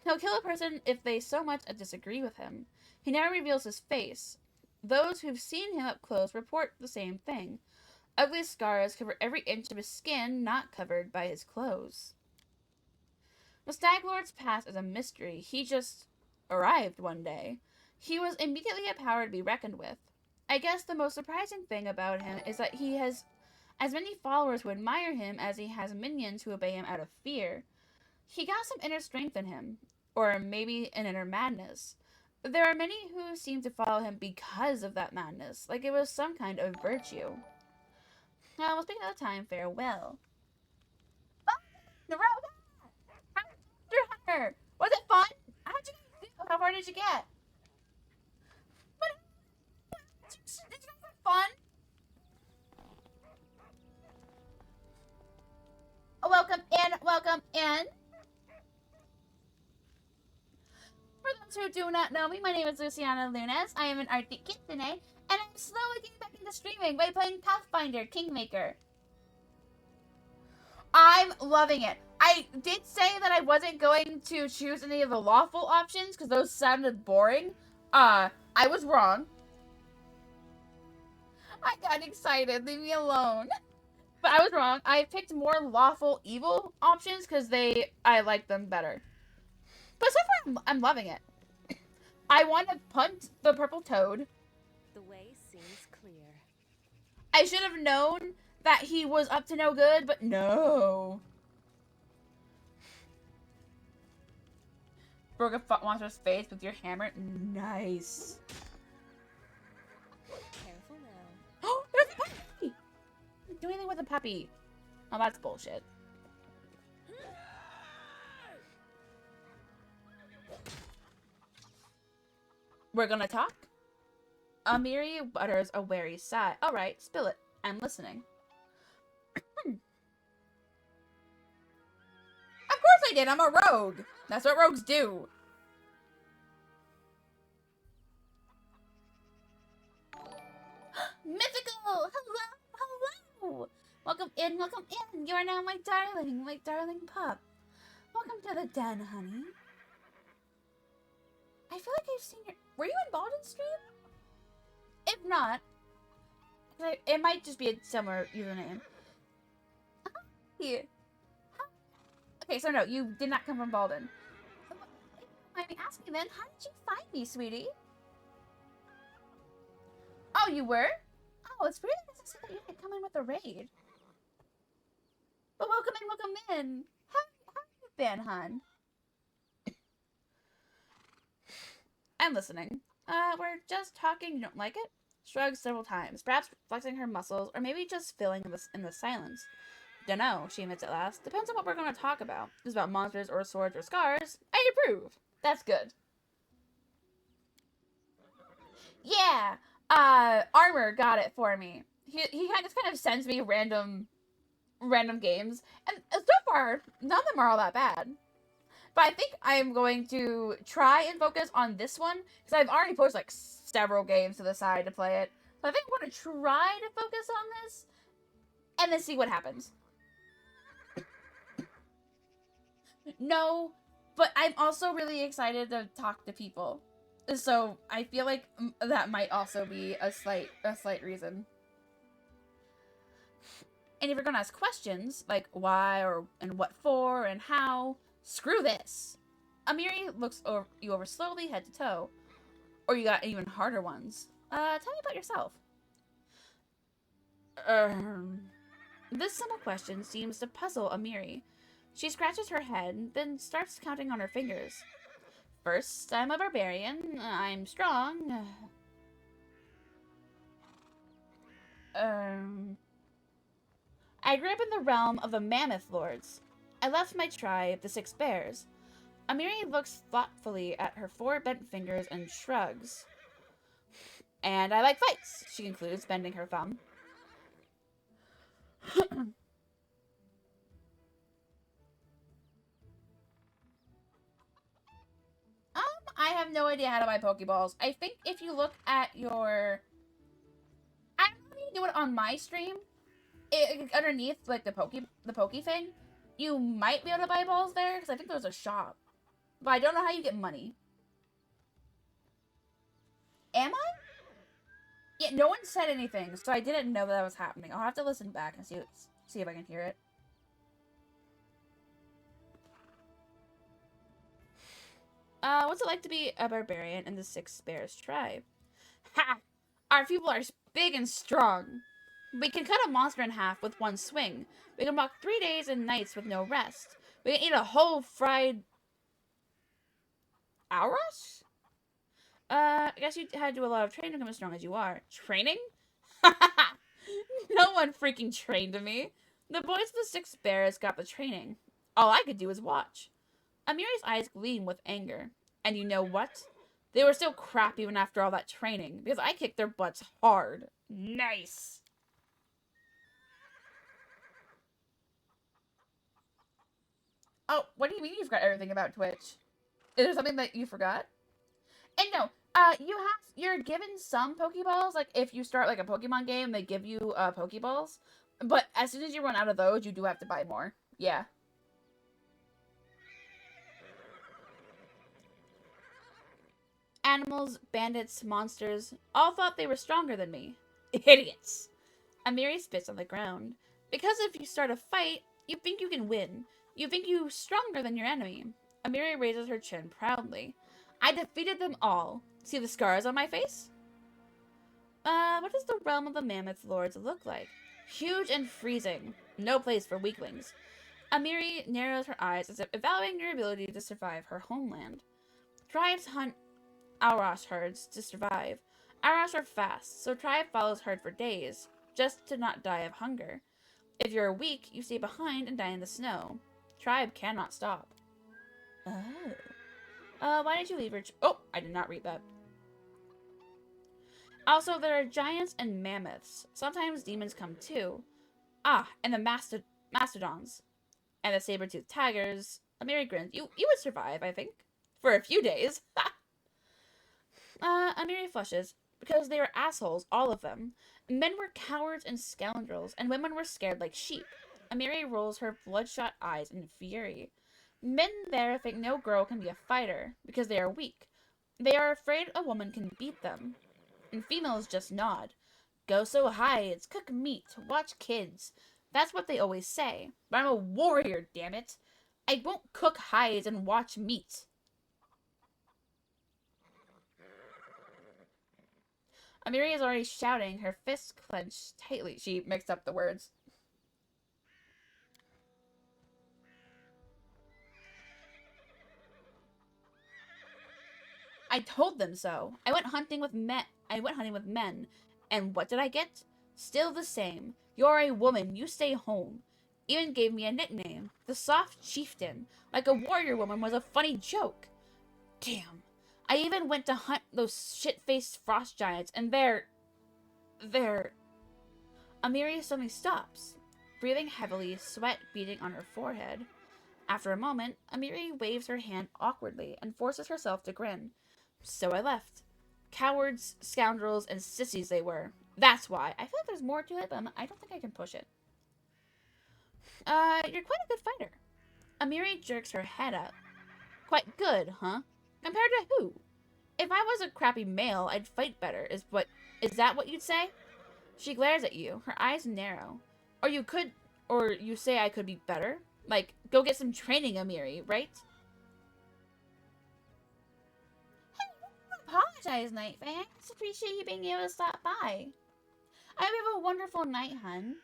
He'll kill a person if they so much as disagree with him. He never reveals his face. Those who've seen him up close report the same thing. Ugly scars cover every inch of his skin not covered by his clothes. The Stag Lord's past is a mystery. He just arrived one day. He was immediately a power to be reckoned with. I guess the most surprising thing about him is that he has as many followers who admire him as he has minions who obey him out of fear. He got some inner strength in him, or maybe an inner madness. There are many who seem to follow him because of that madness, like it was some kind of virtue. Well, speaking of the time, farewell. Oh, the road! Monster Hunter! Was it fun? How'd you do? How far did you get? Did you guys have fun? Welcome in, welcome in. For those who do not know me, my name is Luciana Lunes. I am an Arctic Kitsune, and I'm slowly getting back into streaming by playing Pathfinder Kingmaker. I'm loving it. I did say that I wasn't going to choose any of the lawful options because those sounded boring. I was wrong. I got excited. Leave me alone. But I was wrong. I picked more lawful evil options because I like them better. But so far, I'm loving it. I want to punt the purple toad. The way seems clear. I should have known that he was up to no good, but no. Broke a monster's face with your hammer. Nice. Careful now. Oh, there's a puppy! Do anything with a puppy. Oh, that's bullshit. We're gonna talk? Amiri utters a wary sigh. Alright, spill it. I'm listening. Of course I did! I'm a rogue! That's what rogues do! Mythical! Hello! Hello! Welcome in, welcome in! You are now my darling pup. Welcome to the den, honey. I feel like I've seen your... Were you in Balden's stream? If not, it might just be a similar username. Okay, so no, you did not come from Balden. Might be asking then, how did you find me, sweetie? Oh, you were? Oh, it's really nice to see that you didn't come in with a raid. But welcome in. How have you been, hon? I'm listening. We're just talking, you don't like it? Shrugs several times, perhaps flexing her muscles, or maybe just filling in the silence. Dunno, she admits at last. Depends on what we're going to talk about. If it's about monsters or swords or scars, I approve. That's good. Yeah, Armor got it for me. He just kind of sends me random games, and so far, none of them are all that bad. But I think I'm going to try and focus on this one, because I've already posted like several games to the side to play it. So I think I'm going to try to focus on this, and then see what happens. No, but I'm also really excited to talk to people. So I feel like that might also be a slight reason. And if you're going to ask questions, like why and what for and how, screw this. Amiri looks you over slowly, head to toe. Or you got even harder ones. Tell me about yourself. This simple question seems to puzzle Amiri. She scratches her head, then starts counting on her fingers. First, I'm a barbarian. I'm strong. I grew up in the realm of the Mammoth Lords. I left my tribe, the Six Bears. Amiri looks thoughtfully at her 4 bent fingers and shrugs. And I like fights, she concludes, bending her thumb. I have no idea how to buy Pokeballs. I think if you look at your... I don't know if you do it on my stream. Underneath, like, the Poke thing, you might be able to buy balls there, because I think there's a shop. But I don't know how you get money. Am I? Yeah, no one said anything, so I didn't know that was happening. I'll have to listen back and see if I can hear it. What's it like to be a barbarian in the Six Bears tribe? Ha! Our people are big and strong. We can cut a monster in half with one swing. We can walk 3 days and nights with no rest. We can eat a whole fried... Auros? I guess you had to do a lot of training to become as strong as you are. Training? No one freaking trained me. The boys of the Six Bears got the training. All I could do was watch. Amiri's eyes gleamed with anger. And you know what? They were still crap even after all that training, because I kicked their butts hard. Nice. Oh, what do you mean you forgot everything about Twitch? Is there something that you forgot? And no, you're given some Pokeballs. Like, if you start, like, a Pokemon game, they give you, Pokeballs. But as soon as you run out of those, you do have to buy more. Yeah. Animals, bandits, monsters, all thought they were stronger than me. Idiots. Amiri spits on the ground. Because if you start a fight, you think you can win. You think you're stronger than your enemy. Amiri raises her chin proudly. I defeated them all. See the scars on my face? What does the realm of the Mammoth Lords look like? Huge and freezing. No place for weaklings. Amiri narrows her eyes as if evaluating her ability to survive her homeland. Tribes hunt Aurash herds to survive. Aurash are fast, so Tribe follows herd for days, just to not die of hunger. If you're weak, you stay behind and die in the snow. Tribe cannot stop. Oh. Why did you leave her? Oh, I did not read that. Also, there are giants and mammoths. Sometimes demons come too. Ah, and the mastodons. And the saber-toothed tigers. Amiri grins. You would survive, I think. For a few days. Amiri flushes. Because they were assholes, all of them. Men were cowards and scoundrels, and women were scared like sheep. Amiri rolls her bloodshot eyes in fury. Men there think no girl can be a fighter, because they are weak. They are afraid a woman can beat them. And females just nod. Go so high, it's cook meat, watch kids. That's what they always say. But I'm a warrior, damn it. I won't cook hides and watch meat. Amiri is already shouting, her fists clenched tightly. She mixed up the words. I told them so. I went hunting with men. And what did I get? Still the same. You're a woman. You stay home. Even gave me a nickname. The Soft Chieftain. Like a warrior woman was a funny joke. Damn. I even went to hunt those shit-faced frost giants, and they're... Amiri suddenly stops, breathing heavily, sweat beading on her forehead. After a moment, Amiri waves her hand awkwardly and forces herself to grin. So I left. Cowards, scoundrels, and sissies they were. That's why. I feel like there's more to it, but I don't think I can push it. You're quite a good fighter. Amiri jerks her head up. Quite good, huh? Compared to who? If I was a crappy male, I'd fight better, is that what you'd say? She glares at you, her eyes narrow. Or you say I could be better? Like, go get some training, Amiri, right? Hey, don't apologize, Night Fan. I just appreciate you being able to stop by. I hope you have a wonderful night, hun.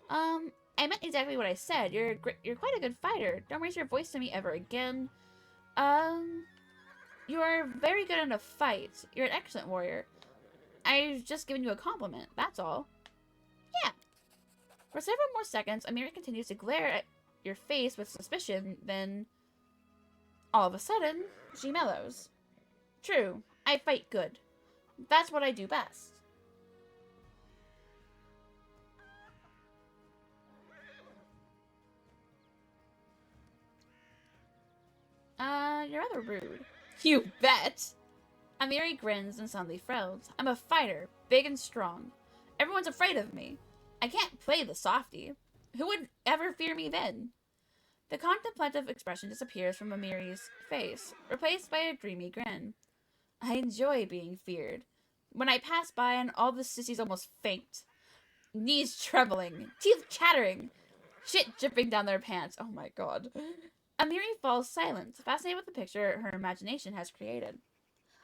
I meant exactly what I said. You're quite a good fighter. Don't raise your voice to me ever again. You are very good in a fight. You're an excellent warrior. I've just given you a compliment, that's all. Yeah. For several more seconds, Amiri continues to glare at your face with suspicion, then... all of a sudden, she mellows. True, I fight good. That's what I do best. You're rather rude. You bet! Amiri grins and suddenly frowns. I'm a fighter, big and strong. Everyone's afraid of me. I can't play the softie. Who would ever fear me then? The contemplative expression disappears from Amiri's face, replaced by a dreamy grin. I enjoy being feared. When I pass by and all the sissies almost faint. Knees trembling, teeth chattering, shit dripping down their pants. Oh my god. Amiri falls silent, fascinated with the picture her imagination has created.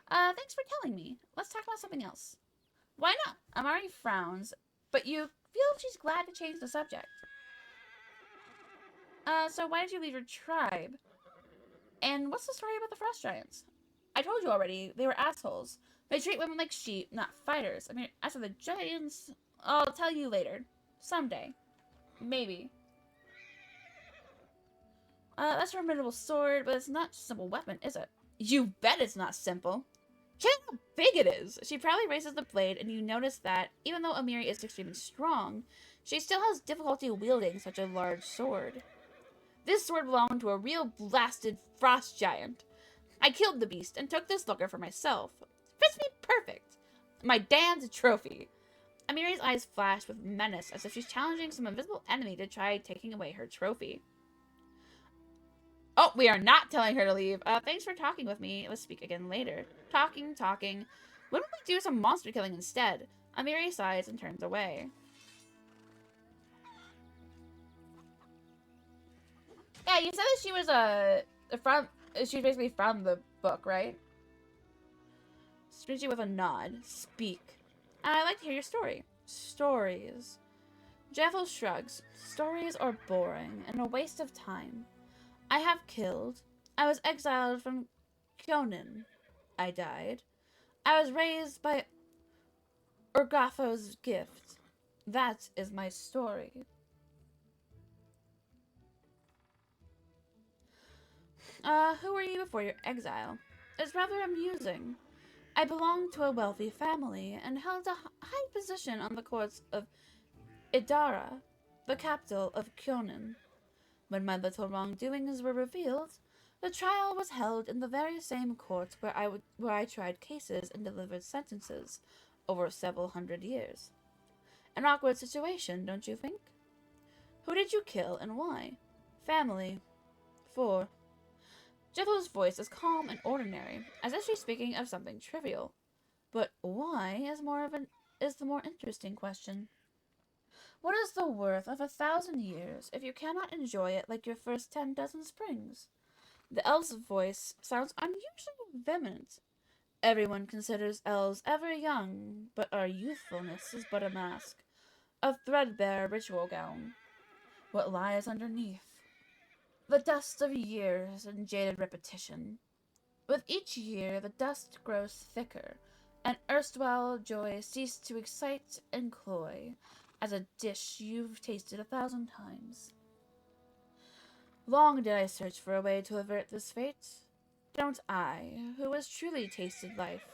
Thanks for telling me. Let's talk about something else. Why not? Amiri frowns, but you feel she's glad to change the subject. So why did you leave your tribe? And what's the story about the Frost Giants? I told you already, they were assholes. They treat women like sheep, not fighters. I mean, as for the giants, I'll tell you later. Someday. Maybe. That's a formidable sword, but it's not just a simple weapon, is it? You bet it's not simple. Check out how big it is! She proudly raises the blade, and you notice that, even though Amiri is extremely strong, she still has difficulty wielding such a large sword. This sword belonged to a real blasted frost giant. I killed the beast, and took this looker for myself. Fits me perfect! My damned trophy! Amiri's eyes flash with menace, as if she's challenging some invisible enemy to try taking away her trophy. Oh, we are not telling her to leave. Thanks for talking with me. Let's speak again later. Talking. When would we do some monster killing instead? Amiri sighs and turns away. Yeah, you said that she was she was basically from the book, right? Sprinchy with a nod. Speak. I'd like to hear your story. Stories. Jeffel shrugs. Stories are boring and a waste of time. I have killed. I was exiled from Kyonin. I died. I was raised by Urgatho's gift. That is my story. Who were you before your exile? It's rather amusing. I belonged to a wealthy family and held a high position on the courts of Idara, the capital of Kyonin. When my little wrongdoings were revealed, the trial was held in the very same court where I tried cases and delivered sentences over several hundred years. An awkward situation, don't you think? Who did you kill and why? Family. 4. Jeffel's voice is calm and ordinary, as if she's speaking of something trivial. But why is the more interesting question. What is the worth of 1,000 years if you cannot enjoy it like your first 10 dozen springs? The elf's voice sounds unusually vehement. Everyone considers elves ever young, but our youthfulness is but a mask, a threadbare ritual gown. What lies underneath? The dust of years and jaded repetition. With each year, the dust grows thicker, and erstwhile joy ceased to excite and cloy, as a dish you've tasted 1,000 times. Long did I search for a way to avert this fate. Don't I, who has truly tasted life,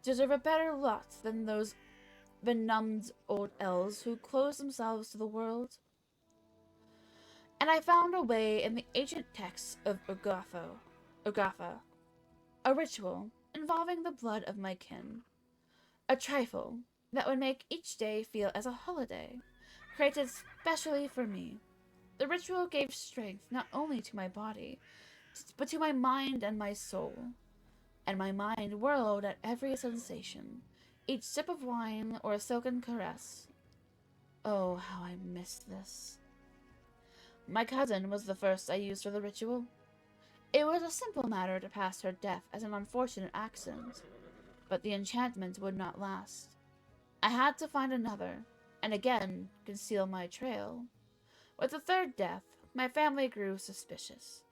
deserve a better lot than those benumbed old elves who close themselves to the world? And I found a way in the ancient texts of Urgatha, a ritual involving the blood of my kin. A trifle that would make each day feel as a holiday, created specially for me. The ritual gave strength not only to my body, but to my mind and my soul. And my mind whirled at every sensation, each sip of wine or a silken caress. Oh, how I missed this. My cousin was the first I used for the ritual. It was a simple matter to pass her death as an unfortunate accident, but the enchantment would not last. I had to find another, and again conceal my trail. With the third death, my family grew suspicious,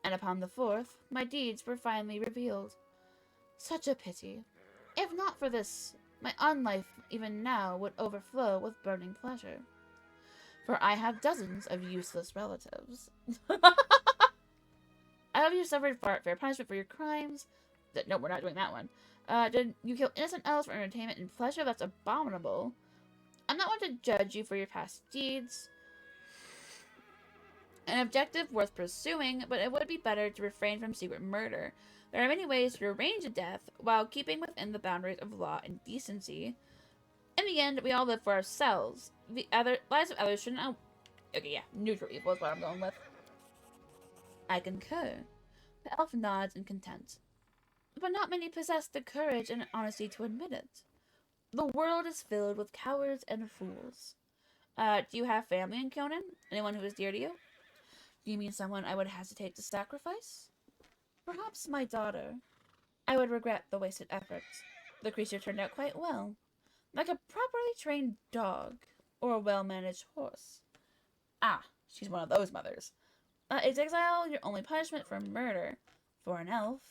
and upon the fourth, my deeds were finally revealed. Such a pity. If not for this, my own life even now would overflow with burning pleasure. For I have dozens of useless relatives. I hope you suffered fair punishment for your crimes. No, we're not doing that one. Did you kill innocent elves for entertainment and pleasure? That's abominable. I'm not one to judge you for your past deeds. An objective worth pursuing, but it would be better to refrain from secret murder. There are many ways to arrange a death while keeping within the boundaries of law and decency. In the end, we all live for ourselves. The lives of others shouldn't... Okay, yeah, neutral evil is what I'm going with. I concur. The elf nods in content. But not many possess the courage and honesty to admit it. The world is filled with cowards and fools. Do you have family in Kyonin? Anyone who is dear to you? Do you mean someone I would hesitate to sacrifice? Perhaps my daughter. I would regret the wasted efforts. The creature turned out quite well. Like a properly trained dog, or a well-managed horse. Ah, she's one of those mothers. Is exile your only punishment for murder? For an elf,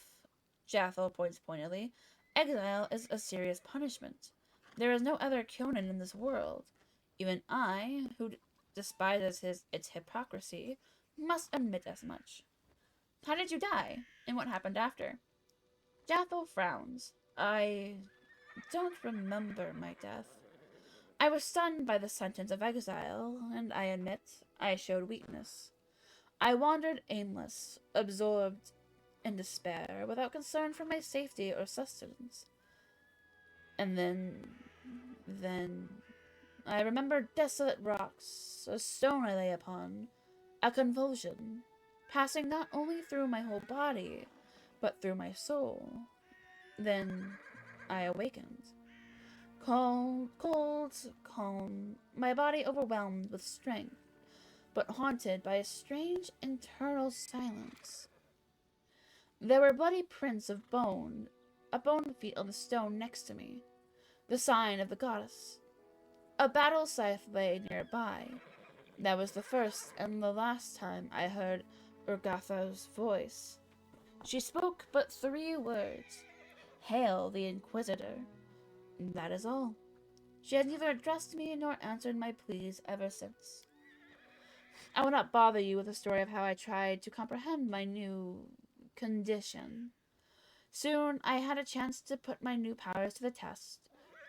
Jathel points pointedly. Exile is a serious punishment. There is no other Kyonin in this world. Even I, who despises its hypocrisy, must admit as much. How did you die? And what happened after? Jathel frowns. I don't remember my death. I was stunned by the sentence of exile, and I admit I showed weakness. I wandered aimless, absorbed in despair, without concern for my safety or sustenance. And then, I remember desolate rocks, a stone I lay upon, a convulsion, passing not only through my whole body, but through my soul. Then I awakened. Cold, calm, my body overwhelmed with strength, but haunted by a strange internal silence. There were bloody prints of bone, a bone feet on the stone next to me, the sign of the goddess. A battle scythe lay nearby. That was the first and the last time I heard Urgatha's voice. She spoke but 3 words. Hail the Inquisitor. That is all. She has neither addressed me nor answered my pleas ever since. I will not bother you with the story of how I tried to comprehend my new condition. Soon I had a chance to put my new powers to the test.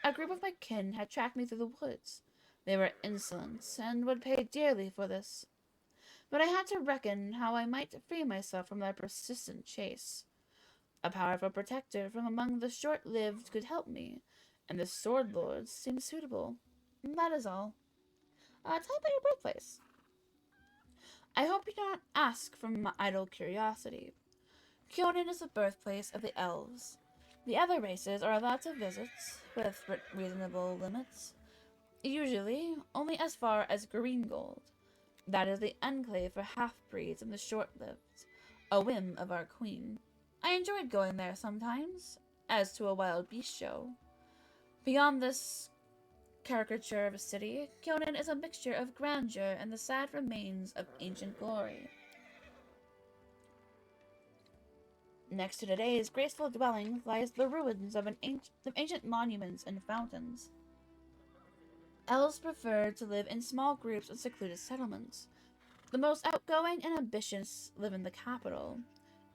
A group of my kin had tracked me through the woods. They were insolent, and would pay dearly for this. But I had to reckon how I might free myself from their persistent chase. A powerful protector from among the short-lived could help me, and the Sword Lords seemed suitable. That is all. Tell me about your birthplace. I hope you do not ask from my idle curiosity. Kyonin is the birthplace of the elves. The other races are allowed to visit, with reasonable limits. Usually, only as far as Greengold. That is the enclave for half-breeds and the short-lived, a whim of our queen. I enjoyed going there sometimes, as to a wild beast show. Beyond this caricature of a city, Kyonin is a mixture of grandeur and the sad remains of ancient glory. Next to today's graceful dwelling lies the ruins of ancient monuments and fountains. Elves prefer to live in small groups and secluded settlements. The most outgoing and ambitious live in the capital,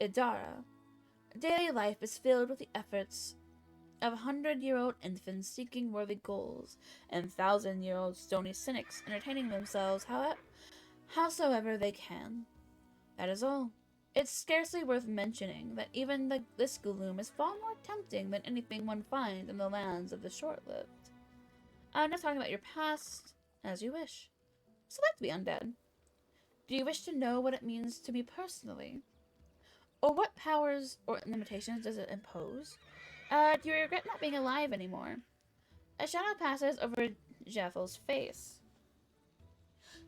Idara. Daily life is filled with the efforts of 100-year-old infants seeking worthy goals, and 1,000-year-old stony cynics entertaining themselves howsoever they can. That is all. It's scarcely worth mentioning that even this gloom is far more tempting than anything one finds in the lands of the short-lived. I'm not talking about your past, as you wish. Select the undead. Do you wish to know what it means to me personally? Or what powers or limitations does it impose? Do you regret not being alive anymore? A shadow passes over Jathel's face.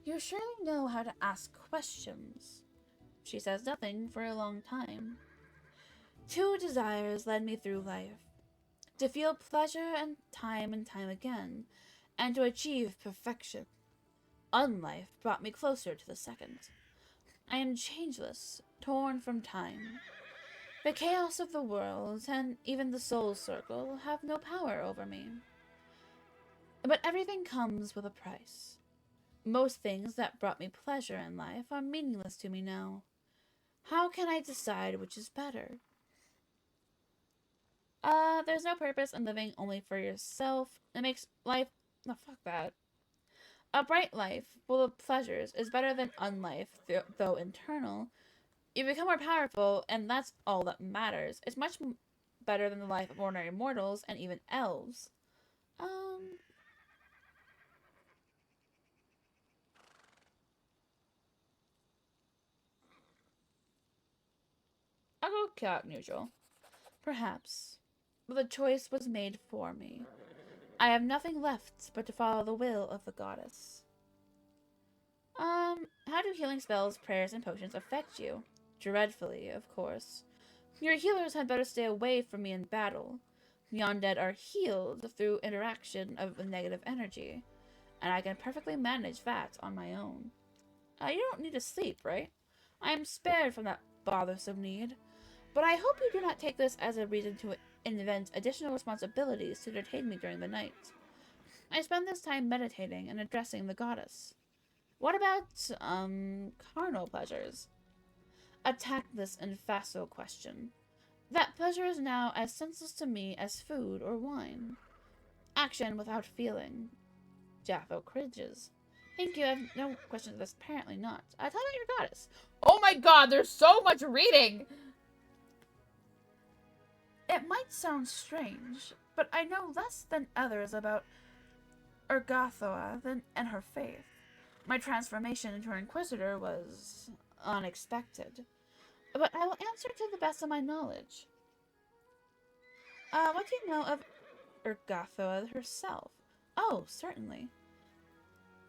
You surely know how to ask questions. She says nothing for a long time. 2 desires led me through life. To feel pleasure and time again, and to achieve perfection. Unlife brought me closer to the second. I am changeless, torn from time. The chaos of the world, and even the soul circle, have no power over me. But everything comes with a price. Most things that brought me pleasure in life are meaningless to me now. How can I decide which is better? There's no purpose in living only for yourself. It makes life... No, fuck that. A bright life, full of pleasures, is better than unlife, though internal. You become more powerful, and that's all that matters. It's much better than the life of ordinary mortals, and even elves. I'll go chaotic neutral. Perhaps. But the choice was made for me. I have nothing left but to follow the will of the goddess. How do healing spells, prayers, and potions affect you? Dreadfully, of course. Your healers had better stay away from me in battle. The undead are healed through interaction of negative energy, and I can perfectly manage that on my own. You don't need to sleep, right? I am spared from that bothersome need. But I hope you do not take this as a reason to invent additional responsibilities to detain me during the night. I spend this time meditating and addressing the goddess. What about, carnal pleasures? A tactless and facile question. That pleasure is now as senseless to me as food or wine. Action without feeling. Jaffo cringes. Thank you, I have no question to this. Apparently not. Tell me about your goddess. Oh my god, there's so much reading! It might sound strange, but I know less than others about Urgathoa and her faith. My transformation into an Inquisitor was unexpected, but I will answer to the best of my knowledge. What do you know of Urgathoa herself? Oh, certainly.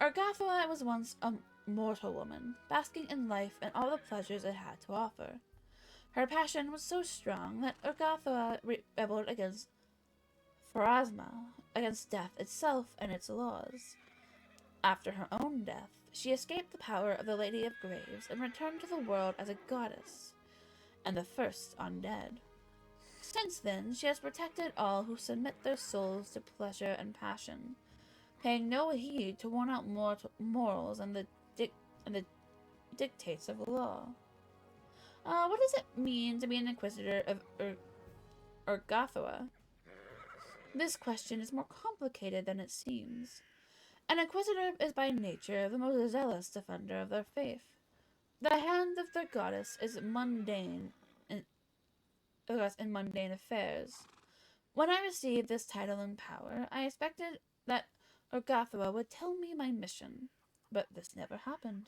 Urgathoa was once a mortal woman, basking in life and all the pleasures it had to offer. Her passion was so strong that Urgathoa rebelled against Pharasma, against death itself and its laws. After her own death, she escaped the power of the Lady of Graves and returned to the world as a goddess, and the first undead. Since then, she has protected all who submit their souls to pleasure and passion, paying no heed to worn-out morals and the dictates of the law. What does it mean to be an Inquisitor of Urgathoa? This question is more complicated than it seems. An Inquisitor is by nature the most zealous defender of their faith. The hand of their goddess is mundane in mundane affairs. When I received this title and power, I expected that Urgathoa would tell me my mission, but this never happened.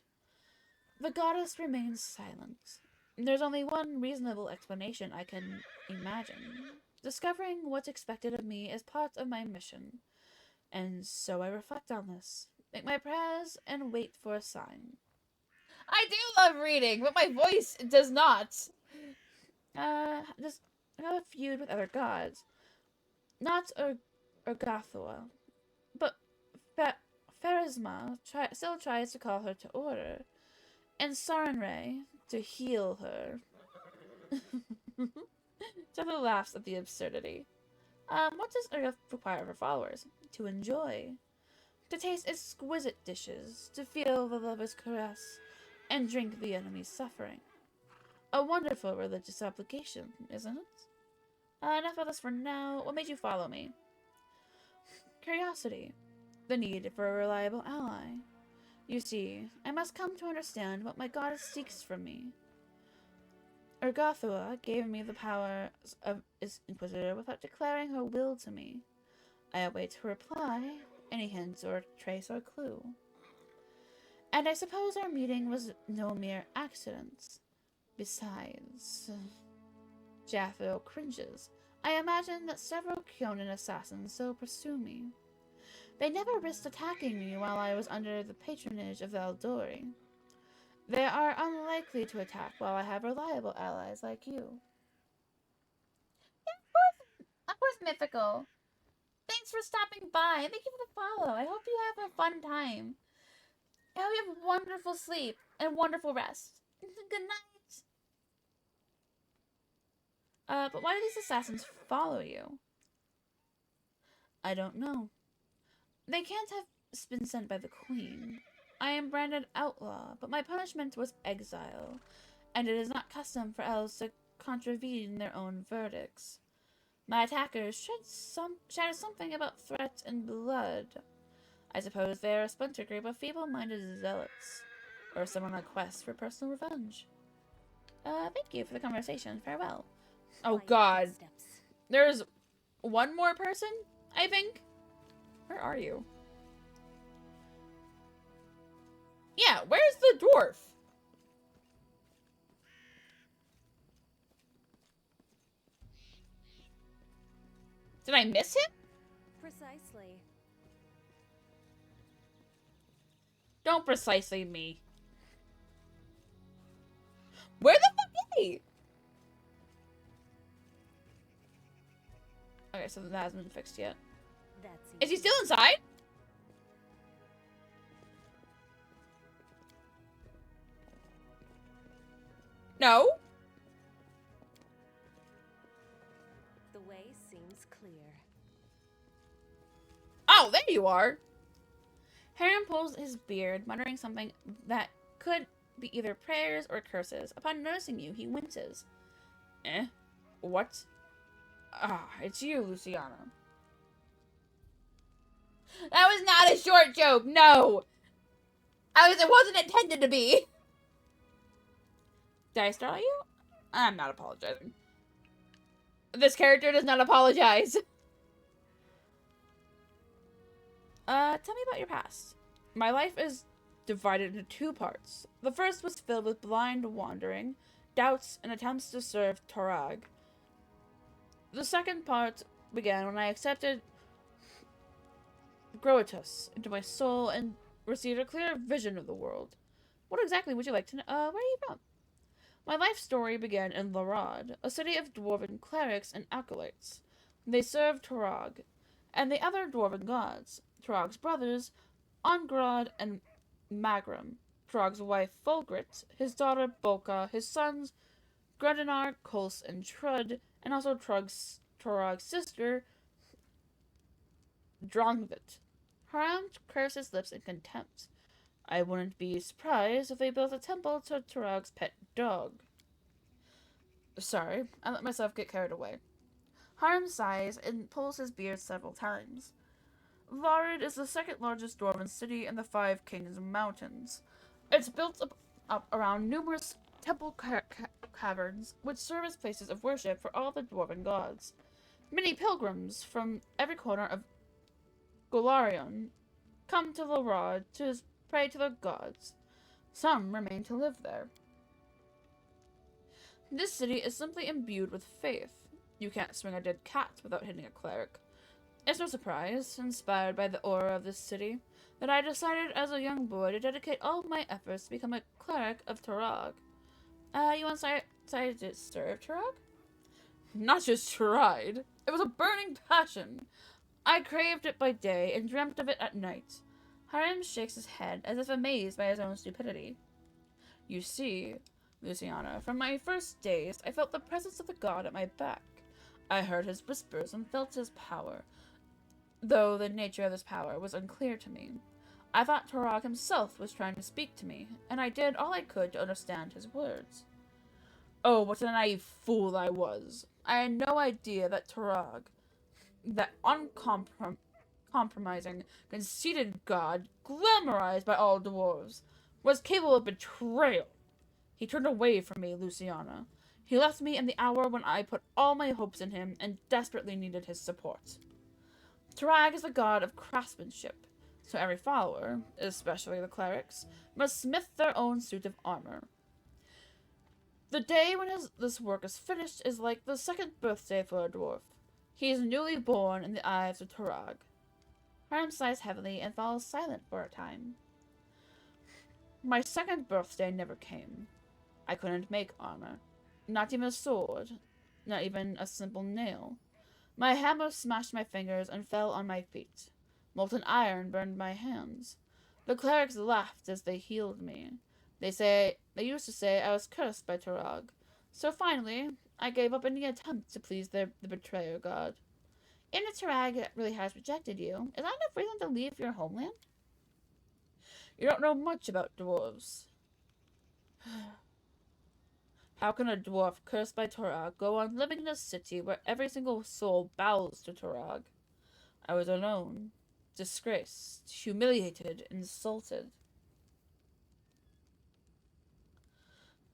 The goddess remains silent. There's only one reasonable explanation I can imagine. Discovering what's expected of me is part of my mission, and so I reflect on this, make my prayers, and wait for a sign. I do love reading, but my voice does not. Just have a feud with other gods. Not Urgathoa, but Pharasma still tries to call her to order, and Sarenrae to heal her. Jethro laughs at the absurdity. What does Earth require of her followers? To enjoy. To taste exquisite dishes, to feel the lover's caress, and drink the enemy's suffering. A wonderful religious obligation, isn't it? Enough of this for now. What made you follow me? Curiosity. The need for a reliable ally. You see, I must come to understand what my goddess seeks from me. Urgathoa gave me the powers of Inquisitor without declaring her will to me. I await her reply, any hint or trace or clue. And I suppose our meeting was no mere accident. Besides... Jaffo cringes. I imagine that several Kyonin assassins so pursue me. They never risked attacking me while I was under the patronage of the Eldori. They are unlikely to attack while I have reliable allies like you. Yeah, of course, Mythical. Thanks for stopping by. Thank you for the follow. I hope you have a fun time. I hope you have wonderful sleep and wonderful rest. Good night. But why do these assassins follow you? I don't know. They can't have been sent by the Queen. I am branded outlaw, but my punishment was exile, and it is not custom for elves to contravene their own verdicts. My attackers shatter something about threat and blood. I suppose they are a splinter group of feeble-minded zealots, or someone on a quest for personal revenge. Thank you for the conversation. Farewell. Oh god. There's one more person, I think? Where are you? Yeah, where's the dwarf? Did I miss him? Precisely. Don't precisely me. Where the fuck is he? Okay, so that hasn't been fixed yet. Is he still inside? No? clear. Oh, there you are! Hiram pulls his beard, muttering something that could be either prayers or curses. Upon noticing you, he winces. Eh? What? Ah, it's you, Luciana. That was not a short joke, no! It wasn't intended to be. Did I startle you? I'm not apologizing. This character does not apologize. Tell me about your past. My life is divided into two parts. The first was filled with blind wandering, doubts, and attempts to serve Torag. The second part began when I accepted Grotus into my soul and received a clear vision of the world. What exactly would you like to know? Where are you from? My life story began in Larad, a city of dwarven clerics and acolytes. They served Torag, and the other dwarven gods, Torag's brothers, Ongrad and Magrum, Torag's wife Fulgrit, his daughter Boka, his sons Gredinar, Kos, and Trud, and also Torag's sister Drongvit. Hiram cursed his lips in contempt. I wouldn't be surprised if they built a temple to Torag's pet dog. Sorry, I let myself get carried away. Hiram sighs and pulls his beard several times. Larad is the second largest dwarven city in the Five Kings Mountains. It's built up around numerous temple caverns, which serve as places of worship for all the dwarven gods. Many pilgrims from every corner of Golarion come to Larad to pray to the gods. Some remain to live there. This city is simply imbued with faith. You can't swing a dead cat without hitting a cleric. It's no surprise, inspired by the aura of this city, that I decided as a young boy to dedicate all my efforts to become a cleric of Torag. You once decided to serve Torag? Not just tried. It was a burning passion. I craved it by day and dreamt of it at night. Hiram shakes his head as if amazed by his own stupidity. You see, Luciana, from my first days, I felt the presence of the god at my back. I heard his whispers and felt his power, though the nature of this power was unclear to me. I thought Torag himself was trying to speak to me, and I did all I could to understand his words. Oh, what a naive fool I was. I had no idea that Torag, that uncompromising, conceited god, glamorized by all dwarves, was capable of betrayal. He turned away from me, Luciana. He left me in the hour when I put all my hopes in him and desperately needed his support. Torag is the god of craftsmanship, so every follower, especially the clerics, must smith their own suit of armor. The day when this work is finished is like the second birthday for a dwarf. He is newly born in the eyes of Torag. Hiram sighs heavily and falls silent for a time. My second birthday never came. I couldn't make armor. Not even a sword. Not even a simple nail. My hammer smashed my fingers and fell on my feet. Molten iron burned my hands. The clerics laughed as they healed me. They used to say I was cursed by Torag. So finally, I gave up any attempt to please the betrayer god. And if Torag really has rejected you, is that enough reason to leave your homeland? You don't know much about dwarves. How can a dwarf cursed by Torag go on living in a city where every single soul bows to Torag? I was alone, disgraced, humiliated, insulted.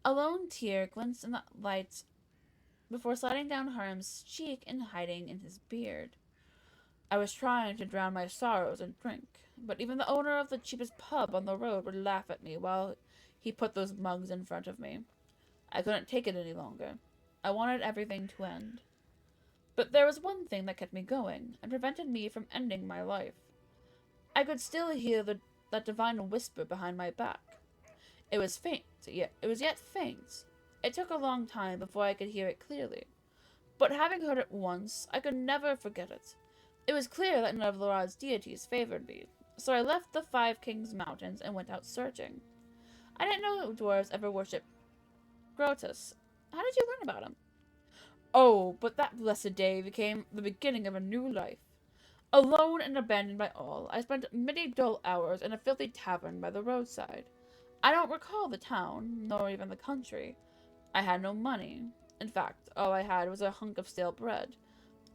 A lone tear glints in the light before sliding down Hiram's cheek and hiding in his beard. I was trying to drown my sorrows in drink, but even the owner of the cheapest pub on the road would laugh at me while he put those mugs in front of me. I couldn't take it any longer. I wanted everything to end. But there was one thing that kept me going, and prevented me from ending my life. I could still hear that divine whisper behind my back. It was faint, yet faint. It took a long time before I could hear it clearly. But having heard it once, I could never forget it. It was clear that none of Larad's deities favored me, so I left the Five Kings Mountains and went out searching. I didn't know dwarves ever worshipped Grotus. How did you learn about him? Oh, but that blessed day became the beginning of a new life. Alone and abandoned by all, I spent many dull hours in a filthy tavern by the roadside. I don't recall the town, nor even the country. I had no money. In fact, all I had was a hunk of stale bread.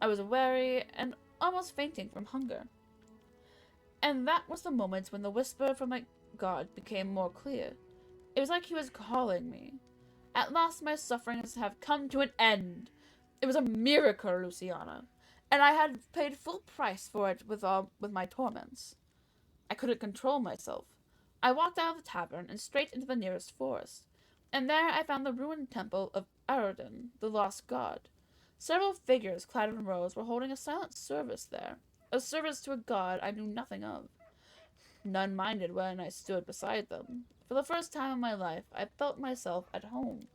I was weary and almost fainting from hunger. And that was the moment when the whisper from my God became more clear. It was like he was calling me. At last my sufferings have come to an end. It was a miracle, Luciana, and I had paid full price for it with my torments. I couldn't control myself. I walked out of the tavern and straight into the nearest forest, and there I found the ruined temple of Arodin, the lost god. Several figures clad in robes were holding a silent service there, a service to a god I knew nothing of. None minded when I stood beside them. For the first time in my life, I felt myself at home.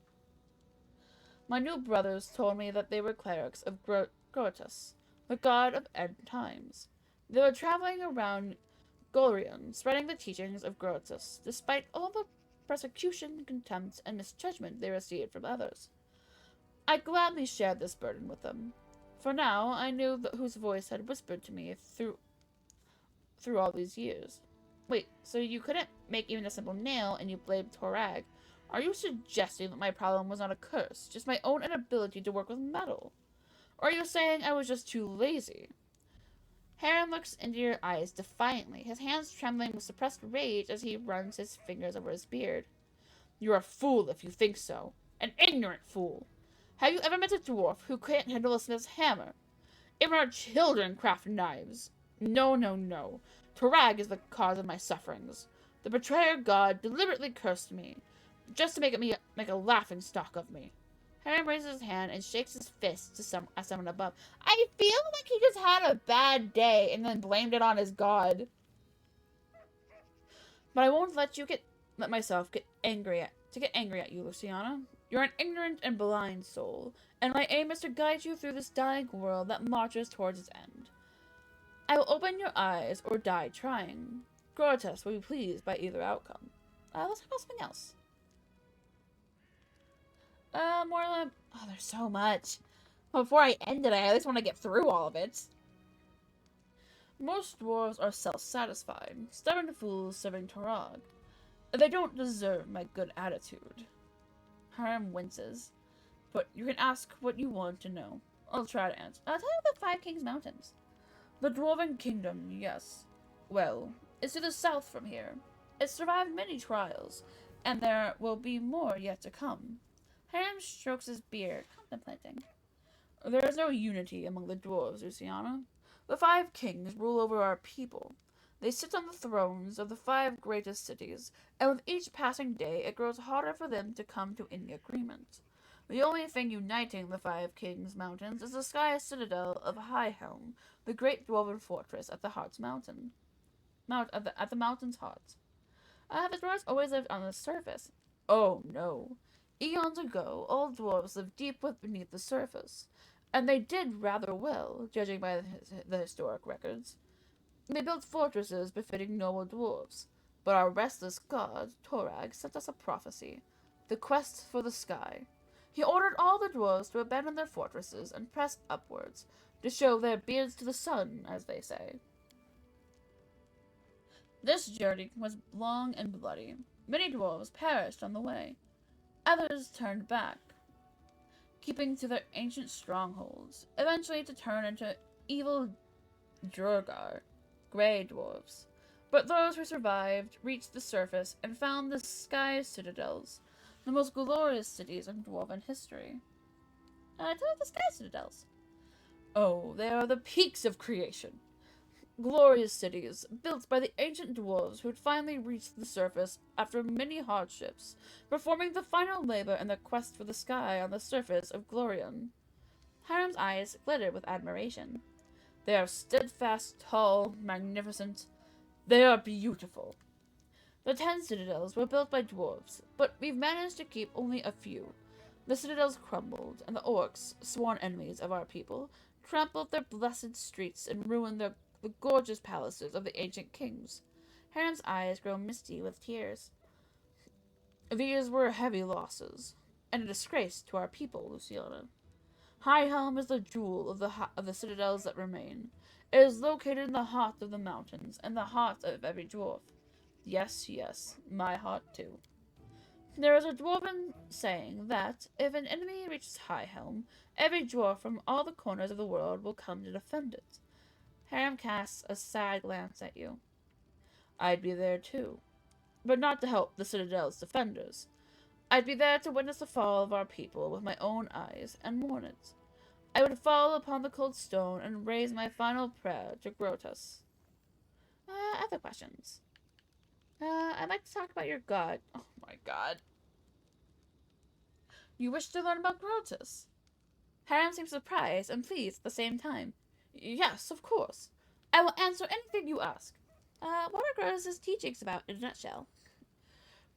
My new brothers told me that they were clerics of Grotus, the god of end times. They were traveling around Golrion, spreading the teachings of Grotus, despite all the persecution, contempt, and misjudgment they received from others. I gladly shared this burden with them, for now I knew whose voice had whispered to me through all these years. Wait, so you couldn't make even a simple nail and you blamed Torag? Are you suggesting that my problem was not a curse, just my own inability to work with metal? Or are you saying I was just too lazy? Harren looks into your eyes defiantly, his hands trembling with suppressed rage as he runs his fingers over his beard. You're a fool if you think so. An ignorant fool. Have you ever met a dwarf who can't handle a smith's hammer? Even our children craft knives. No, no, no. Torag is the cause of my sufferings. The betrayer god deliberately cursed me, just to make a laughing stock of me. Harren raises his hand and shakes his fist at someone above. I feel like he just had a bad day and then blamed it on his god. But I won't let myself get angry at you, Luciana. You're an ignorant and blind soul, and my aim is to guide you through this dying world that marches towards its end. I will open your eyes or die trying. Grotus will be pleased by either outcome. Let's talk about something else. There's so much. Before I end it, I at least want to get through all of it. Most dwarves are self-satisfied, stubborn fools serving Torag. They don't deserve my good attitude. Harren winces. But you can ask what you want to know. I'll try to answer. I'll tell you about the Five Kings Mountains. The Dwarven Kingdom, yes. Well, it's to the south from here. It survived many trials, and there will be more yet to come. Harren strokes his beard, contemplating. There is no unity among the dwarves, Luciana. The Five Kings rule over our people. They sit on the thrones of the 5 greatest cities, and with each passing day it grows harder for them to come to any agreement. The only thing uniting the 5 Kings Mountains is the sky citadel of Highhelm, the great dwarven fortress at the Heart's Mountain. At the mountain's heart. Have the dwarves always lived on the surface? Oh, no. Eons ago, all dwarves lived deep beneath the surface, and they did rather well, judging by the historic records. They built fortresses befitting noble dwarves, but our restless god, Torag, sent us a prophecy, the quest for the sky. He ordered all the dwarves to abandon their fortresses and press upwards, to show their beards to the sun, as they say. This journey was long and bloody. Many dwarves perished on the way. Others turned back, keeping to their ancient strongholds, eventually to turn into evil Durgar, grey dwarves. But those who survived reached the surface and found the sky citadels, the most glorious cities in dwarven history. Tell me the sky citadels. Oh, they are the peaks of creation. Glorious cities, built by the ancient dwarves who had finally reached the surface after many hardships, performing the final labor in their quest for the sky on the surface of Glorion. Harren's eyes glittered with admiration. They are steadfast, tall, magnificent. They are beautiful. The 10 citadels were built by dwarves, but we've managed to keep only a few. The citadels crumbled, and the orcs, sworn enemies of our people, trampled their blessed streets and ruined the gorgeous palaces of the ancient kings. Harren's eyes grow misty with tears. These were heavy losses, and a disgrace to our people, Luciana. High Helm is the jewel of the citadels that remain. It is located in the heart of the mountains, and the heart of every dwarf. Yes, yes, my heart too. There is a dwarven saying that, if an enemy reaches High Helm, every dwarf from all the corners of the world will come to defend it. Harem casts a sad glance at you. I'd be there too, but not to help the Citadel's defenders. I'd be there to witness the fall of our people with my own eyes and mourn it. I would fall upon the cold stone and raise my final prayer to Grotus. Other questions? I'd like to talk about your god. Oh my god. You wish to learn about Grotus? Harem seems surprised and pleased at the same time. Yes, of course. I will answer anything you ask. What are Grotus' teachings about in a nutshell?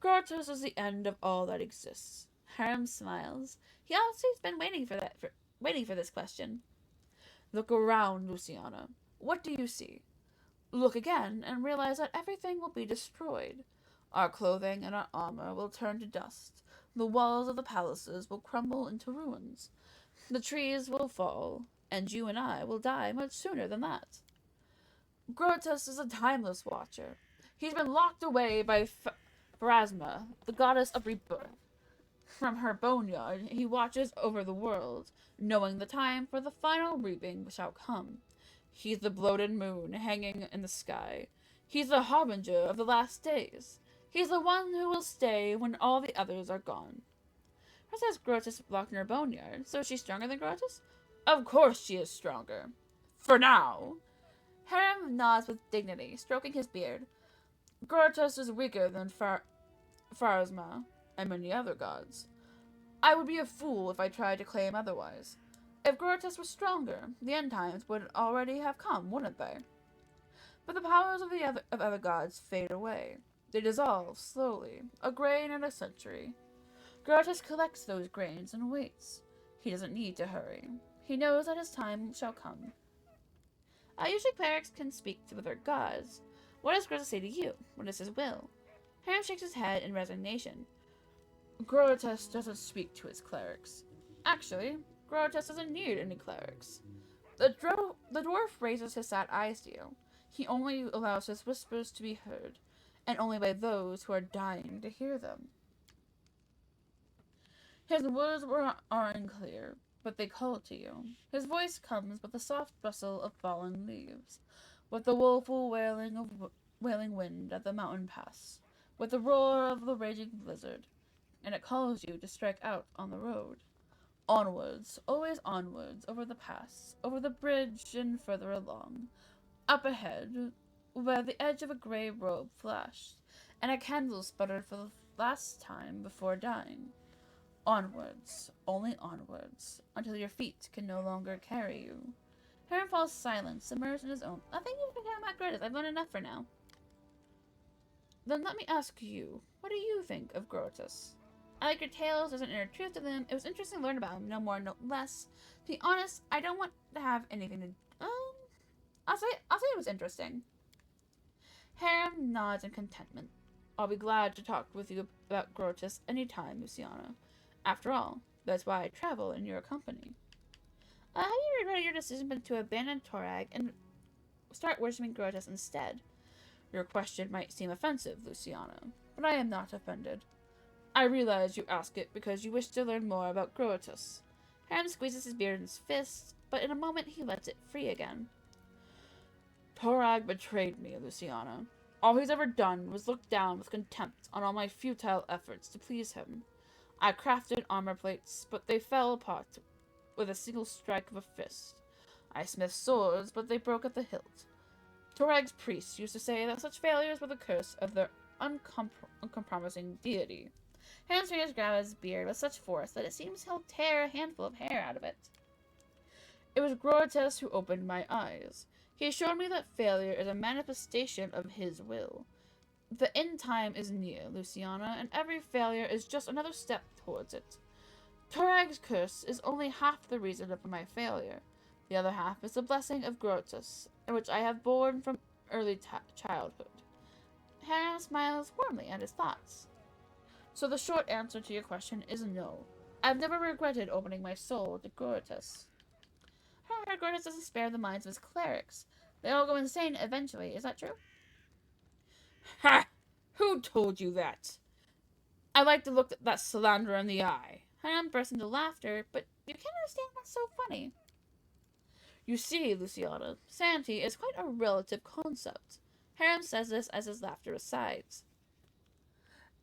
Grotus is the end of all that exists. Harem smiles. He also has been waiting for this question. Look around, Luciana. What do you see? Look again and realize that everything will be destroyed. Our clothing and our armor will turn to dust. The walls of the palaces will crumble into ruins. The trees will fall, and you and I will die much sooner than that. Grotus is a timeless watcher. He's been locked away by Pharasma, the goddess of rebirth. From her boneyard, he watches over the world, knowing the time for the final reaping shall come. He's the bloated moon hanging in the sky. He's the harbinger of the last days. He's the one who will stay when all the others are gone. Her says Grotus locked in her boneyard, so is she stronger than Grotus? Of course she is stronger. For now. Harem nods with dignity, stroking his beard. Grotus is weaker than Pharasma and many other gods. I would be a fool if I tried to claim otherwise. If Grotus was stronger, the end times would already have come, wouldn't they? But the powers of other gods fade away. They dissolve slowly, a grain in a century. Grotus collects those grains and waits. He doesn't need to hurry. He knows that his time shall come. Usually clerics can speak to other gods. What does Grotus say to you? What is his will? Harem shakes his head in resignation. Grotus doesn't speak to his clerics. Actually, Grotus doesn't need any clerics. The dwarf raises his sad eyes to you. He only allows his whispers to be heard, and only by those who are dying to hear them. His words are unclear, but they call to you. His voice comes with the soft rustle of fallen leaves, with the woeful wailing wind at the mountain pass, with the roar of the raging blizzard, and it calls you to strike out on the road. Onwards, always onwards, over the pass, over the bridge, and further along. Up ahead, where the edge of a grey robe flashed, and a candle sputtered for the last time before dying. Onwards, only onwards, until your feet can no longer carry you. Harem falls silent, submerged in his own. I think you can tell about Grotus. I've learned enough for now. Then let me ask you, what do you think of Grotus? I like your tales, there's an inner truth to them. It was interesting to learn about him, no more, no less. To be honest, I don't want to have anything to... I'll say it was interesting. Harem nods in contentment. I'll be glad to talk with you about Grotus any time, Luciana. After all, that's why I travel in your company. How do you regret your decision to abandon Torag and start worshipping Grotus instead? Your question might seem offensive, Luciana, but I am not offended. I realize you ask it because you wish to learn more about Grotus. Harem squeezes his beard in his fist, but in a moment he lets it free again. Torag betrayed me, Luciana. All he's ever done was look down with contempt on all my futile efforts to please him. I crafted armor plates, but they fell apart with a single strike of a fist. I smithed swords, but they broke at the hilt. Torag's priests used to say that such failures were the curse of their uncompromising deity. Harem's fingers grab his beard with such force that it seems he'll tear a handful of hair out of it. It was Grotus who opened my eyes. He showed me that failure is a manifestation of his will. The end time is near, Luciana, and every failure is just another step towards it. Torag's curse is only half the reason for my failure. The other half is the blessing of Grotus, which I have borne from early childhood. Harem smiles warmly at his thoughts. So the short answer to your question is no. I've never regretted opening my soul to Grotus. However, Grotus doesn't spare the minds of his clerics. They all go insane eventually. Is that true? Ha! Who told you that? I like to look that slanderer in the eye. Hiram burst into laughter, but you can't understand what's so funny. You see, Luciana, sanity is quite a relative concept. Hiram says this as his laughter resides.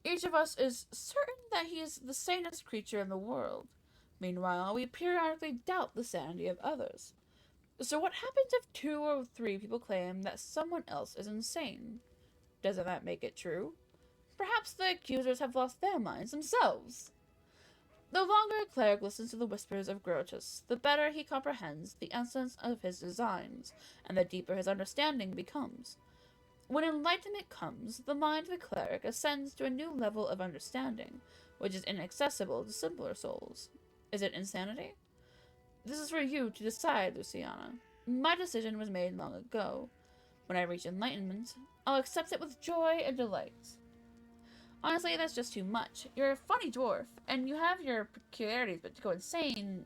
Each of us is certain that he is the sanest creature in the world. Meanwhile, we periodically doubt the sanity of others. So what happens if 2 or 3 people claim that someone else is insane? Doesn't that make it true? Perhaps the accusers have lost their minds themselves. The longer a cleric listens to the whispers of Grotus, the better he comprehends the essence of his designs, and the deeper his understanding becomes. When enlightenment comes, the mind of the cleric ascends to a new level of understanding, which is inaccessible to simpler souls. Is it insanity? This is for you to decide, Luciana. My decision was made long ago. When I reach enlightenment, I'll accept it with joy and delight. Honestly, that's just too much. You're a funny dwarf, and you have your peculiarities, but to go insane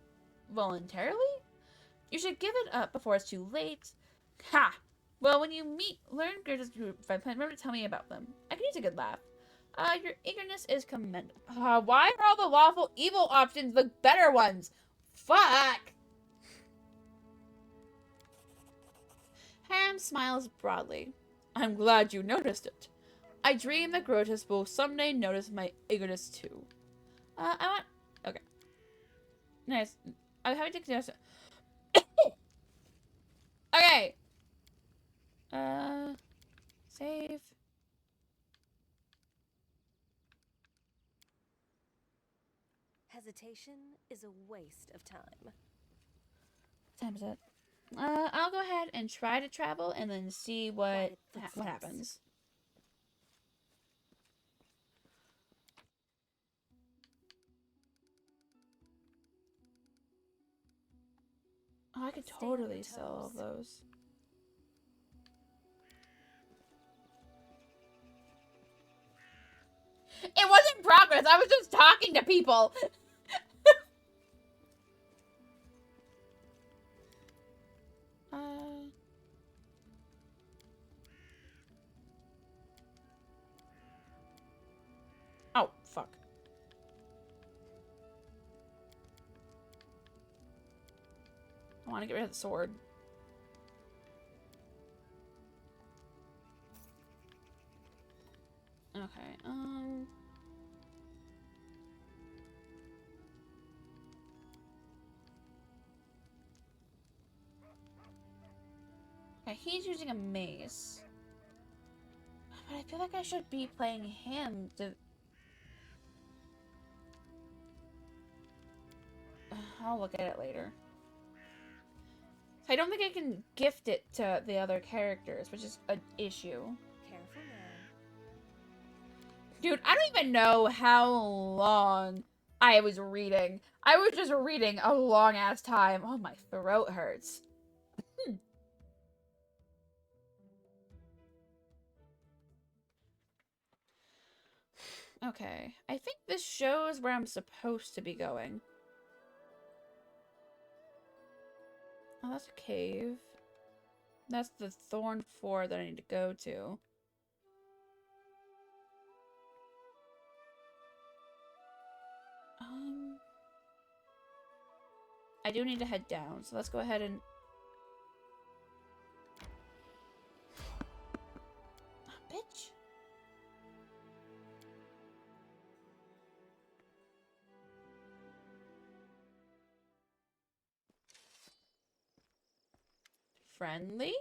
voluntarily? You should give it up before it's too late. Ha! Well, when you learn Grotus' group, remember to tell me about them. I can use a good laugh. Your eagerness is commendable. Why are all the lawful evil options the better ones? Fuck! Ham smiles broadly. I'm glad you noticed it. I dream that Grotus will someday notice my eagerness too. Okay. Nice. I'm having to consider. Okay. Save. Hesitation is a waste of time. What time is it? I'll go ahead and try to travel and then see what happens. Oh, I could totally sell all those. It wasn't progress. I was just talking to people. Oh, fuck. I want to get rid of the sword. Okay, Okay, he's using a mace. But I feel like I should be playing him to... I'll look at it later. I don't think I can gift it to the other characters, which is an issue. Careful now. Dude, I don't even know how long I was reading. I was just reading a long-ass time. Oh, my throat hurts. Okay, I think this shows where I'm supposed to be going. Oh, that's a cave. That's the Thorn Fort that I need to go to. I do need to head down, so let's go ahead and... Oh, bitch. Friendly?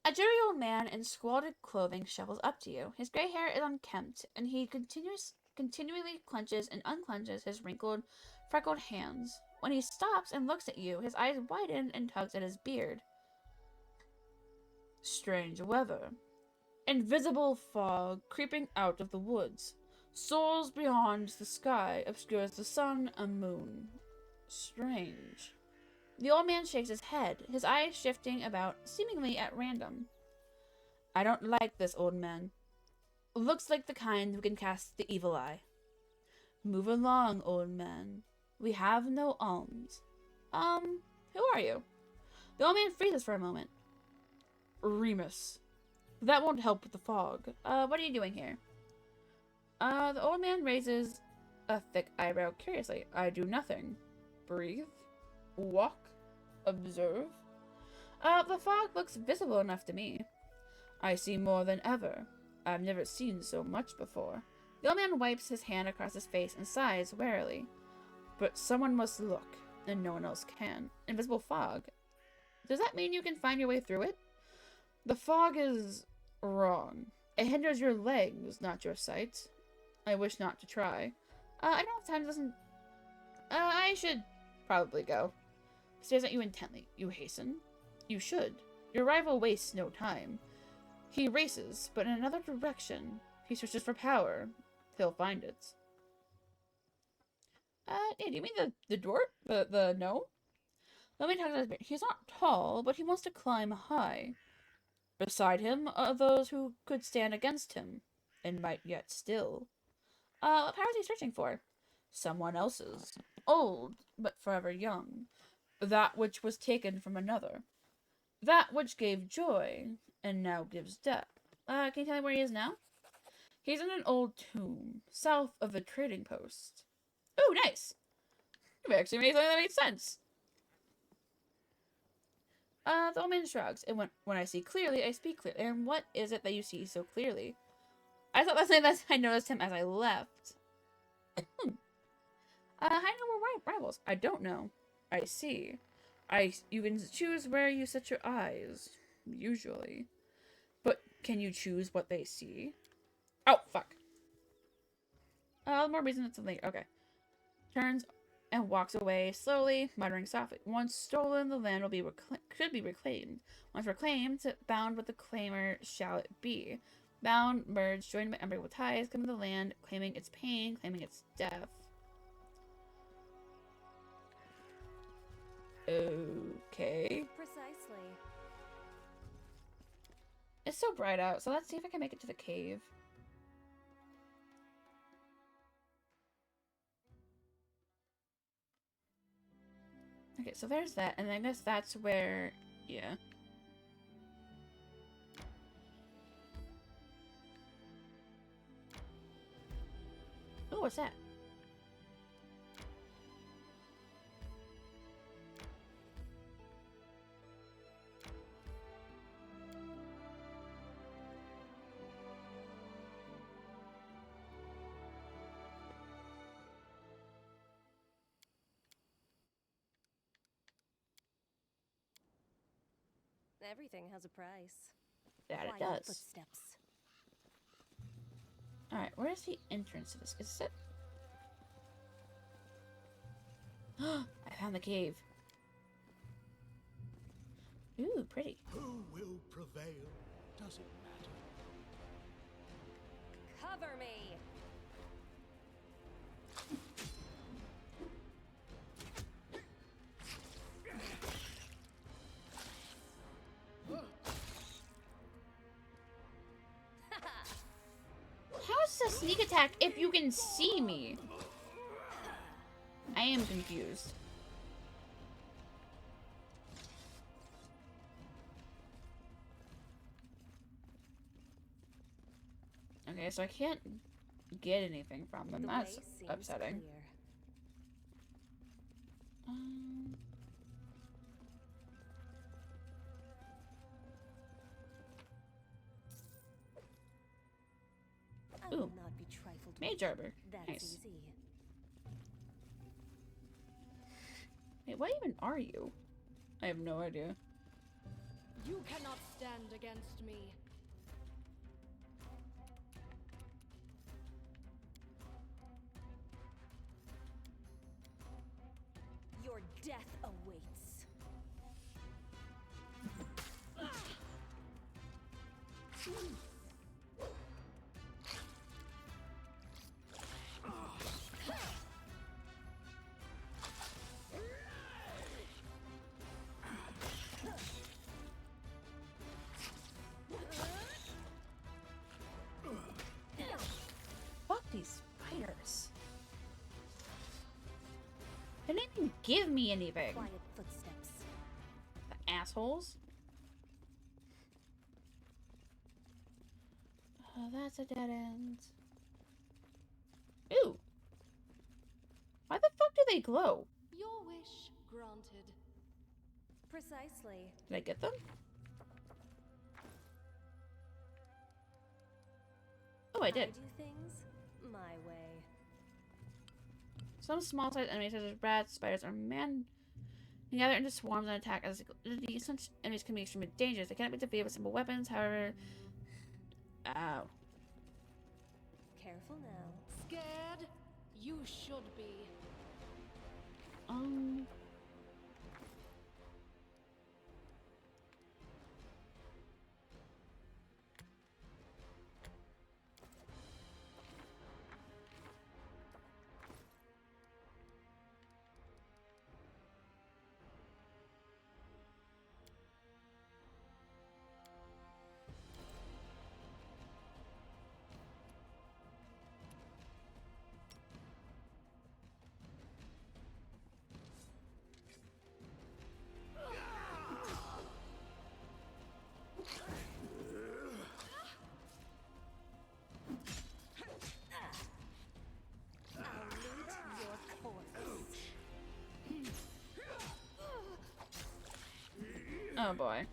A dirty old man in squalid clothing shovels up to you. His gray hair is unkempt, and he continually clenches and unclenches his wrinkled, freckled hands. When he stops and looks at you, his eyes widen and tugs at his beard. Strange weather. Invisible fog creeping out of the woods. Soars beyond the sky obscures the sun and moon. Strange. The old man shakes his head, his eyes shifting about, seemingly at random. I don't like this old man. Looks like the kind who can cast the evil eye. Move along, old man. We have no alms. Who are you? The old man freezes for a moment. Remus. That won't help with the fog. What are you doing here? The old man raises a thick eyebrow curiously. I do nothing. Breathe. Walk. Observe. The fog looks visible enough to me. I see more than ever. I've never seen so much before. The old man wipes his hand across his face and sighs wearily. But someone must look, and no one else can. Invisible fog. Does that mean you can find your way through it? The fog is wrong. It hinders your legs, not your sight. I wish not to try. I don't have time to listen. I should probably go. Stares at you intently. You hasten? You should. Your rival wastes no time. He races, but in another direction. He searches for power. He'll find it. Yeah, do you mean the dwarf? The gnome? Let me talk to this. He's not tall, but he wants to climb high. Beside him are those who could stand against him, and might yet still. What power is he searching for? Someone else's. Old, but forever young. That which was taken from another. That which gave joy, and now gives death. Can you tell me where he is now? He's in an old tomb, south of the trading post. Ooh, nice! You actually made something that made sense. The old man shrugs, and when I see clearly, I speak clearly. And what is it that you see so clearly? I thought last night that I noticed him as I left. I know we're rivals. I don't know. I see. You can choose where you set your eyes, usually. But can you choose what they see? Oh, fuck. More reason it's something. Okay. Turns and walks away slowly, muttering softly. Once stolen, the land will be should be reclaimed. Once reclaimed, bound with the claimer shall it be. Bound, merged, joined by unbreakable ties, coming to the land, claiming its pain, claiming its death. Okay. Precisely. It's so bright out, so let's see if I can make it to the cave. Okay, so there's that, and I guess that's where, yeah. Oh, what's that? Everything has a price. That it Quiet does. Footsteps. Alright, where's the entrance to this? Is it? I found the cave. Ooh, pretty. Who will prevail? Does it matter? Cover me. How is this a sneak attack if you can see me? I am confused. Okay, so I can't get anything from them. That's upsetting. Ooh, not be trifled Mage Arbor. That's Nice. easy. Wait, what even are you? I have no idea. You cannot stand against me. Your death awaits. Fuck these spiders. They didn't even give me anything. Quiet footsteps. The assholes. Oh, that's a dead end. Ooh. Why the fuck do they glow? Your wish granted. Precisely. Did I get them? Oh, I did. I do things my way. Some small-sized enemies, such as rats, spiders, or man, can gather into swarms and attack as such enemies can be extremely dangerous. They cannot be defeated with simple weapons, however... Ow. Careful now. Scared? You should be. Oh boy.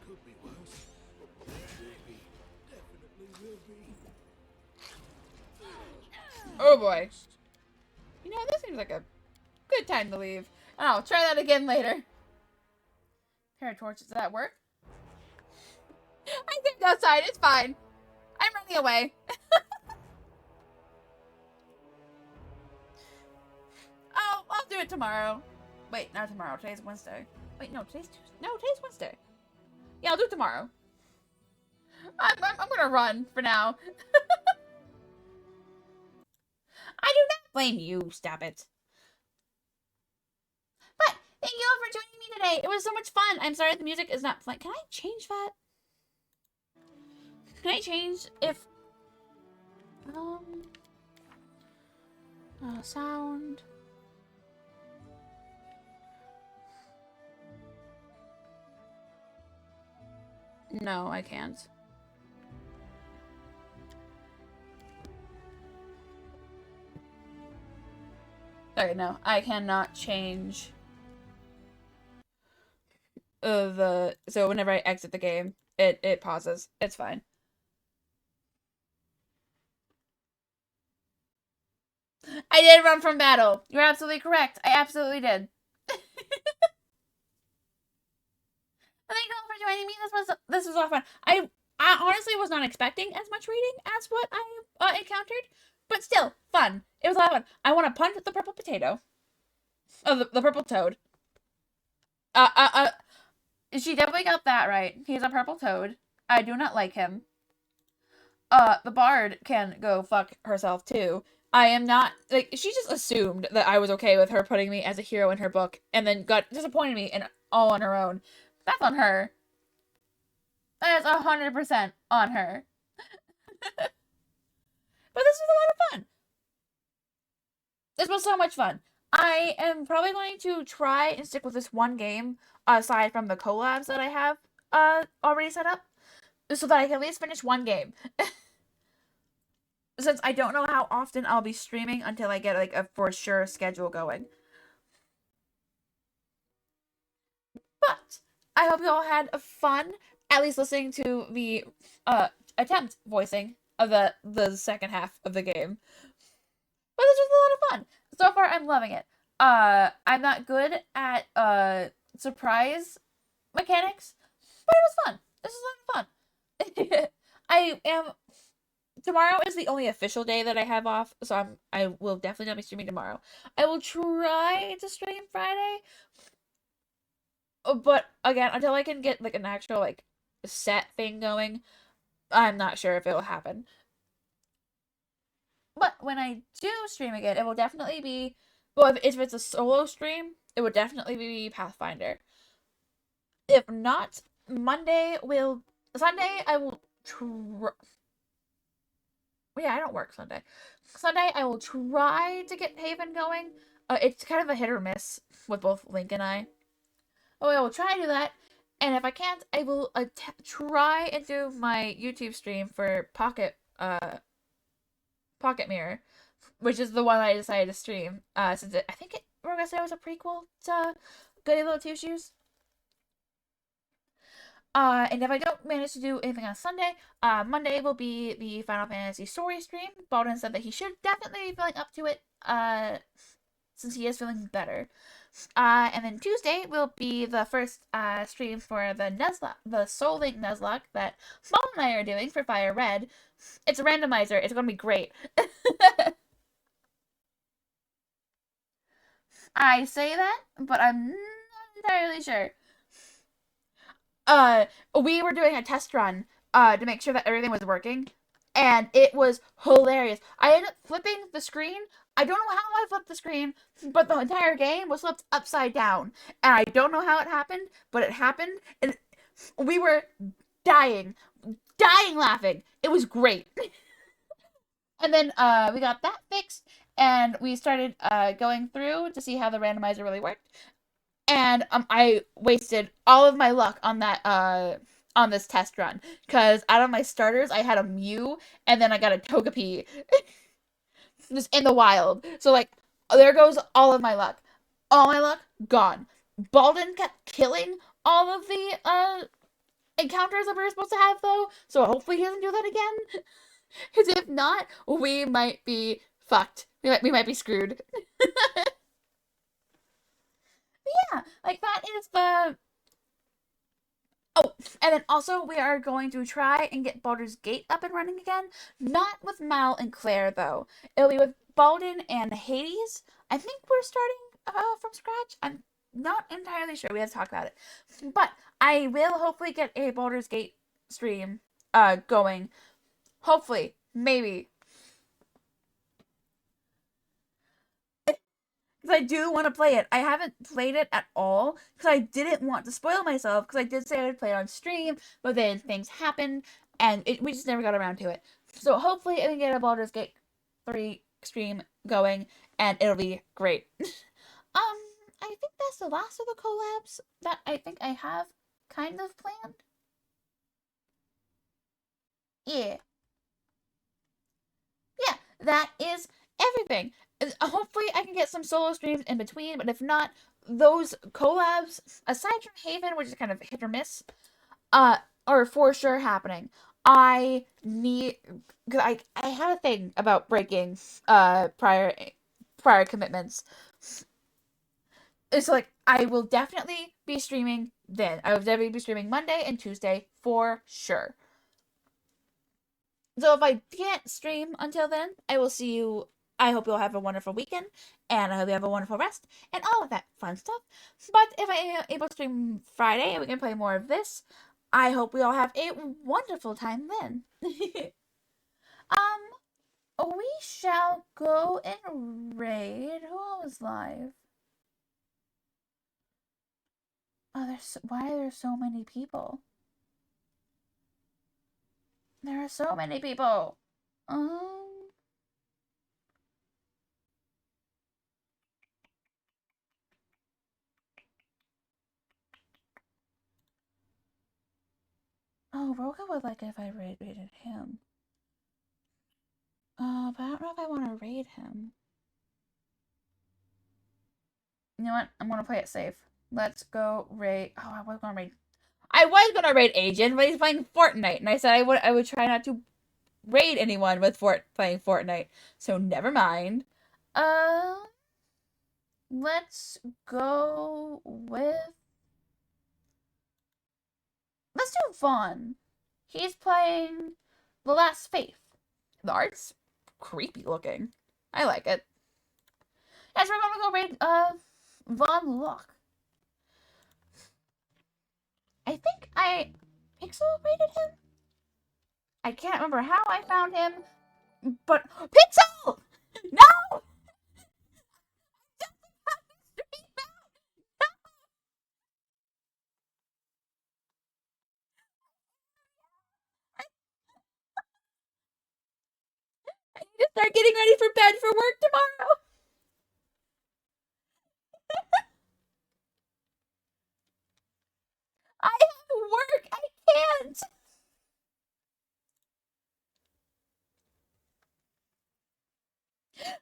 Could be worse. Maybe. Definitely will be. Oh boy. You know, this seems like a good time to leave. And I'll try that again later. Pair of torches, does that work? I think outside, it's fine. I'm running away. I'll do it tomorrow. Wait, not tomorrow. Today's Wednesday. Wait, no, today's Tuesday. No, today's Wednesday. Yeah, I'll do it tomorrow. I'm gonna run for now. I do not blame you, stop it. But, thank you all for joining me today. It was so much fun. I'm sorry the music is not playing. Can I change that? Can I change if... sound... No, I can't. Sorry, no, I cannot change so whenever I exit the game, it pauses. It's fine. I did run from battle. You're absolutely correct. I absolutely did. Thank you all for joining me. This was a lot of fun. I honestly was not expecting as much reading as what I encountered, but still fun. It was a lot of fun. I want to punch the purple potato. Oh, the purple toad. She definitely got that right. He's a purple toad. I do not like him. The bard can go fuck herself too. I am not, like, she just assumed that I was okay with her putting me as a hero in her book, and then got disappointed me and all on her own. That's on her. That is 100% on her. But this was a lot of fun. This was so much fun. I am probably going to try and stick with this one game, aside from the collabs that I have already set up, so that I can at least finish one game. Since I don't know how often I'll be streaming until I get, like, a for sure schedule going. But I hope you all had fun, at least listening to the attempt voicing of the second half of the game. But this was a lot of fun. So far, I'm loving it. I'm not good at surprise mechanics, but it was fun. This is a lot of fun. Tomorrow is the only official day that I have off, so I will definitely not be streaming tomorrow. I will try to stream Friday, but again, until I can get, like, an actual, like, set thing going, I'm not sure if it will happen. But when I do stream again, it will definitely be, well, if it's a solo stream, it would definitely be Pathfinder. If not, Sunday I will yeah, I don't work Sunday. Sunday I will try to get Haven going. It's kind of a hit or miss with both Link and I. Oh, I will try to do that. And if I can't, I will try and do my YouTube stream for Pocket Mirror, which is the one I decided to stream. Since I think we're gonna say it was a prequel to Goody Little Two Shoes. And if I don't manage to do anything on Sunday, Monday will be the Final Fantasy story stream. Baldwin said that he should definitely be feeling up to it, since he is feeling better. And then Tuesday will be the first stream for the Soul Link Nuzlocke that Mom and I are doing for Fire Red. It's a randomizer. It's gonna be great. I say that, but I'm not entirely sure. We were doing a test run to make sure that everything was working, and it was hilarious. I ended up flipping the screen. I don't know how I flipped the screen, but the entire game was flipped upside down. And I don't know how it happened, but it happened, and we were dying laughing. It was great. And then we got that fixed, and we started going through to see how the randomizer really worked. And I wasted all of my luck on that on this test run, because out of my starters I had a Mew, and then I got a Togepi. Just in the wild. So, like, there goes all of my luck. All my luck, gone. Baldwin kept killing all of the encounters that we were supposed to have, though, so hopefully he doesn't do that again. Because if not, we might be fucked. We might be screwed. Yeah, like, that is the... Oh, and then also we are going to try and get Baldur's Gate up and running again. Not with Mal and Claire, though. It'll be with Baldwin and Hades. I think we're starting from scratch. I'm not entirely sure. We have to talk about it. But I will hopefully get a Baldur's Gate stream going. Hopefully. Maybe. Because I do want to play it. I haven't played it at all because I didn't want to spoil myself, because I did say I'd play it on stream, but then things happened and we just never got around to it. So hopefully I can get a Baldur's Gate 3 stream going and it'll be great. I think that's the last of the collabs that I think I have kind of planned. Yeah. Yeah, that is everything. Hopefully I can get some solo streams in between, but if not, those collabs, aside from Haven, which is kind of hit or miss, are for sure happening. I need, because I have a thing about breaking prior commitments. It's like, I will definitely be streaming then. I will definitely be streaming Monday and Tuesday for sure. So if I can't stream until then, I will see you. I hope you'll have a wonderful weekend, and I hope you have a wonderful rest, and all of that fun stuff. But if I am able to stream Friday and we can play more of this, I hope we all have a wonderful time then. We shall go and raid. Who all is live? Oh, why are there so many people? There are so many people. Oh, Roka would like it if I raided him. But I don't know if I want to raid him. You know what? I'm gonna play it safe. Let's go raid. Oh, I was gonna raid Agent, but he's playing Fortnite, and I said I would try not to raid anyone with playing Fortnite. So never mind. Let's go with. Let's do Vaughn. He's playing The Last Faith. The art's creepy looking. I like it. Yes, we're gonna go raid Von Locke. I think Pixel rated him. I can't remember how I found him, but Pixel! No! I need to start getting ready for bed for work tomorrow. I have work. I can't.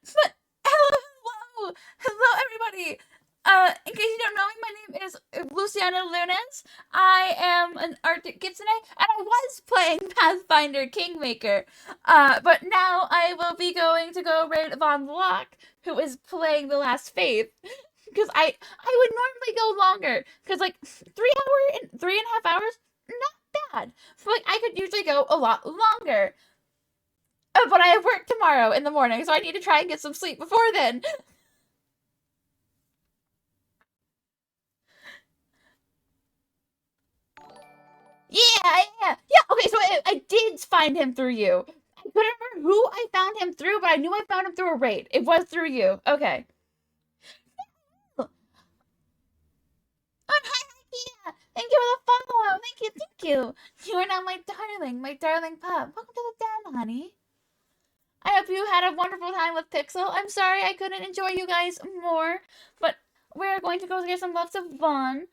But hello, everybody. In case you don't know me, my name is Luciana Lunes. I am an Arctic Kitsune, and I was playing Pathfinder Kingmaker. But now I will be going to go raid Von Locke, who is playing The Last Faith. Because I would normally go longer. Because, like, 3.5 hours, not bad. But, like, I could usually go a lot longer. But I have work tomorrow in the morning, so I need to try and get some sleep before then. Yeah. Okay, so I did find him through you. I couldn't remember who I found him through, but I knew I found him through a raid. It was through you. Okay. Oh, hi, Ikea. Thank you for the follow. Thank you. You are now my darling pup. Welcome to the den, honey. I hope you had a wonderful time with Pixel. I'm sorry I couldn't enjoy you guys more, but we're going to go get some lots of fun.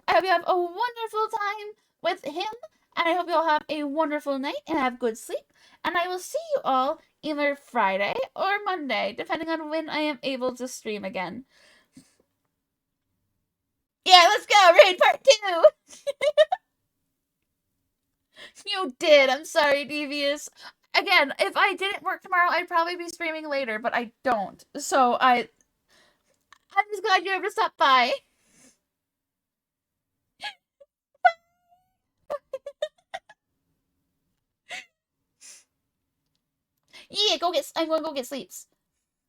I hope you have a wonderful time with him, and I hope you all have a wonderful night and have good sleep. And I will see you all either Friday or Monday, depending on when I am able to stream again. Yeah, let's go! Raid Part 2! You did! I'm sorry, Devious. Again, if I didn't work tomorrow, I'd probably be streaming later, but I don't. So I'm just glad you're able to stop by. Yeah, I'm gonna go get sleeps.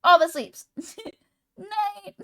All the sleeps. Night.